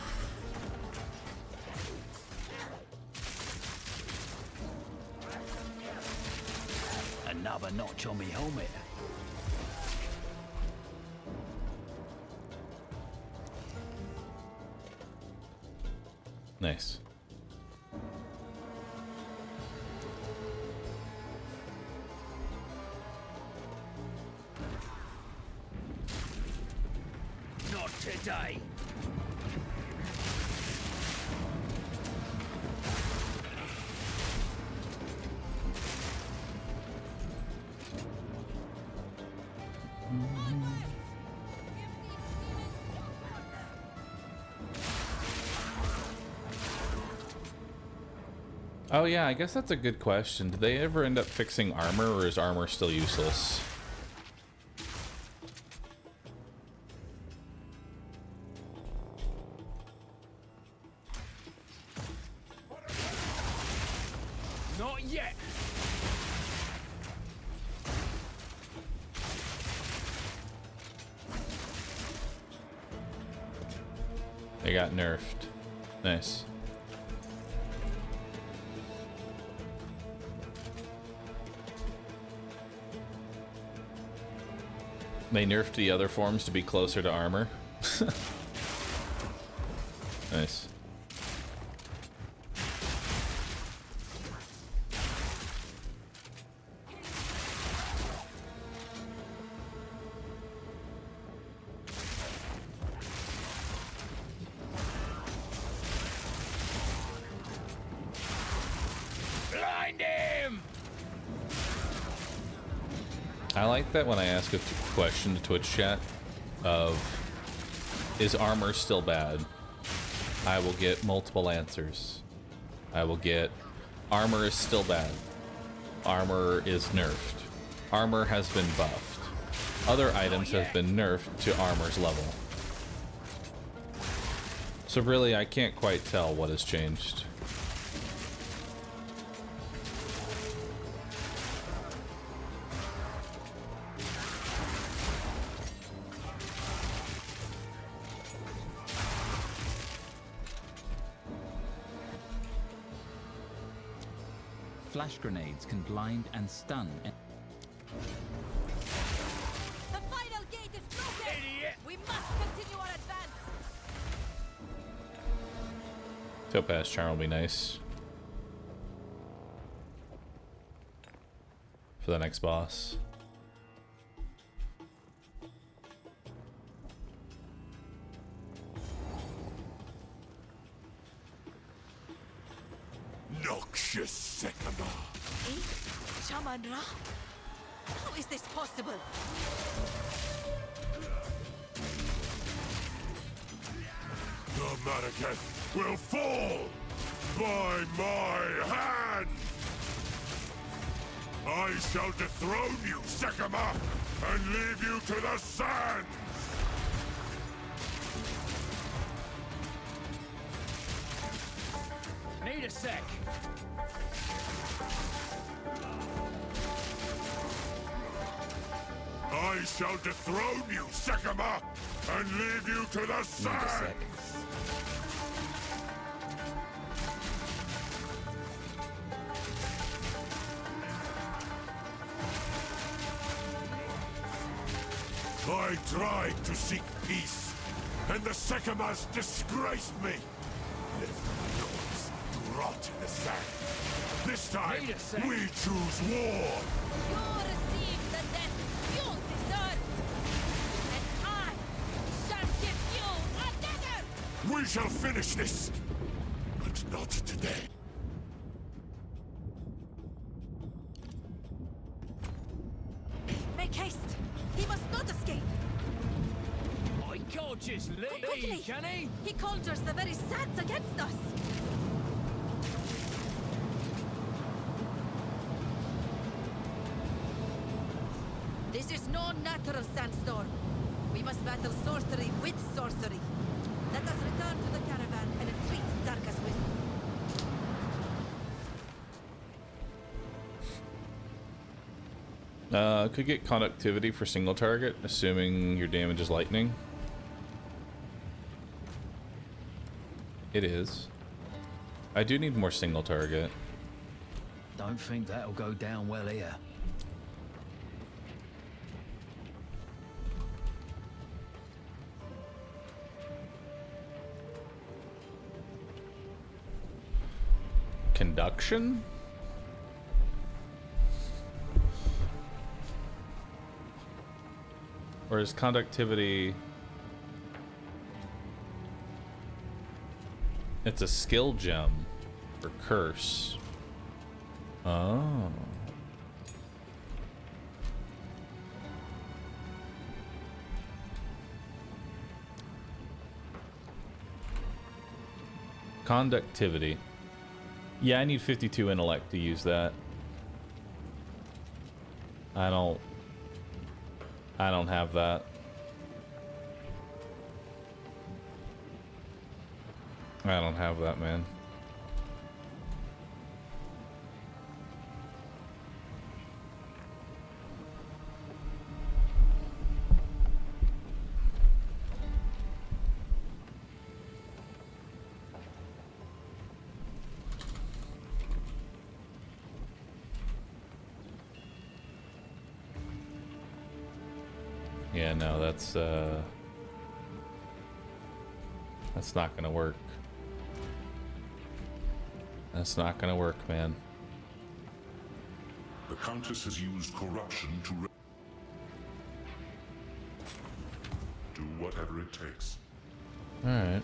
Another notch on me helmet. Nice. Not today. Oh yeah, I guess that's a good question. Did they ever end up fixing armor, or is armor still useless? Not yet. They got nerfed. Nice. They nerfed the other forms to be closer to armor. Nice. Blind him! I like that when I ask a question to Twitch chat of, is armor still bad? I will get multiple answers. I will get, armor is still bad. Armor is nerfed. Armor has been buffed. Other items have been nerfed to armor's level. So really, I can't quite tell what has changed. Flash grenades can blind and stun. The final gate is broken! Idiot! We must continue our advance! Topaz Charm will be nice for the next boss. Noxious Sycamore. Shaman-Ra? How is this possible? The Manaketh will fall by my hand! I shall dethrone you, Sycamore, and leave you to the sands! Need a sec. I shall dethrone you, Sycamore, and leave you to the sands! I tried to seek peace, and the Sycamores disgraced me. Left my corpse to rot in the sand. This time, we choose war. You receive the death you deserve! And I shall give you another! We shall finish this, but not today. Make haste! He must not escape! I can't just Quickly! leave, can he? He conjures the very sands against us! This is no natural sandstorm. We must battle sorcery with sorcery. Let us return to the caravan and entreat Zarka's wisdom. Could get conductivity for single target, assuming your damage is lightning. It is. I do need more single target. Don't think that'll go down well here. Conduction? Or is conductivity... It's a skill gem for curse. Oh. Conductivity. Yeah, I need 52 intellect to use that. I don't have that. I don't have that, man. Yeah, no, that's not gonna work. That's not gonna work, man. The Countess has used corruption to do whatever it takes. Alright.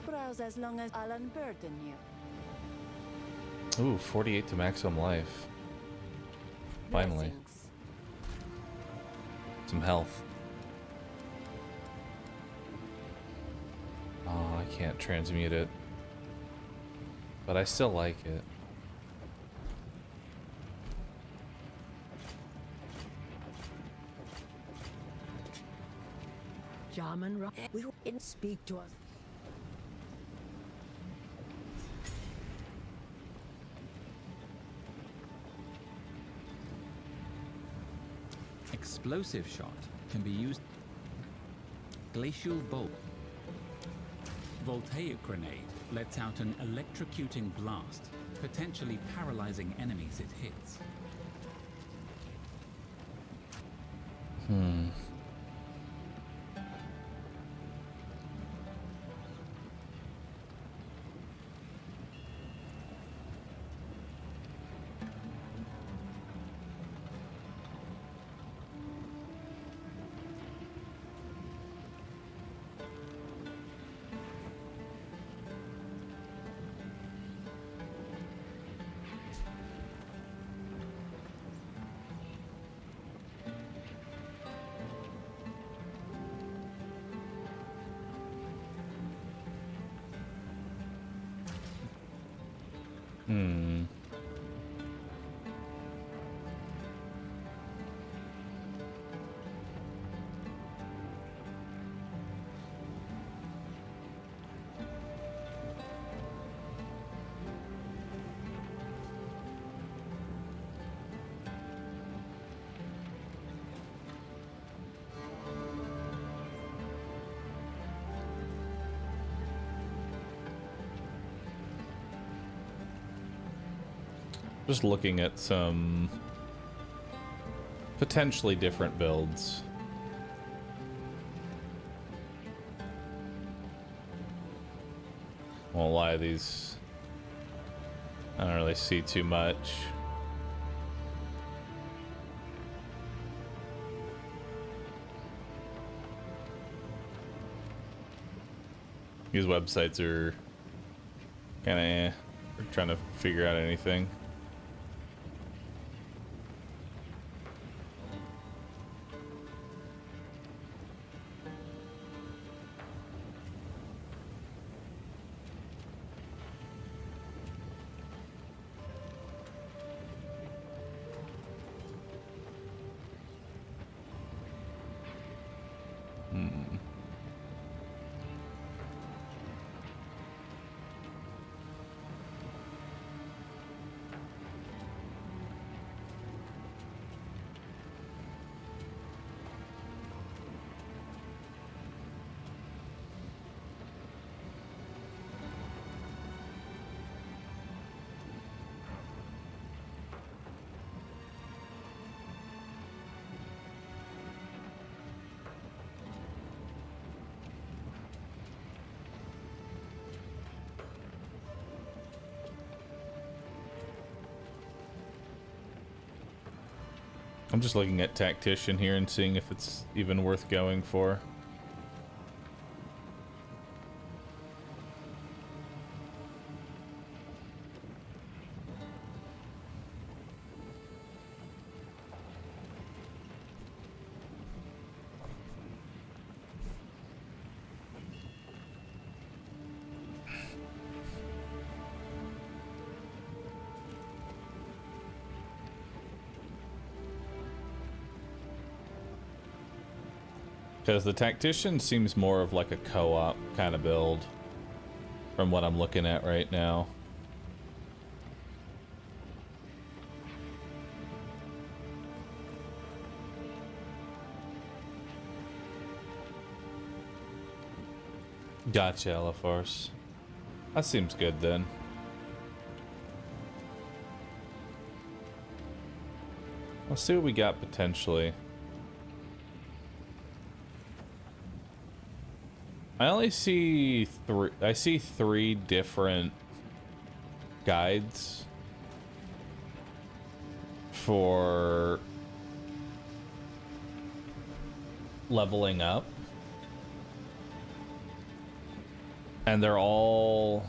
Browse as long as I'll unburden you. Ooh, 48 to maximum life. Finally. Blessings. Some health. Oh, I can't transmute it. But I still like it. Jarman, we didn't speak to us. Explosive shot can be used. Glacial bolt. Voltaic grenade lets out an electrocuting blast, potentially paralyzing enemies it hits. Just looking at some potentially different builds. Won't lie, these I don't really see too much. These websites are kind of trying to figure out anything. I'm just looking at Tactician here and seeing if it's even worth going for. Because the Tactician seems more of like a co-op kind of build from what I'm looking at right now. Gotcha, LFRs. That seems good then. Let's see what we got potentially. I only see three. I see 3 different guides for leveling up, and they're all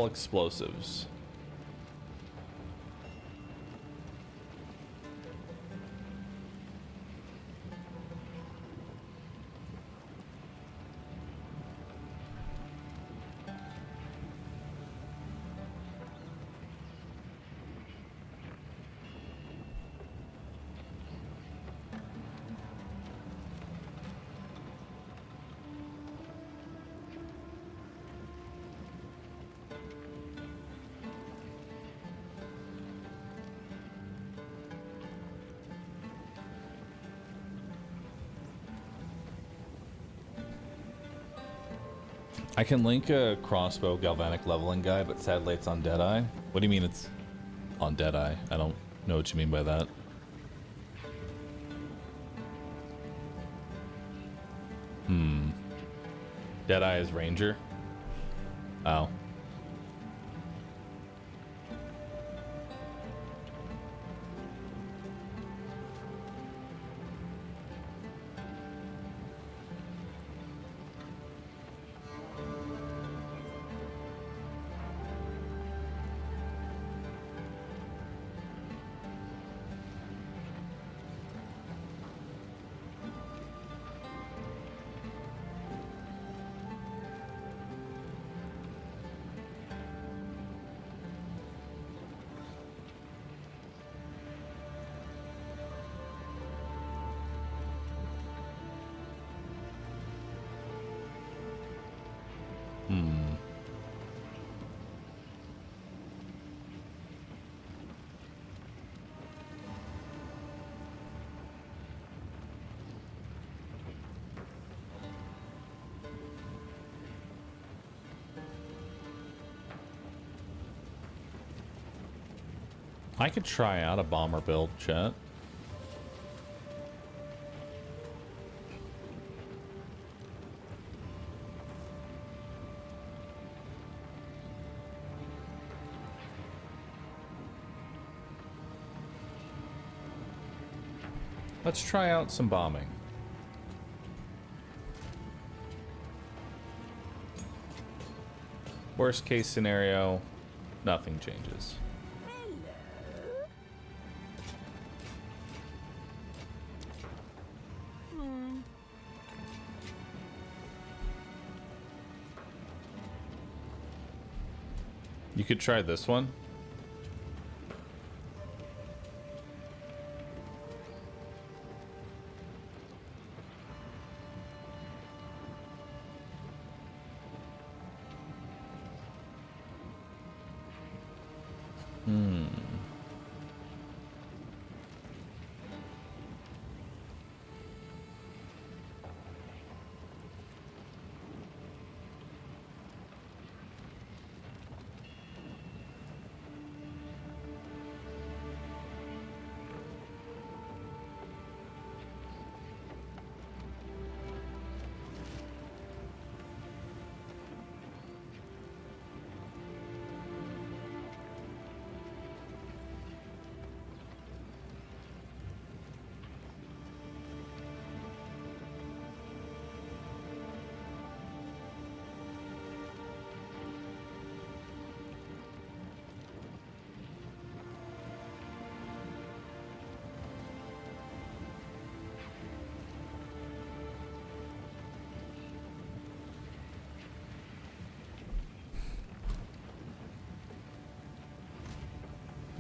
explosives. I can link a crossbow galvanic leveling guide, but sadly it's on Deadeye. What do you mean it's on Deadeye? I don't know what you mean by that. Deadeye is Ranger? Oh. I could try out a bomber build, chat. Let's try out some bombing. Worst case scenario, nothing changes. You could try this one.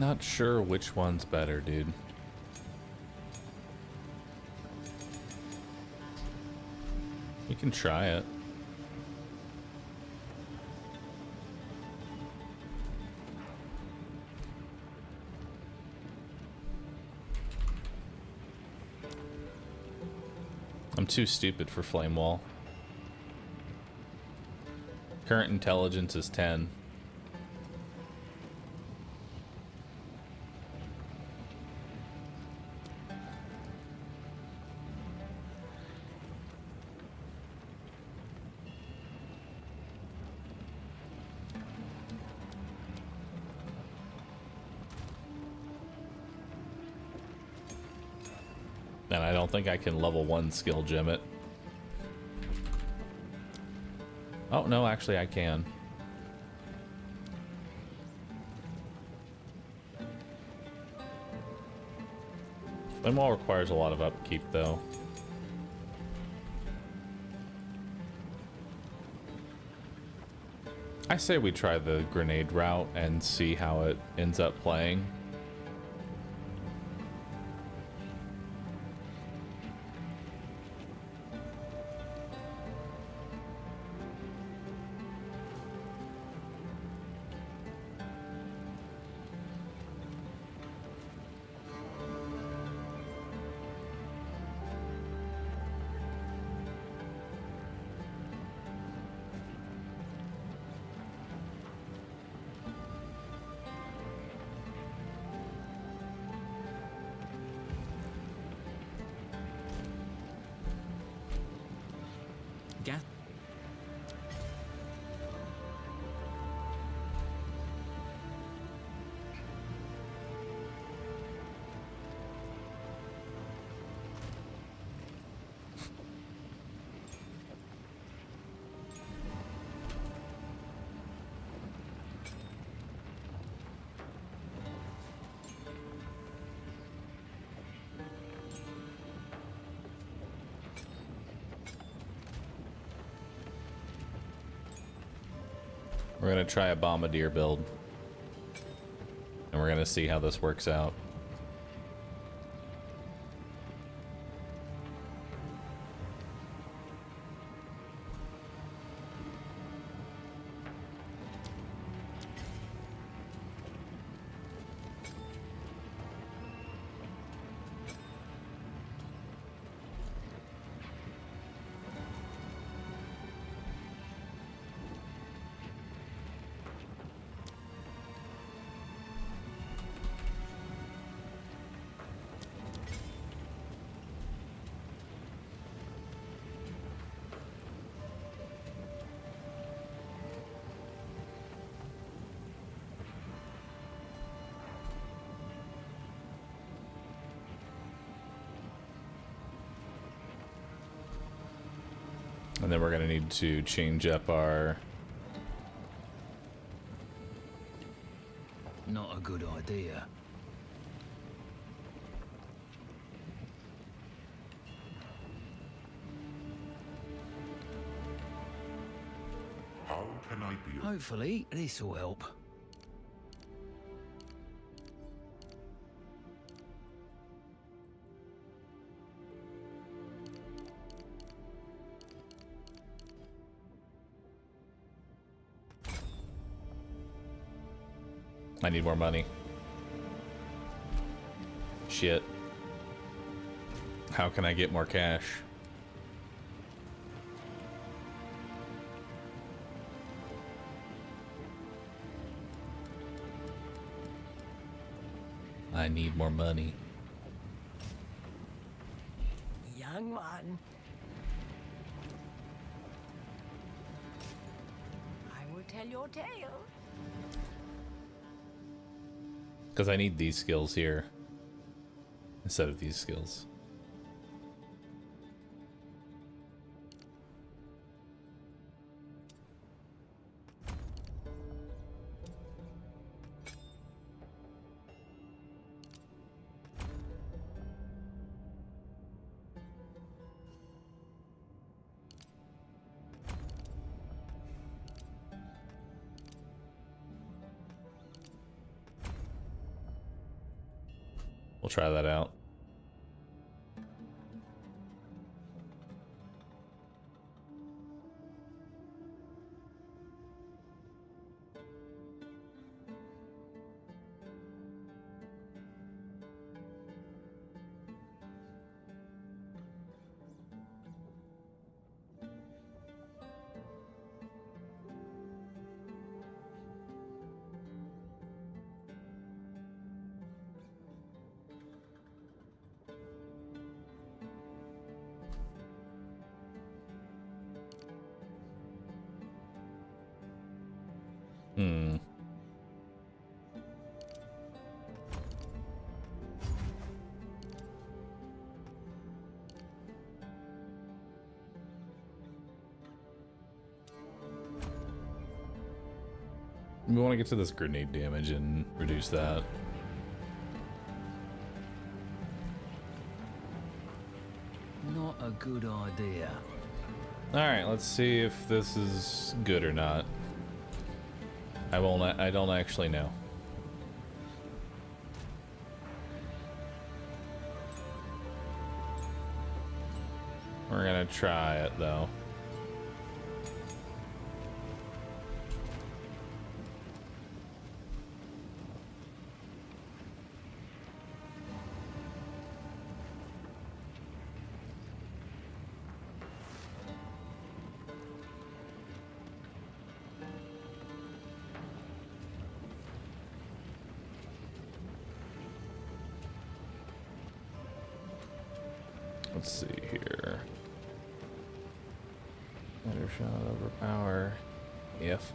Not sure which one's better, dude. You can try it. I'm too stupid for Flame Wall. Current intelligence is 10. And I don't think I can level 1 skill gem it. Oh, no, actually I can. Flame Wall requires a lot of upkeep, though. I say we try the grenade route and see how it ends up playing. Gas. We're gonna try a Bombardier build. And we're gonna see how this works out. And then we're gonna need to change up our... Not a good idea. How can I be? Hopefully, this will help. I need more money. Shit. How can I get more cash? I need more money. Young one. I will tell your tale. Because I need these skills here instead of these skills. We'll try that out. We want to get to this grenade damage and reduce that. Not a good idea. Alright, let's see if this is good or not. I don't actually know. We're gonna try it though. Let's see here. Better shot overpower. If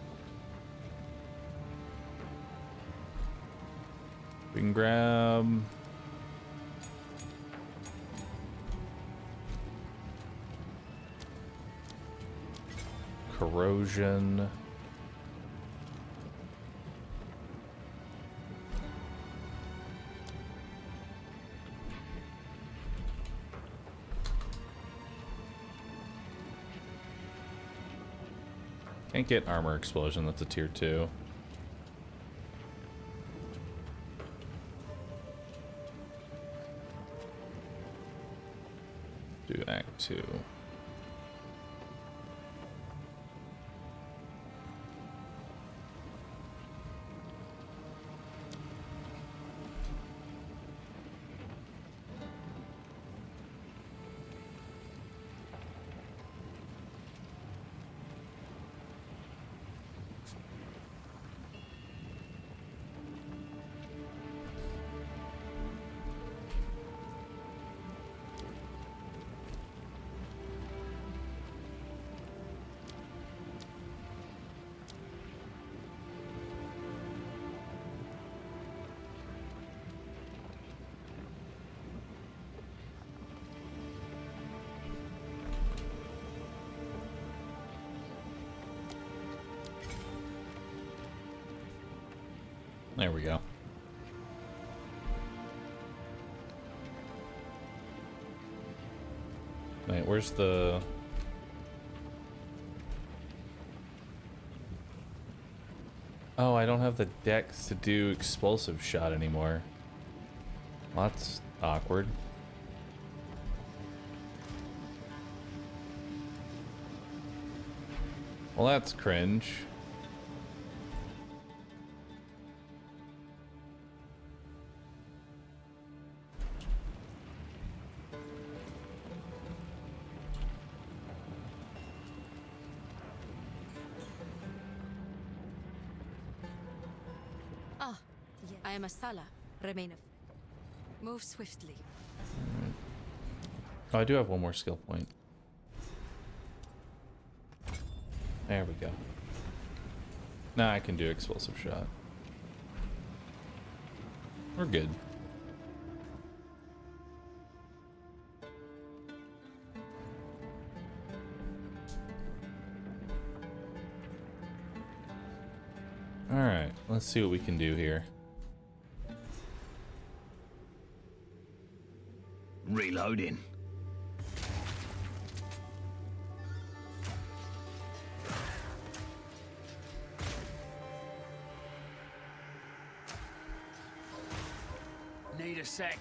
we can grab corrosion. Can't get armor explosion, that's a tier 2. Do Act 2. There we go. Wait, where's the... Oh, I don't have the dex to do explosive shot anymore. Well, that's awkward. Well, that's cringe. I am a Sala. Remain of. Move swiftly. Oh, I do have one more skill point. There we go. Now I can do explosive shot. We're good. Alright, let's see what we can do here. Reloading. Need a a sec.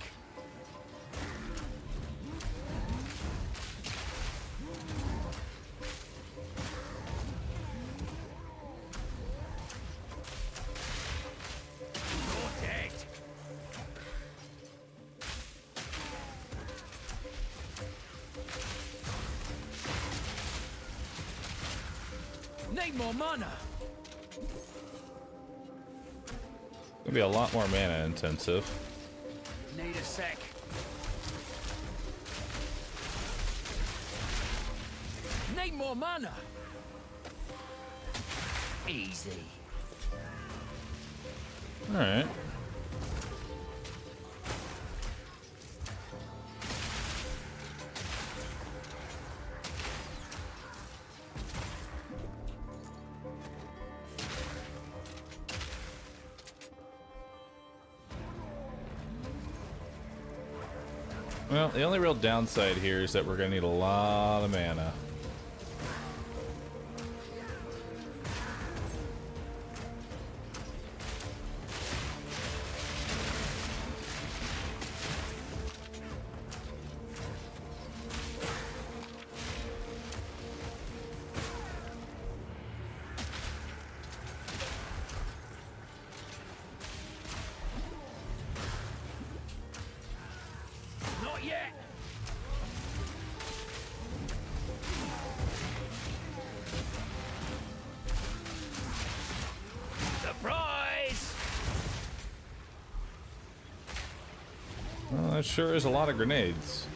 You're dead. Need more mana. Gonna be a lot more mana intensive. Need a sec. Need more mana. Easy. All right. Well, the only real downside here is that we're gonna need a lot of mana. Not yet. Surprise! Well, that sure is a lot of grenades.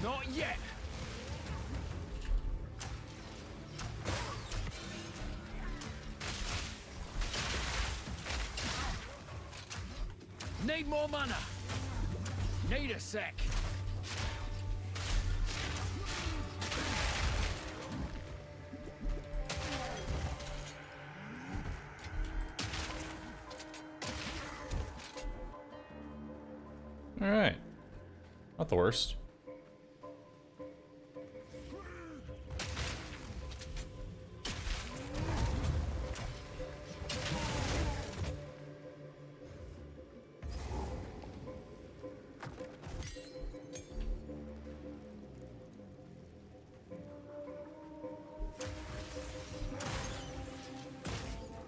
Not yet. Need more mana. Need a sec. All right, not the worst.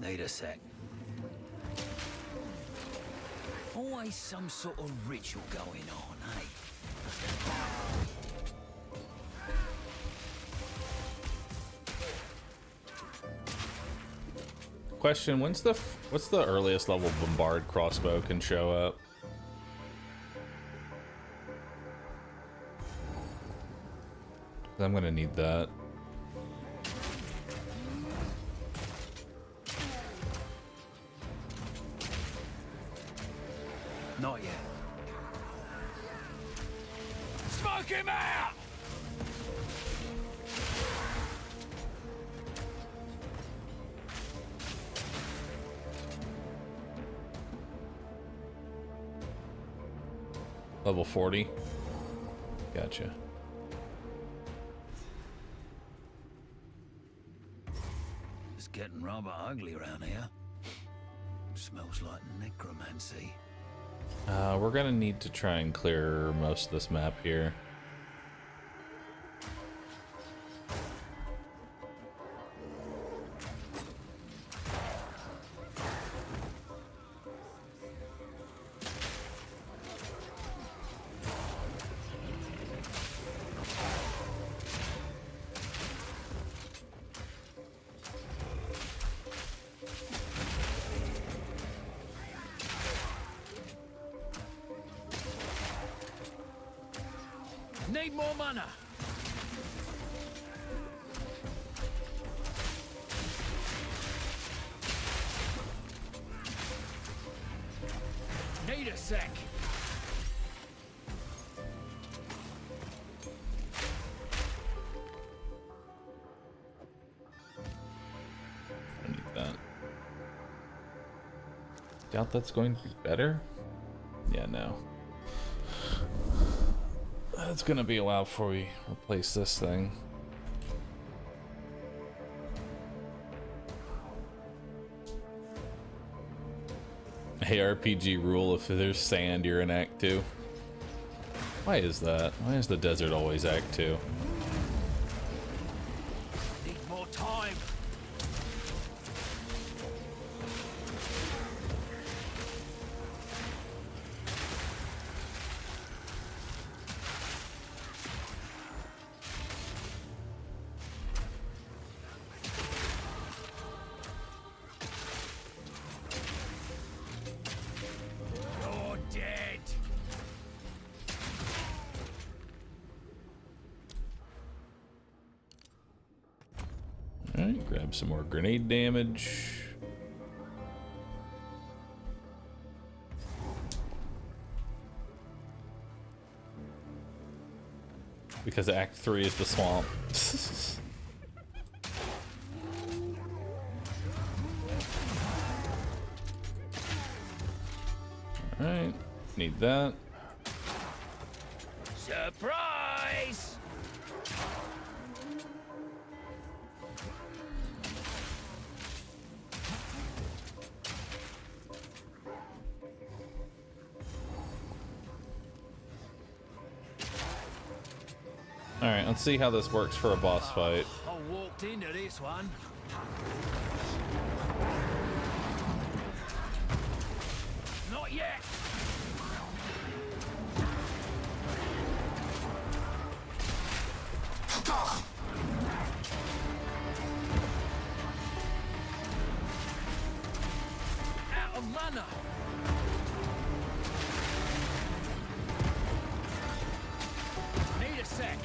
Need a sec. Always some sort of ritual going on, eh? Question: what's the earliest level bombard crossbow can show up? I'm gonna need that. Not yet. Smoke him out! Level 40. Gotcha. It's getting rather ugly around here. Smells like necromancy. We're gonna need to try and clear most of this map here. Need more mana. Need a sec. I need that. Doubt that's going to be better. Yeah, no. It's gonna be a while before we replace this thing. ARPG rule: if there's sand, you're in Act 2. Why is that? Why is the desert always Act 2? Need more time. You're dead. Alright, grab some more grenade damage. Because Act 3 is the swamp. Alright, need that. Surprise! Alright, let's see how this works for a boss fight. I walked into this one. Not yet. Out of mana. Need a sec.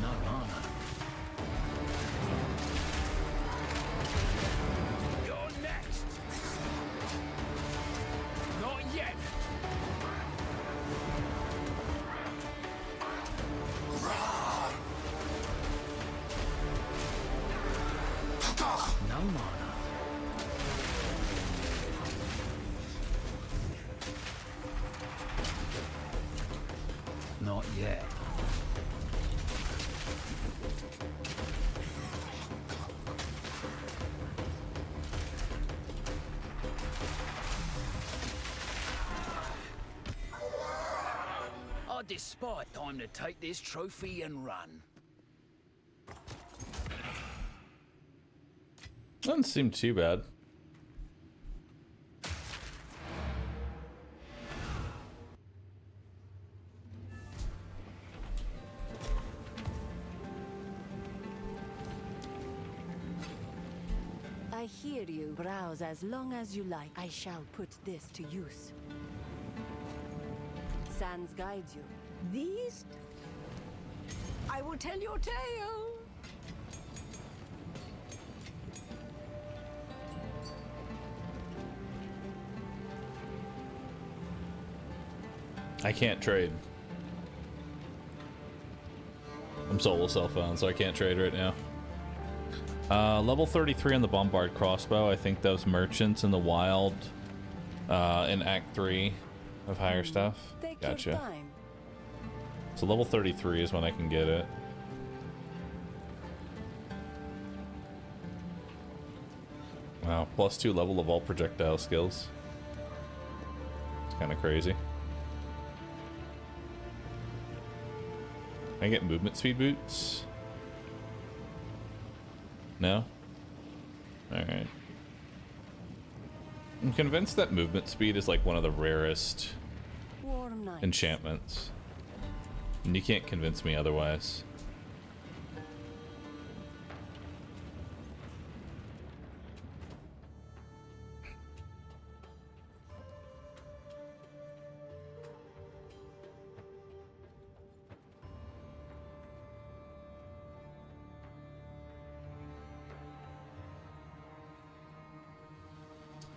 No mana. You're next. Not yet. No mana. Not yet. I despite time to take this trophy and run. Doesn't seem too bad. I hear you. Browse as long as you like. I shall put this to use. Sans guides you. These? I will tell your tale. I can't trade. I'm solo self-found, so I can't trade right now. Level 33 on the Bombard crossbow. I think those merchants in the wild in Act 3 of higher stuff. Gotcha. So level 33 is when I can get it. Wow, +2 level of all projectile skills. It's kind of crazy. Can I get movement speed boots? No? Alright. I'm convinced that movement speed is like one of the rarest enchantments. And you can't convince me otherwise.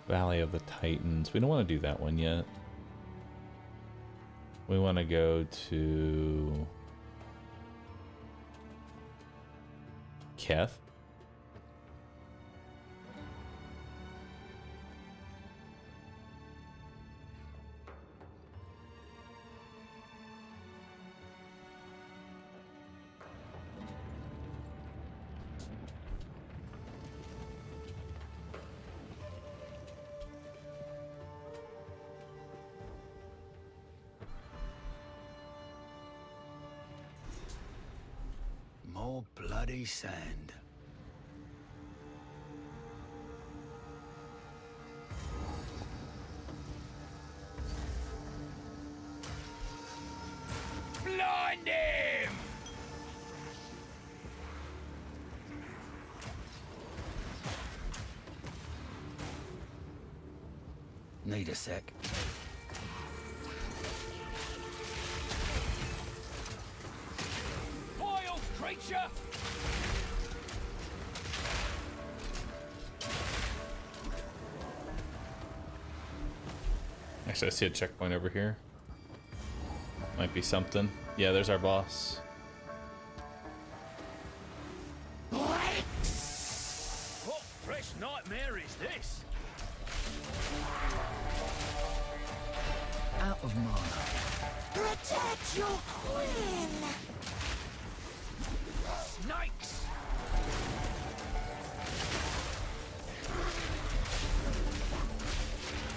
Valley of the Titans. We don't want to do that one yet. We want to go to Keth. more bloody sand. Blind him! Need a sec. Wild creature! Actually, I see a checkpoint over here. Might be something. Yeah, there's our boss. What fresh nightmare is this? Out of mana. Protect your queen! Snakes!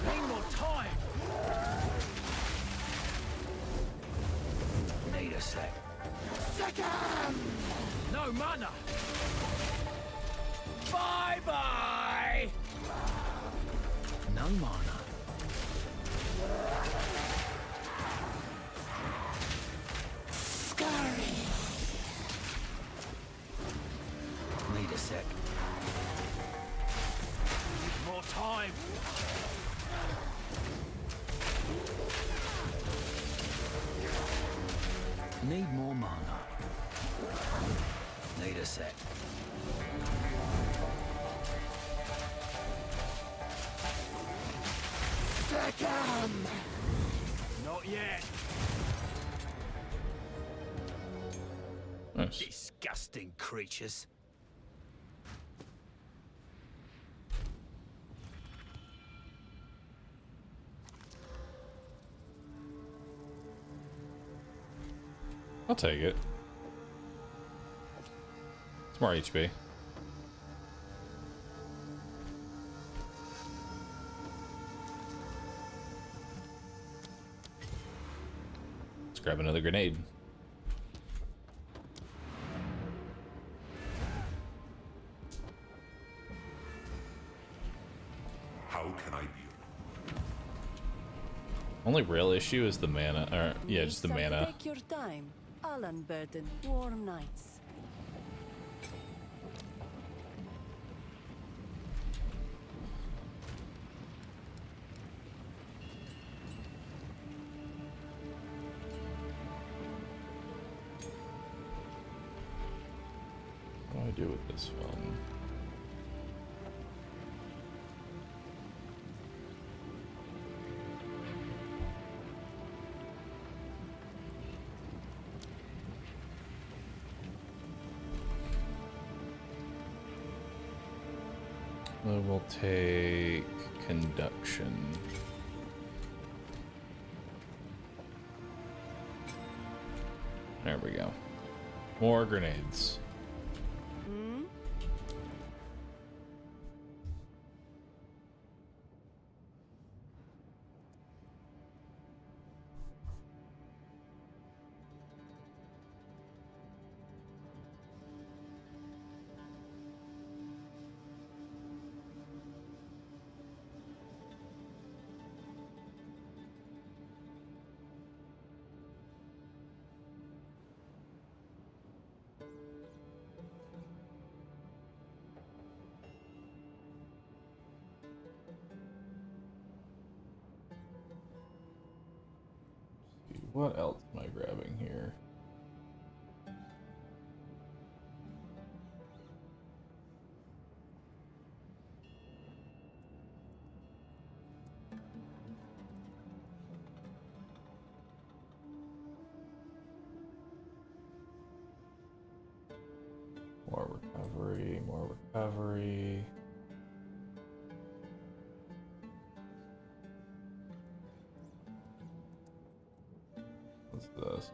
Need more time! Need a sec. Second! No mana! Bye-bye! No mana. Scurry! Need a sec. Need more time! Need more mana. Need a sec. Second! Not yet. Nice. Disgusting creatures. I'll take it. It's more HP. Let's grab another grenade. How can I be? Only real issue is the mana, or yeah, just the mana. Take your time. I'll unburden warm nights. What do I do with this one? I will take conduction. There we go. More grenades. What else am I grabbing here? More recovery, more recovery. What's this?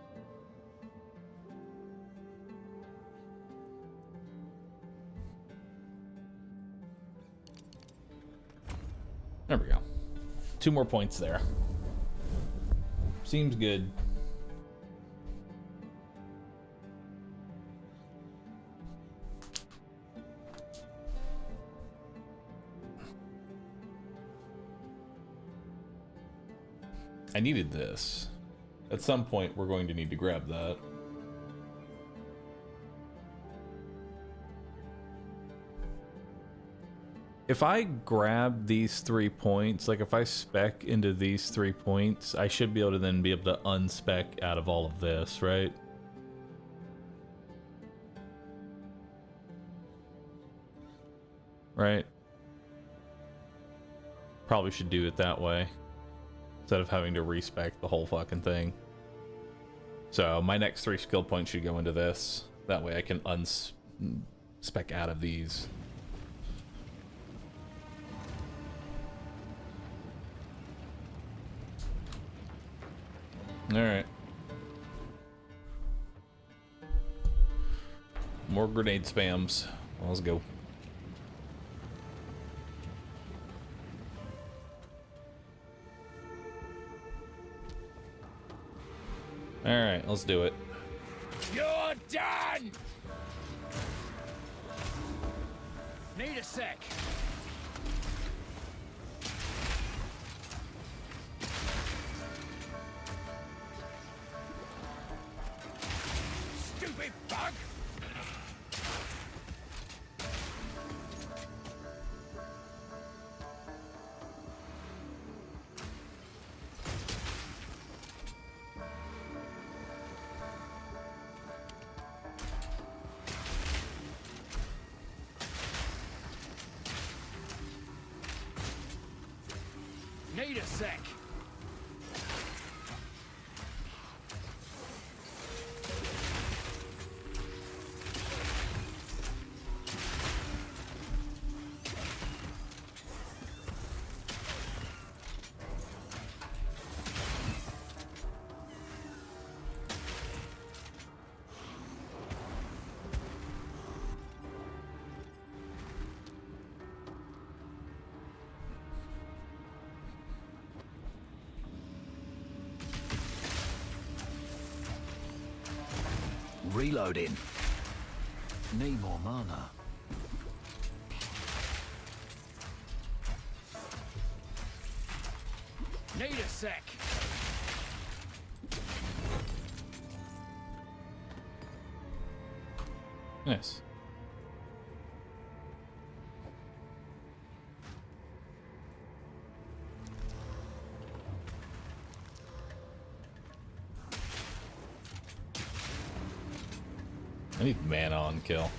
There we go. 2 more points there. Seems good. I needed this. At some point, we're going to need to grab that. If I grab these 3 points, like if I spec into these 3 points, I should be able to then be able to unspec out of all of this, right? Right? Probably should do it that way, instead of having to respec the whole fucking thing. So my next 3 skill points should go into this. That way I can unspec out of these. Alright. More grenade spams. Well, let's go. Alright, let's do it. You're done! Need a sec. Stupid bug! Need a sec. Reloading. Need more mana. Need a sec. Nice. I need mana on kill.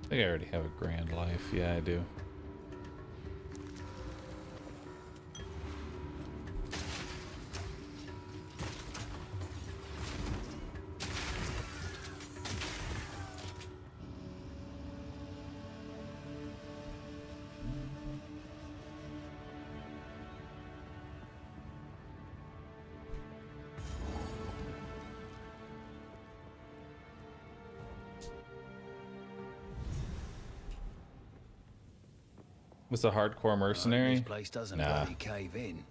I think I already have a grand life. Yeah, I do. Was a hardcore mercenary? This place doesn't Nah. bloody cave in.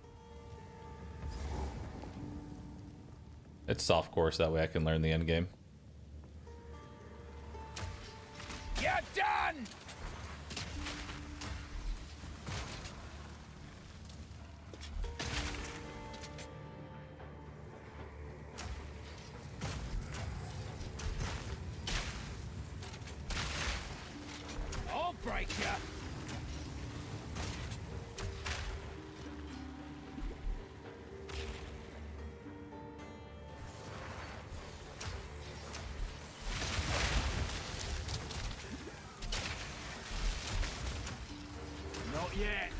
It's soft course, that way I can learn the end game. You're done! I'll break you. Not yet.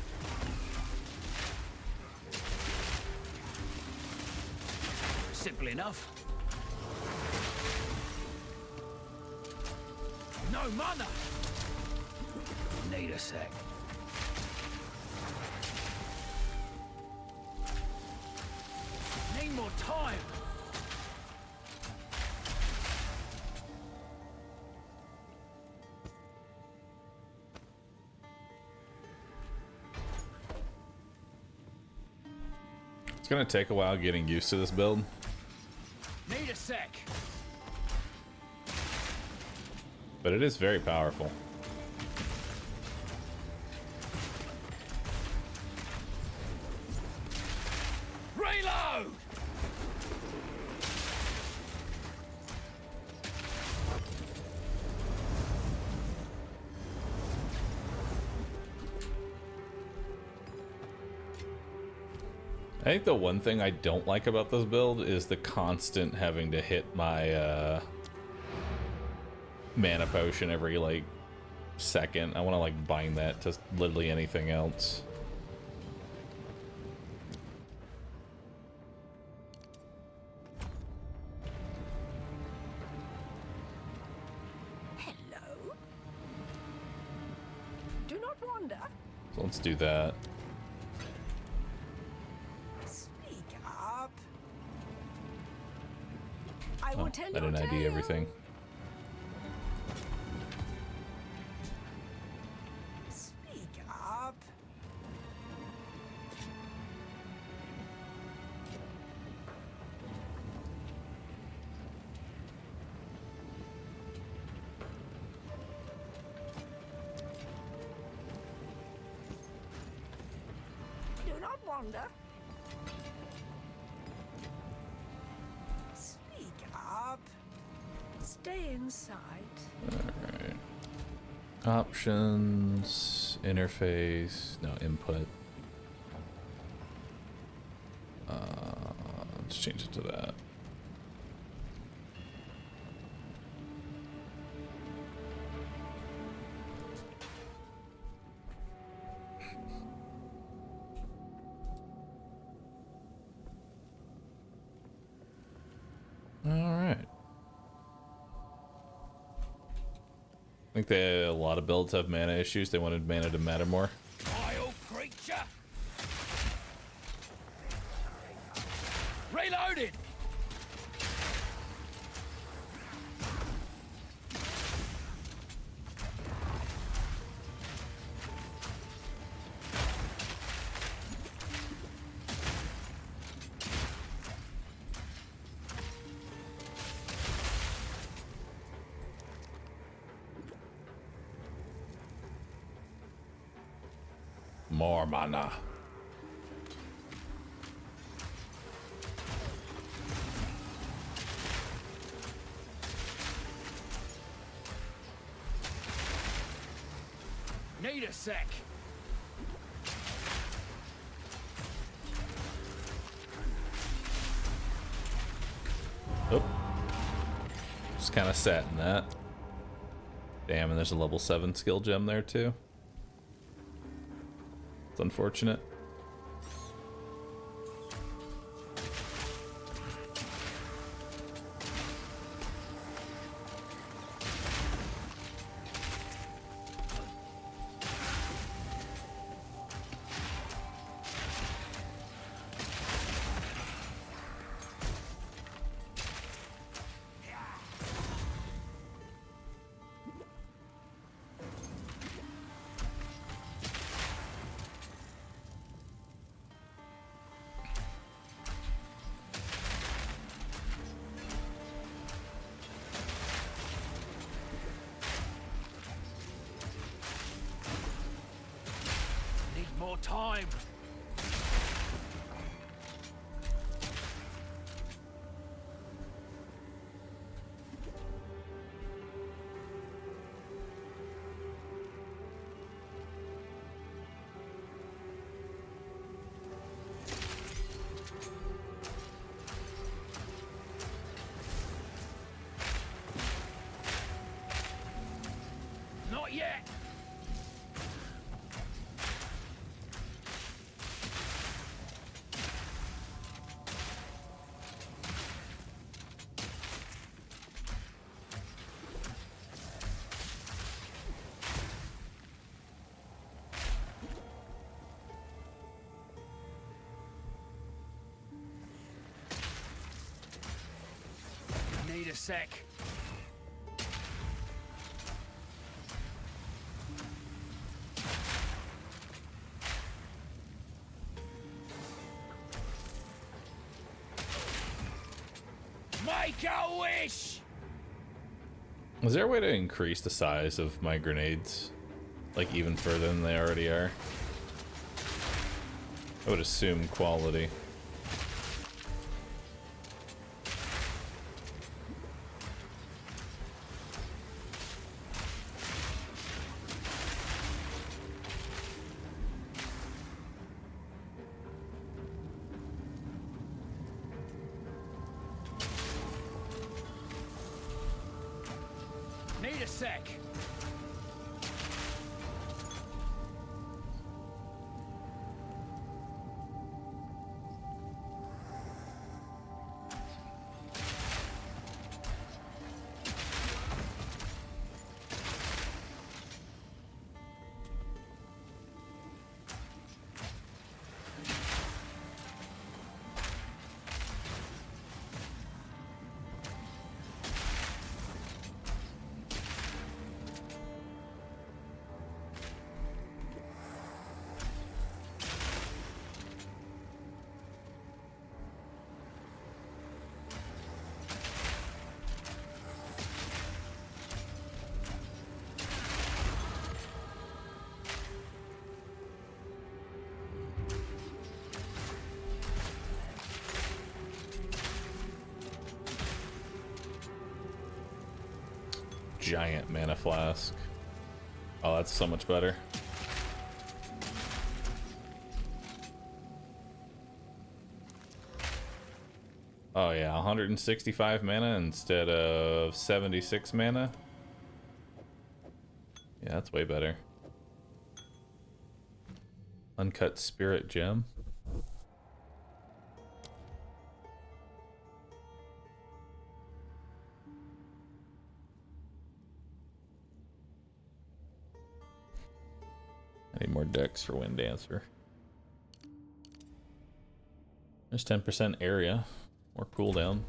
Simple enough. No mana. Need a sec. Need more time. gonna take a while getting used to this build. Need a sec. But it is very powerful. Reload! I think the one thing I don't like about this build is the constant having to hit my mana potion every like second. I want to like bind that to literally anything else. Hello. Do not wander. So let's do that. Speak up. I will tell I you. didn't ID everything. Speak up. Do not wander. Speak up. Stay inside. Alright. Options, interface, no, input. Let's change it to that. Alright. I think a lot of builds have mana issues. They wanted mana to matter more. Vile creature! Reloaded! More mana. Need a sec. Oh. Just kind of sat in that. Damn, and there's a level 7 skill gem there too. It's unfortunate. Need more time. Not yet. Need a sec. Make a wish! Is there a way to increase the size of my grenades? Like even further than they already are? I would assume quality. Need a sec. Giant mana flask. Oh, that's so much better. Oh yeah, 165 mana instead of 76 mana. Yeah, that's way better. Uncut spirit gem. I need more decks for Wind Dancer. There's 10% area. More cooldown.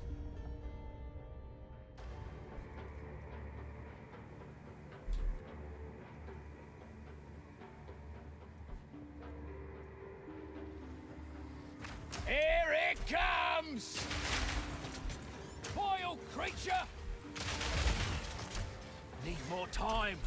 Here it comes! Vile creature! Need more time.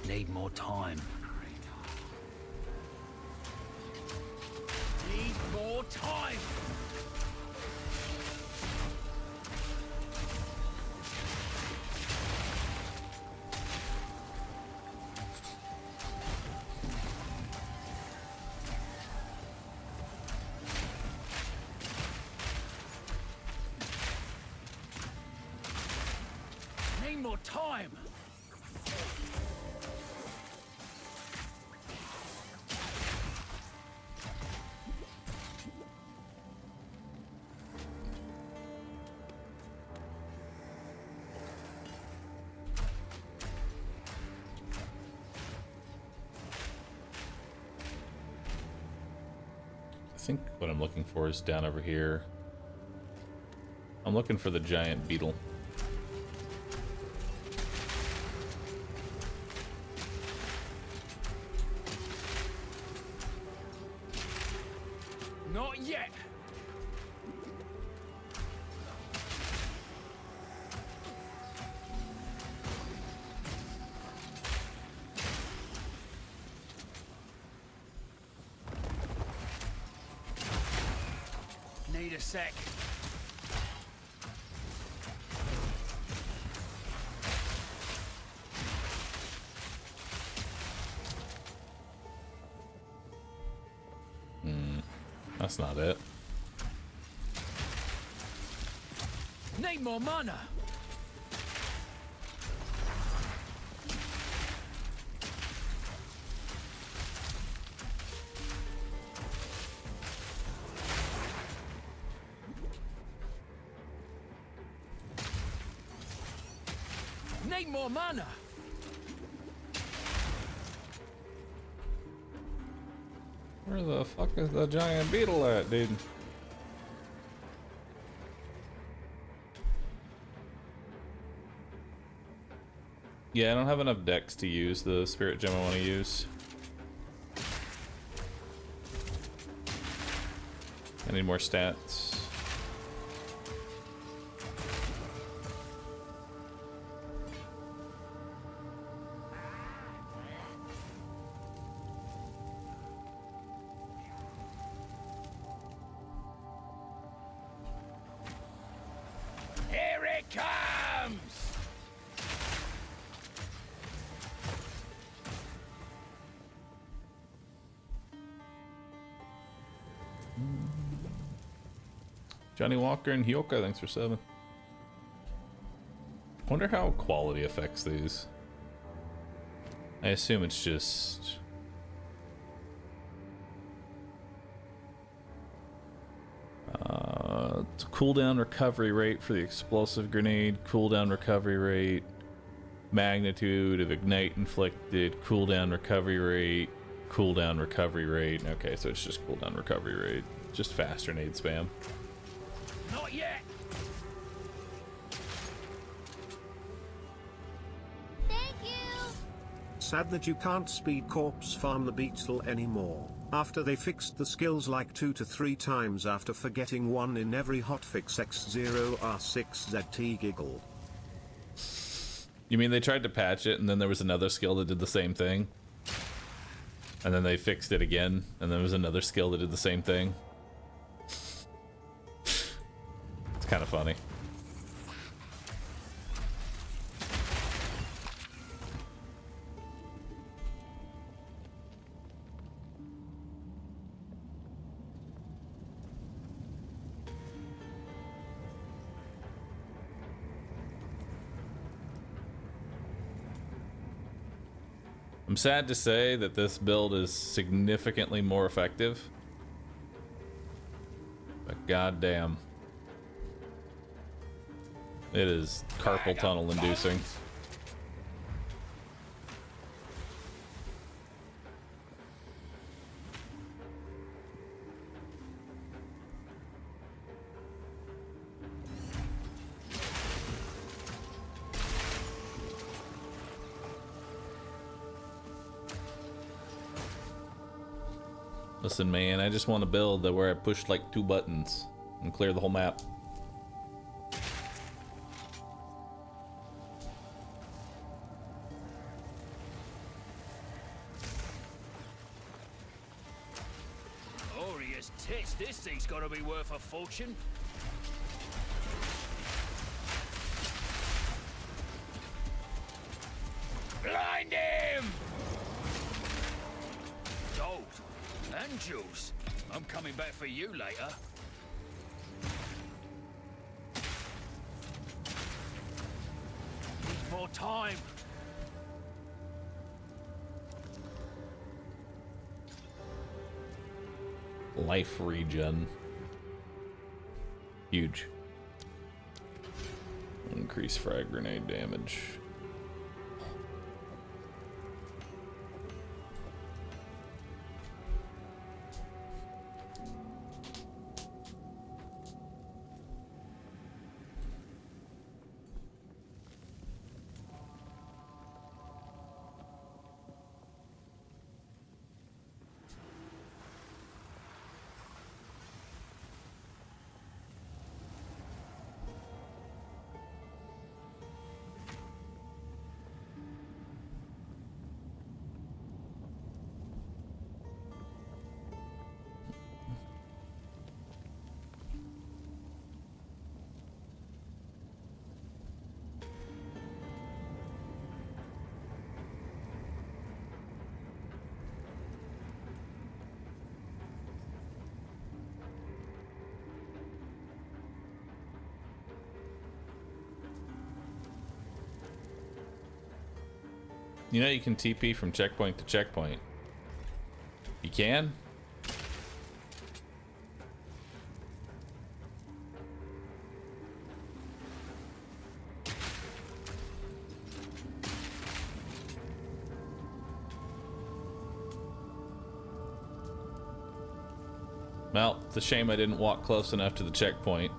Need more time. Need more time. Need more time. I think what I'm looking for is down over here. I'm looking for the giant beetle. Not yet. Need a sec. That's not it. Need more mana. Need more mana. Where the fuck is the giant beetle at, dude? Yeah, I don't have enough decks to use the spirit gem I want to use. I need more stats. Here it comes! Johnny Walker and Hyoka, thanks for 7. Wonder how quality affects these. I assume it's just... cooldown recovery rate for the explosive grenade, cooldown recovery rate, magnitude of ignite inflicted, cooldown recovery rate, cooldown recovery rate. Okay, so it's just cooldown recovery rate. Just fast grenade spam. Not yet! Sad that you can't speed corpse farm the beetle anymore. After they fixed the skills like 2 to 3 times after forgetting one in every hotfix X0R6ZT giggle. You mean they tried to patch it and then there was another skill that did the same thing? And then they fixed it again and there was another skill that did the same thing? It's kind of funny. I'm sad to say that this build is significantly more effective, but goddamn, it is carpal tunnel inducing. Listen, man, I just want to build that where I push like 2 buttons and clear the whole map. Glorious tits, this thing's gotta be worth a fortune. Blind him! Gold and jewels. I'm coming back for you later. Need more time. Life regen. Huge. Increase frag grenade damage. You know you can TP from checkpoint to checkpoint. You can? Well, it's a shame I didn't walk close enough to the checkpoint.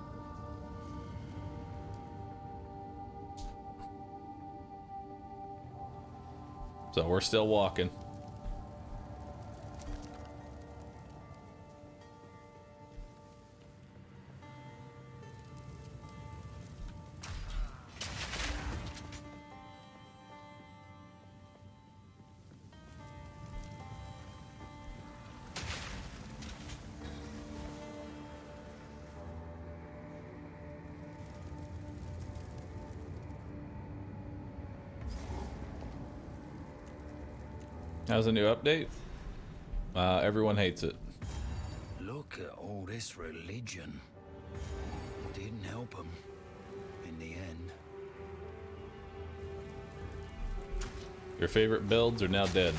So we're still walking. How's the new update? Everyone hates it. Look at all this religion. Didn't help them in the end. Your favorite builds are now dead.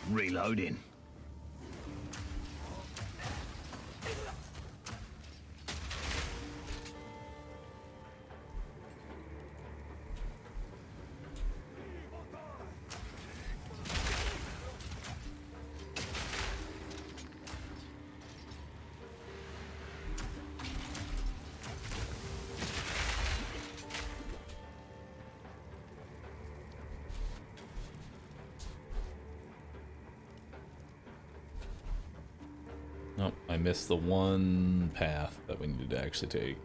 Reloading. Nope, I missed the one path that we needed to actually take.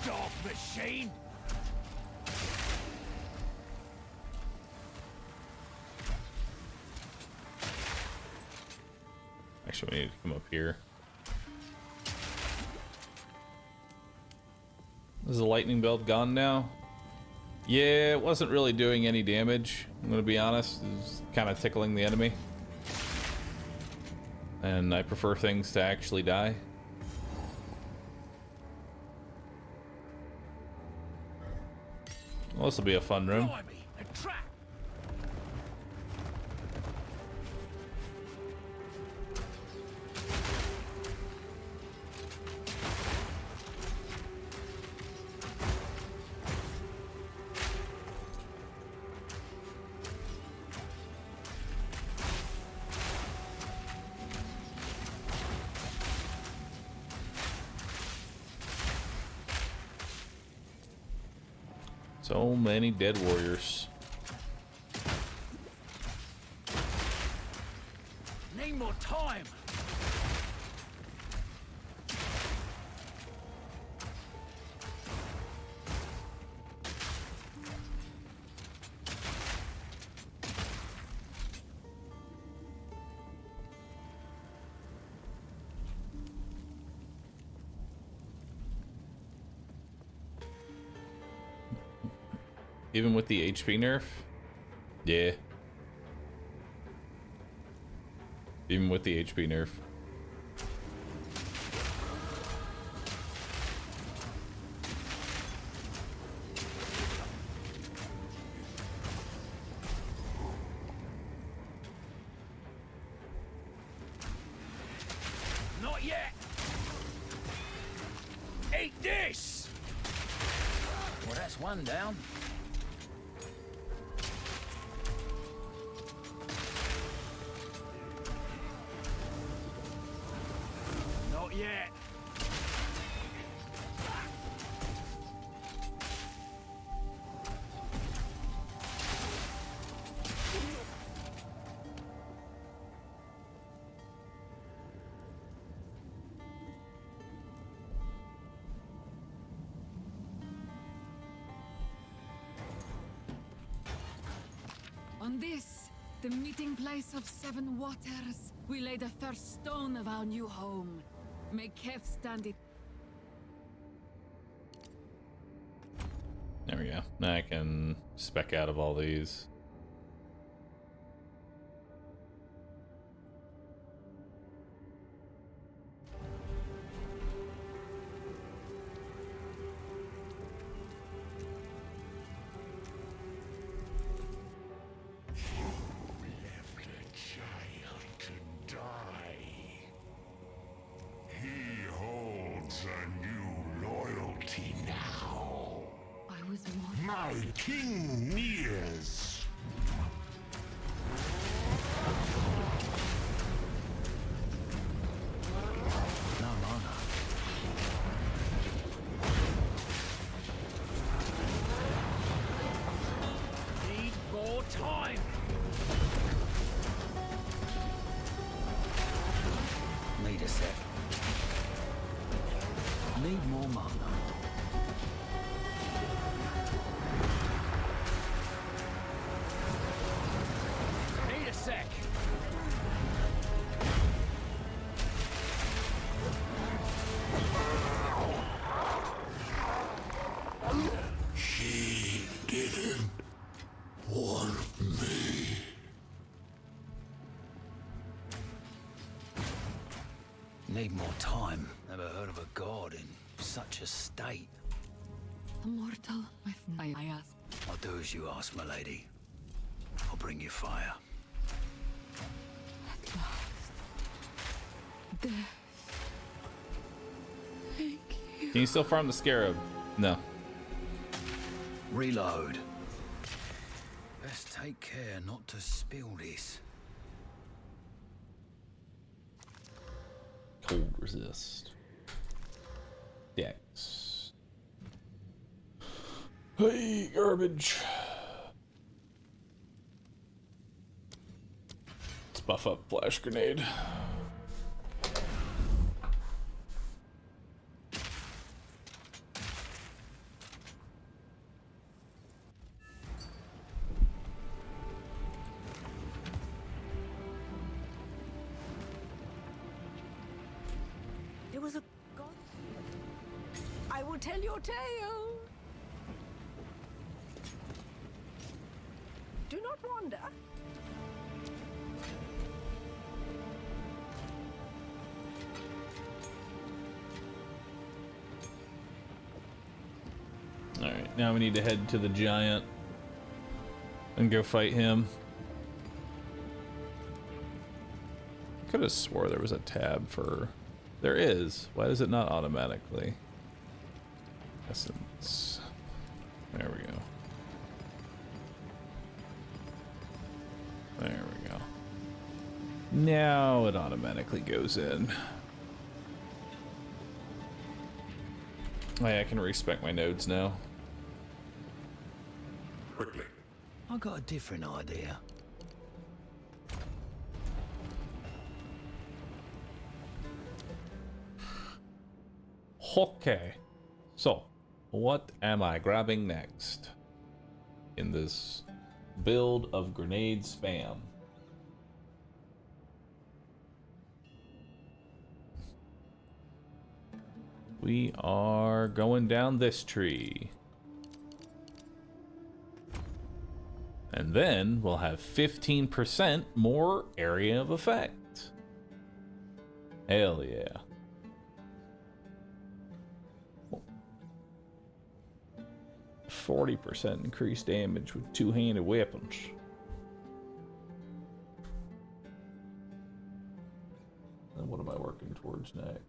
Dark machine! Actually, we need to come up here. Is the lightning belt gone now? Yeah, it wasn't really doing any damage. I'm gonna be honest. It was kind of tickling the enemy. And I prefer things to actually die. Well, this will be a fun room. So many dead warriors. Need more time. Even with the HP nerf? Yeah. Even with the HP nerf. Not yet. Eat this. Well, that's one down. Not yet. On this, The meeting place of 7 waters. We lay the first stone of our new home. May Kef stand it. There we go. Now I can spec out of all these. My king nears. No mana. Need more time. Need a sec. Need more mana. Need a sec. He didn't want me. Need more time. Never heard of a god in such a state. Immortal, I ask. I'll do as you ask, my lady. I'll bring you fire. At last. Death. Thank you. Can you still farm the scarab? No. Reload. Best take care not to spill this. Cold resist. Dex. Hey, garbage. Let's buff up flash grenade. There was a god. I will tell your tale. Do not wander. Alright, now we need to head to the giant and go fight him. I could have swore there was a tab for... There is. Why is it not automatically? Essence. There we go. There we go. Now it automatically goes in. Oh yeah, I can respec my nodes now. Quickly. I got a different idea. Okay. So, what am I grabbing next in this build of grenade spam? We are going down this tree. And then we'll have 15% more area of effect. Hell yeah. 40% increased damage with two-handed weapons. And what am I working towards next?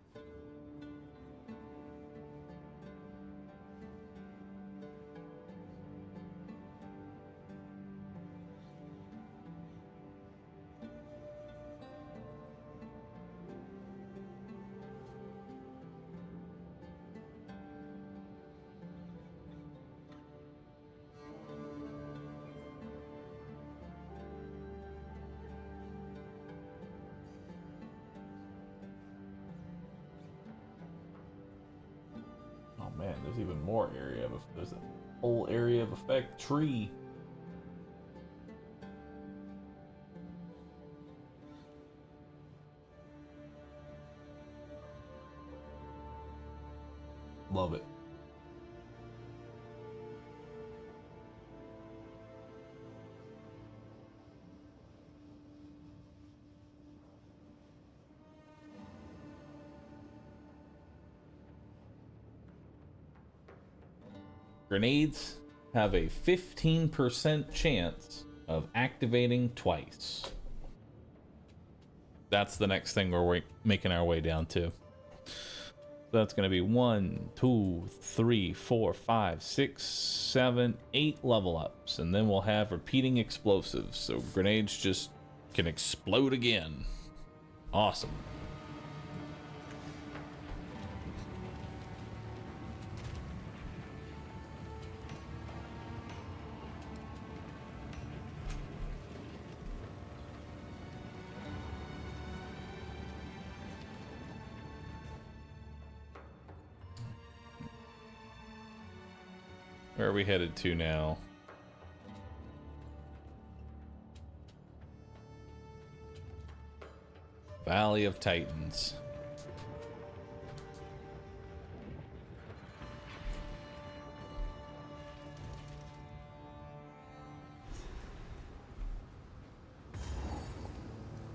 Man, there's even more area of there's a whole area of effect tree. love it. Grenades have a 15% chance of activating twice. That's the next thing we're making our way down to. So that's going to be 1, 2, 3, 4, 5, 6, 7, 8 level ups. And then we'll have repeating explosives. So grenades just can explode again. Awesome. Where are we headed to now? Valley of Titans.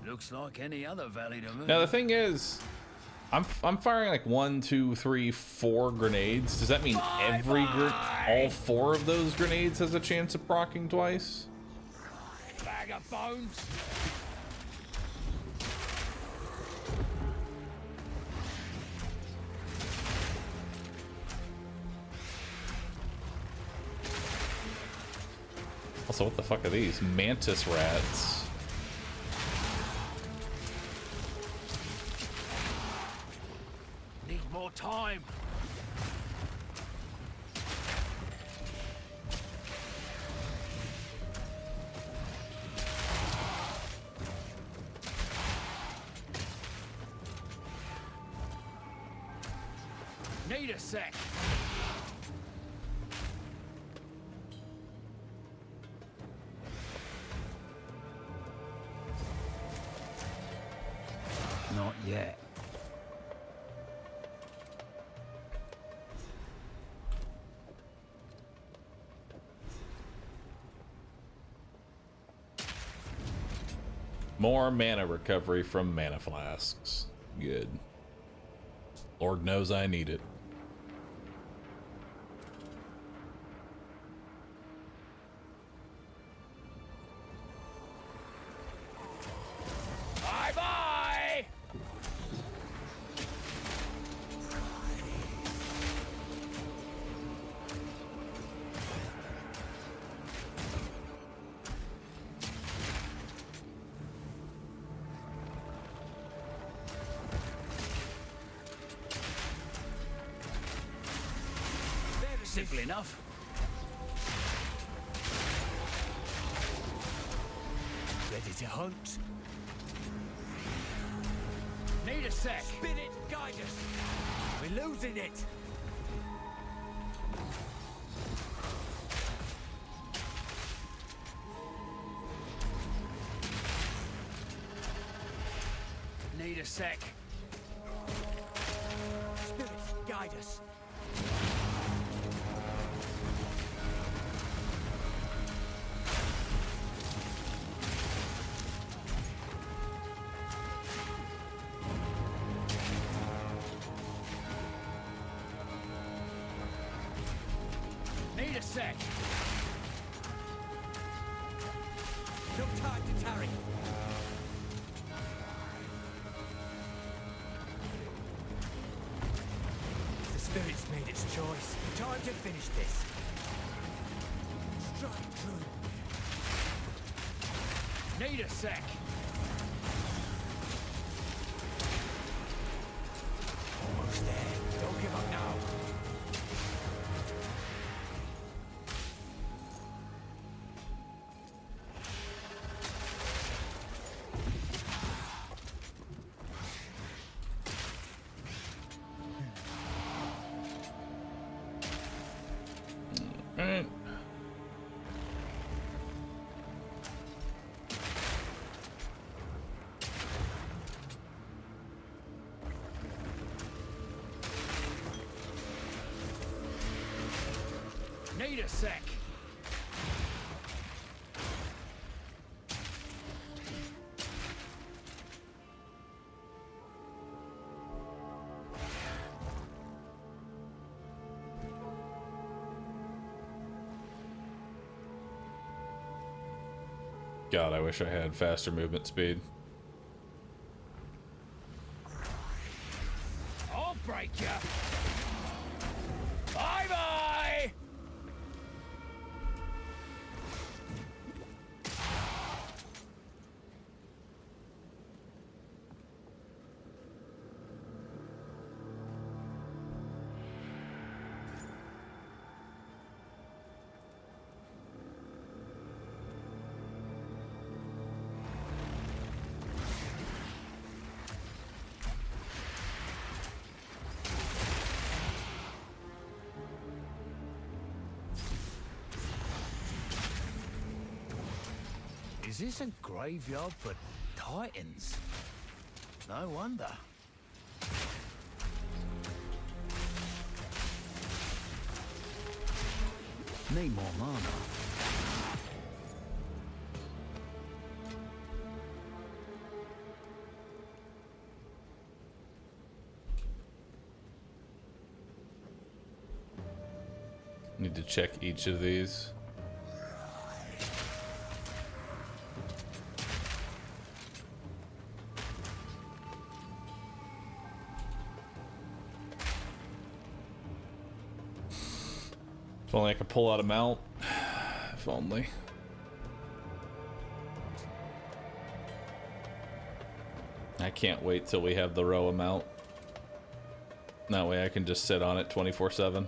Looks like any other valley to me. Now the thing is, I'm firing like 1, 2, 3, 4 grenades. Does that mean all 4 of those grenades has a chance of proccing twice? Bag of bones. Also, what the fuck are these? Mantis rats. Need more time. Need a sec. Not yet. More mana recovery from mana flasks. Good. Lord knows I need it. Bye-bye! Simple enough. Ready to hunt? Need a sec. Spin it, guide us. We're losing it. Need a sec. Spirit, guide us. Need a sec. No time to tarry. The spirit's made its choice. Time to finish this. Strike true. Need a sec. Almost there. Don't give up now. Alright. Need a sec. God, I wish I had faster movement speed. I'll break you. Bye bye. Is this a graveyard for titans? No wonder. Need more mana. Need to check each of these. If only I could pull out a mount. If only. I can't wait till we have the row amount. That way I can just sit on it 24/7.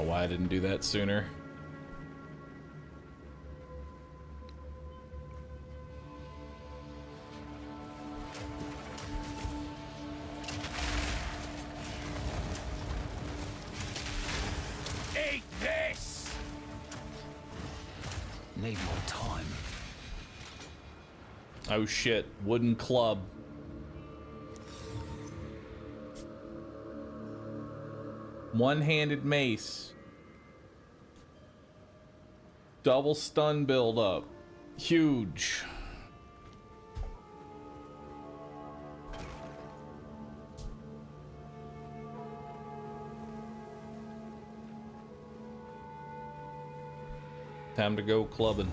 Why I didn't do that sooner. Eat this! Need more time. Oh shit, wooden club. One-handed mace. Double stun build up. Huge. Time to go clubbing.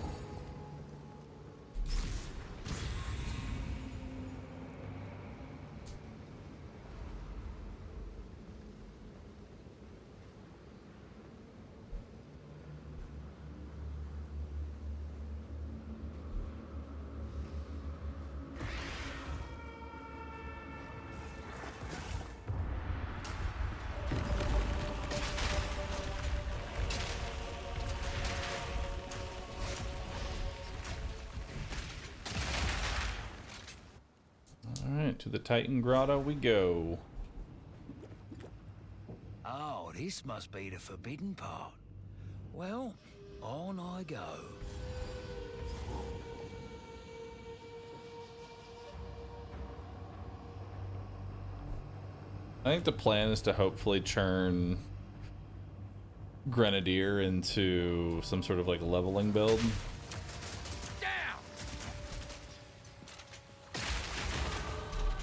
To the Titan Grotto we go. Oh, this must be the forbidden part. Well, on I go. I think the plan is to hopefully turn Grenadier into some sort of like leveling build.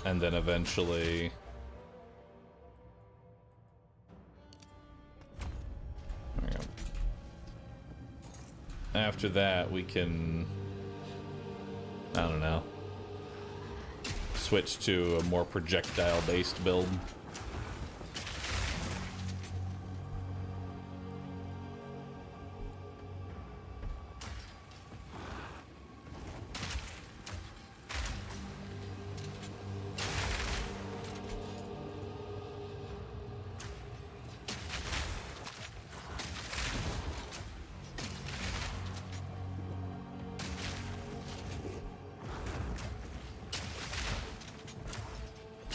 And then eventually there we go. After that we can, I don't know, switch to a more projectile-based build.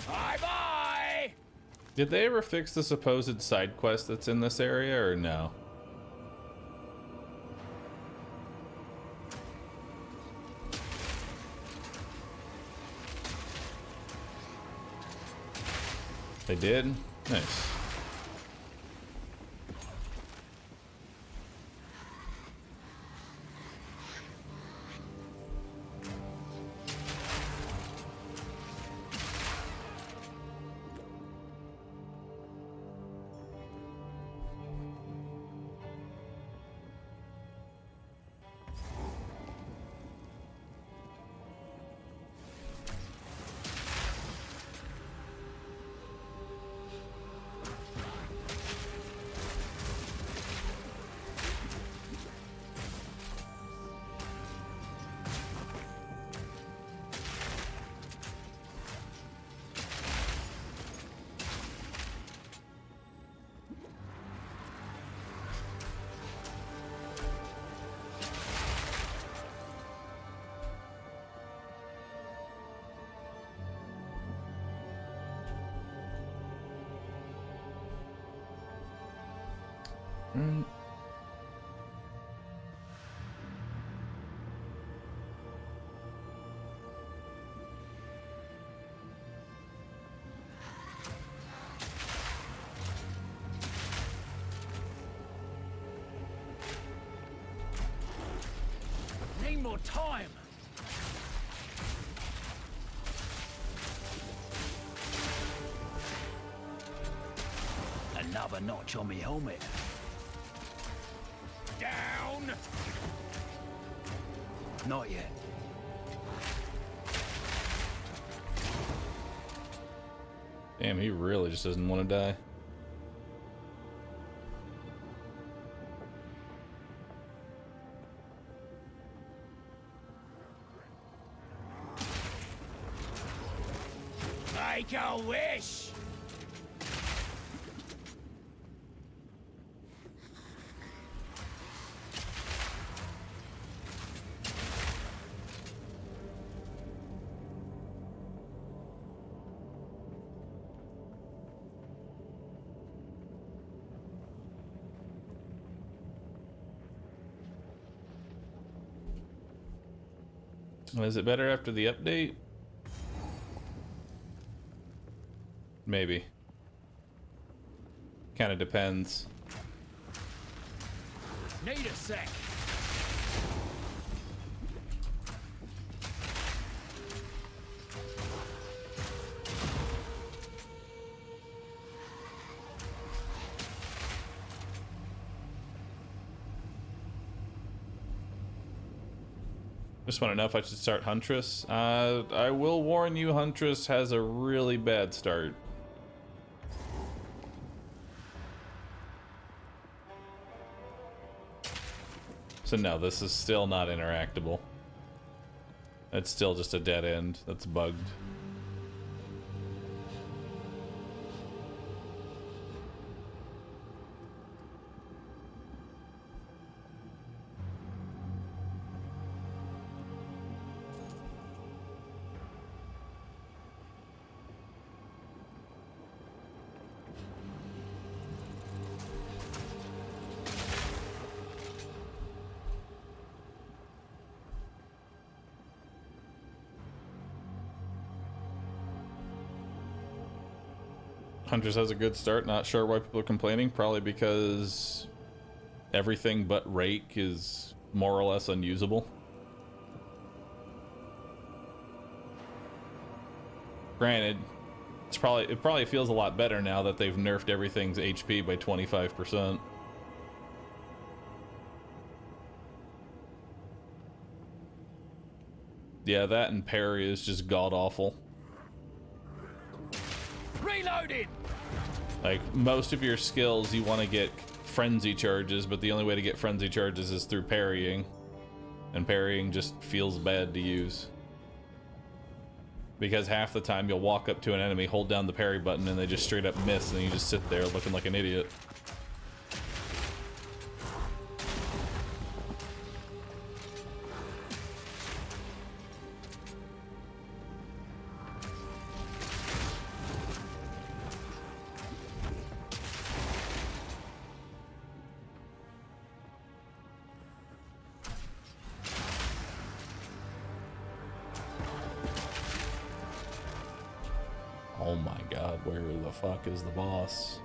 Bye-bye! Did they ever fix the supposed side quest that's in this area, or no? They did? Nice. Need more time. Another notch on me helmet. Down. Not yet. Damn, he really just doesn't want to die. Make a wish. Is it better after the update? Maybe. Kind of depends. Need a sec. Just want to know if I should start Huntress. I will warn you, Huntress has a really bad start. So no, this is still not interactable. It's still just a dead end that's bugged. Huntress has a good start. Not sure why people are complaining. Probably because everything but Rake is more or less unusable. Granted, it probably feels a lot better now that they've nerfed everything's HP by 25%. Yeah, that and parry is just god awful. Reloading! Like, most of your skills, you want to get frenzy charges, but the only way to get frenzy charges is through parrying. And parrying just feels bad to use. Because half the time you'll walk up to an enemy, hold down the parry button, and they just straight up miss, and you just sit there looking like an idiot. Oh my god, where the fuck is the boss?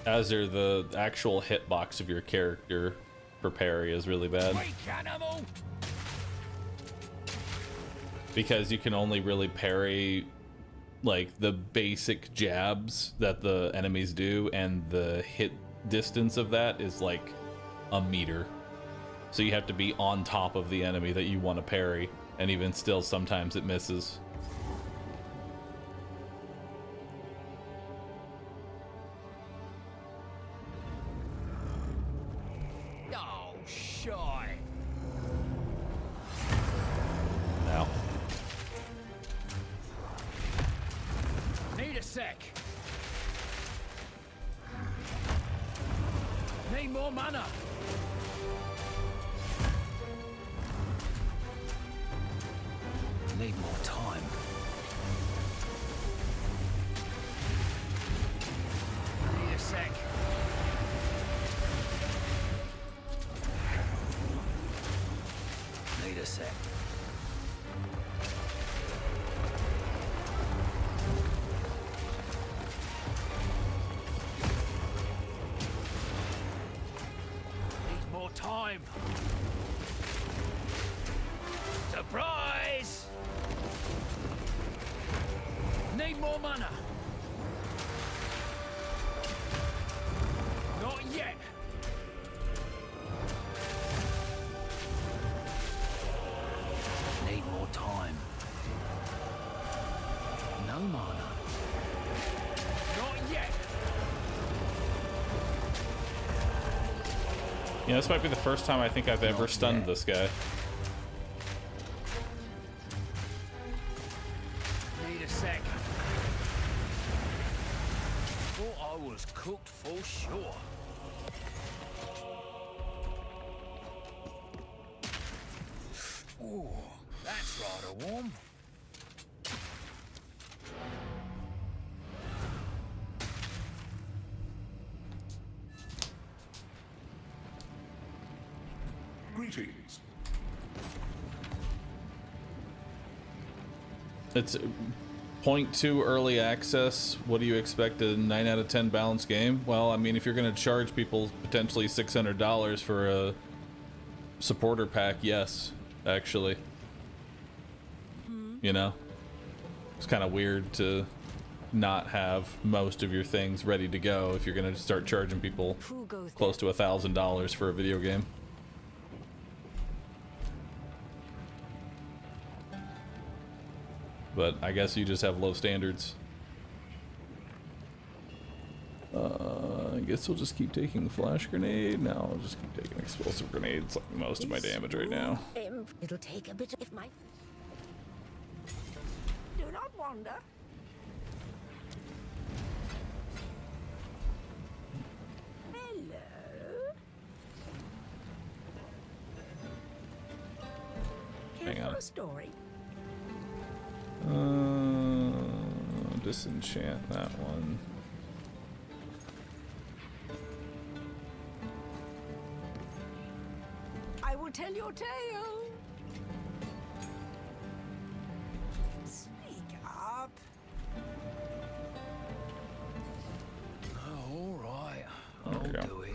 Azure, the actual hitbox of your character for parry is really bad. Because you can only really parry like the basic jabs that the enemies do, and the hit distance of that is like a meter. So you have to be on top of the enemy that you want to parry, and even still sometimes it misses. Oh, shy. Now. Need a sec. Need more mana. Need more time. Need a sec. Need a sec. Need more time. Surprise! Need more mana. Not yet. Need more time. No mana. Not yet. Yeah, this might be the first time I think I've ever stunned this guy. Need a sec. Thought I was cooked for sure. Ooh, that's rather warm. Greetings. It's 0.2 early access. What do you expect, a 9 out of 10 balanced game? Well, I mean, if you're going to charge people potentially $600 for a supporter pack, yes, actually. You know? It's kind of weird to not have most of your things ready to go if you're going to start charging people close to $1,000 for a video game. But I guess you just have low standards. I guess we'll just keep taking flash grenade. No, I'll just keep taking explosive grenades, like most of my damage right now. It'll take a bit of my... Do not wander. Hello. Here Hang for on. a story. Disenchant that one. I will tell your tale. Speak up. Oh, all right. There we I'll go. do it.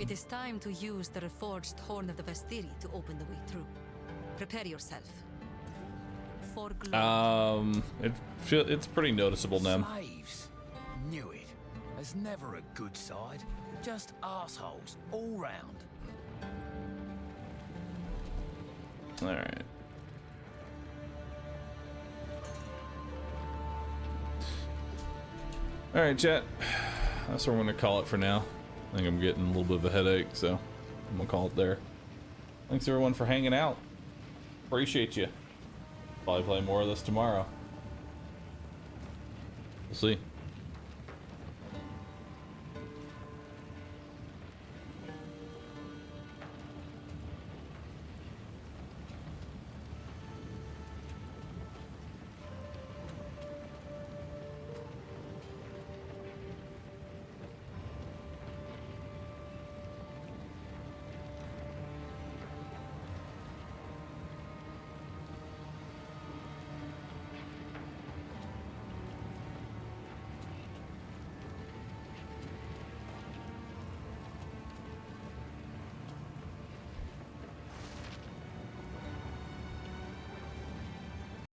It is time to use the reforged Horn of the Vastiri to open the way through. Prepare yourself. For glory. It's pretty noticeable now. Slaves. Knew it. There's never a good side. Just assholes all round. All right. All right, chat. That's what we're gonna call it for now. I think I'm getting a little bit of a headache, so I'm gonna call it there. Thanks everyone for hanging out. Appreciate you. Probably play more of this tomorrow. We'll see.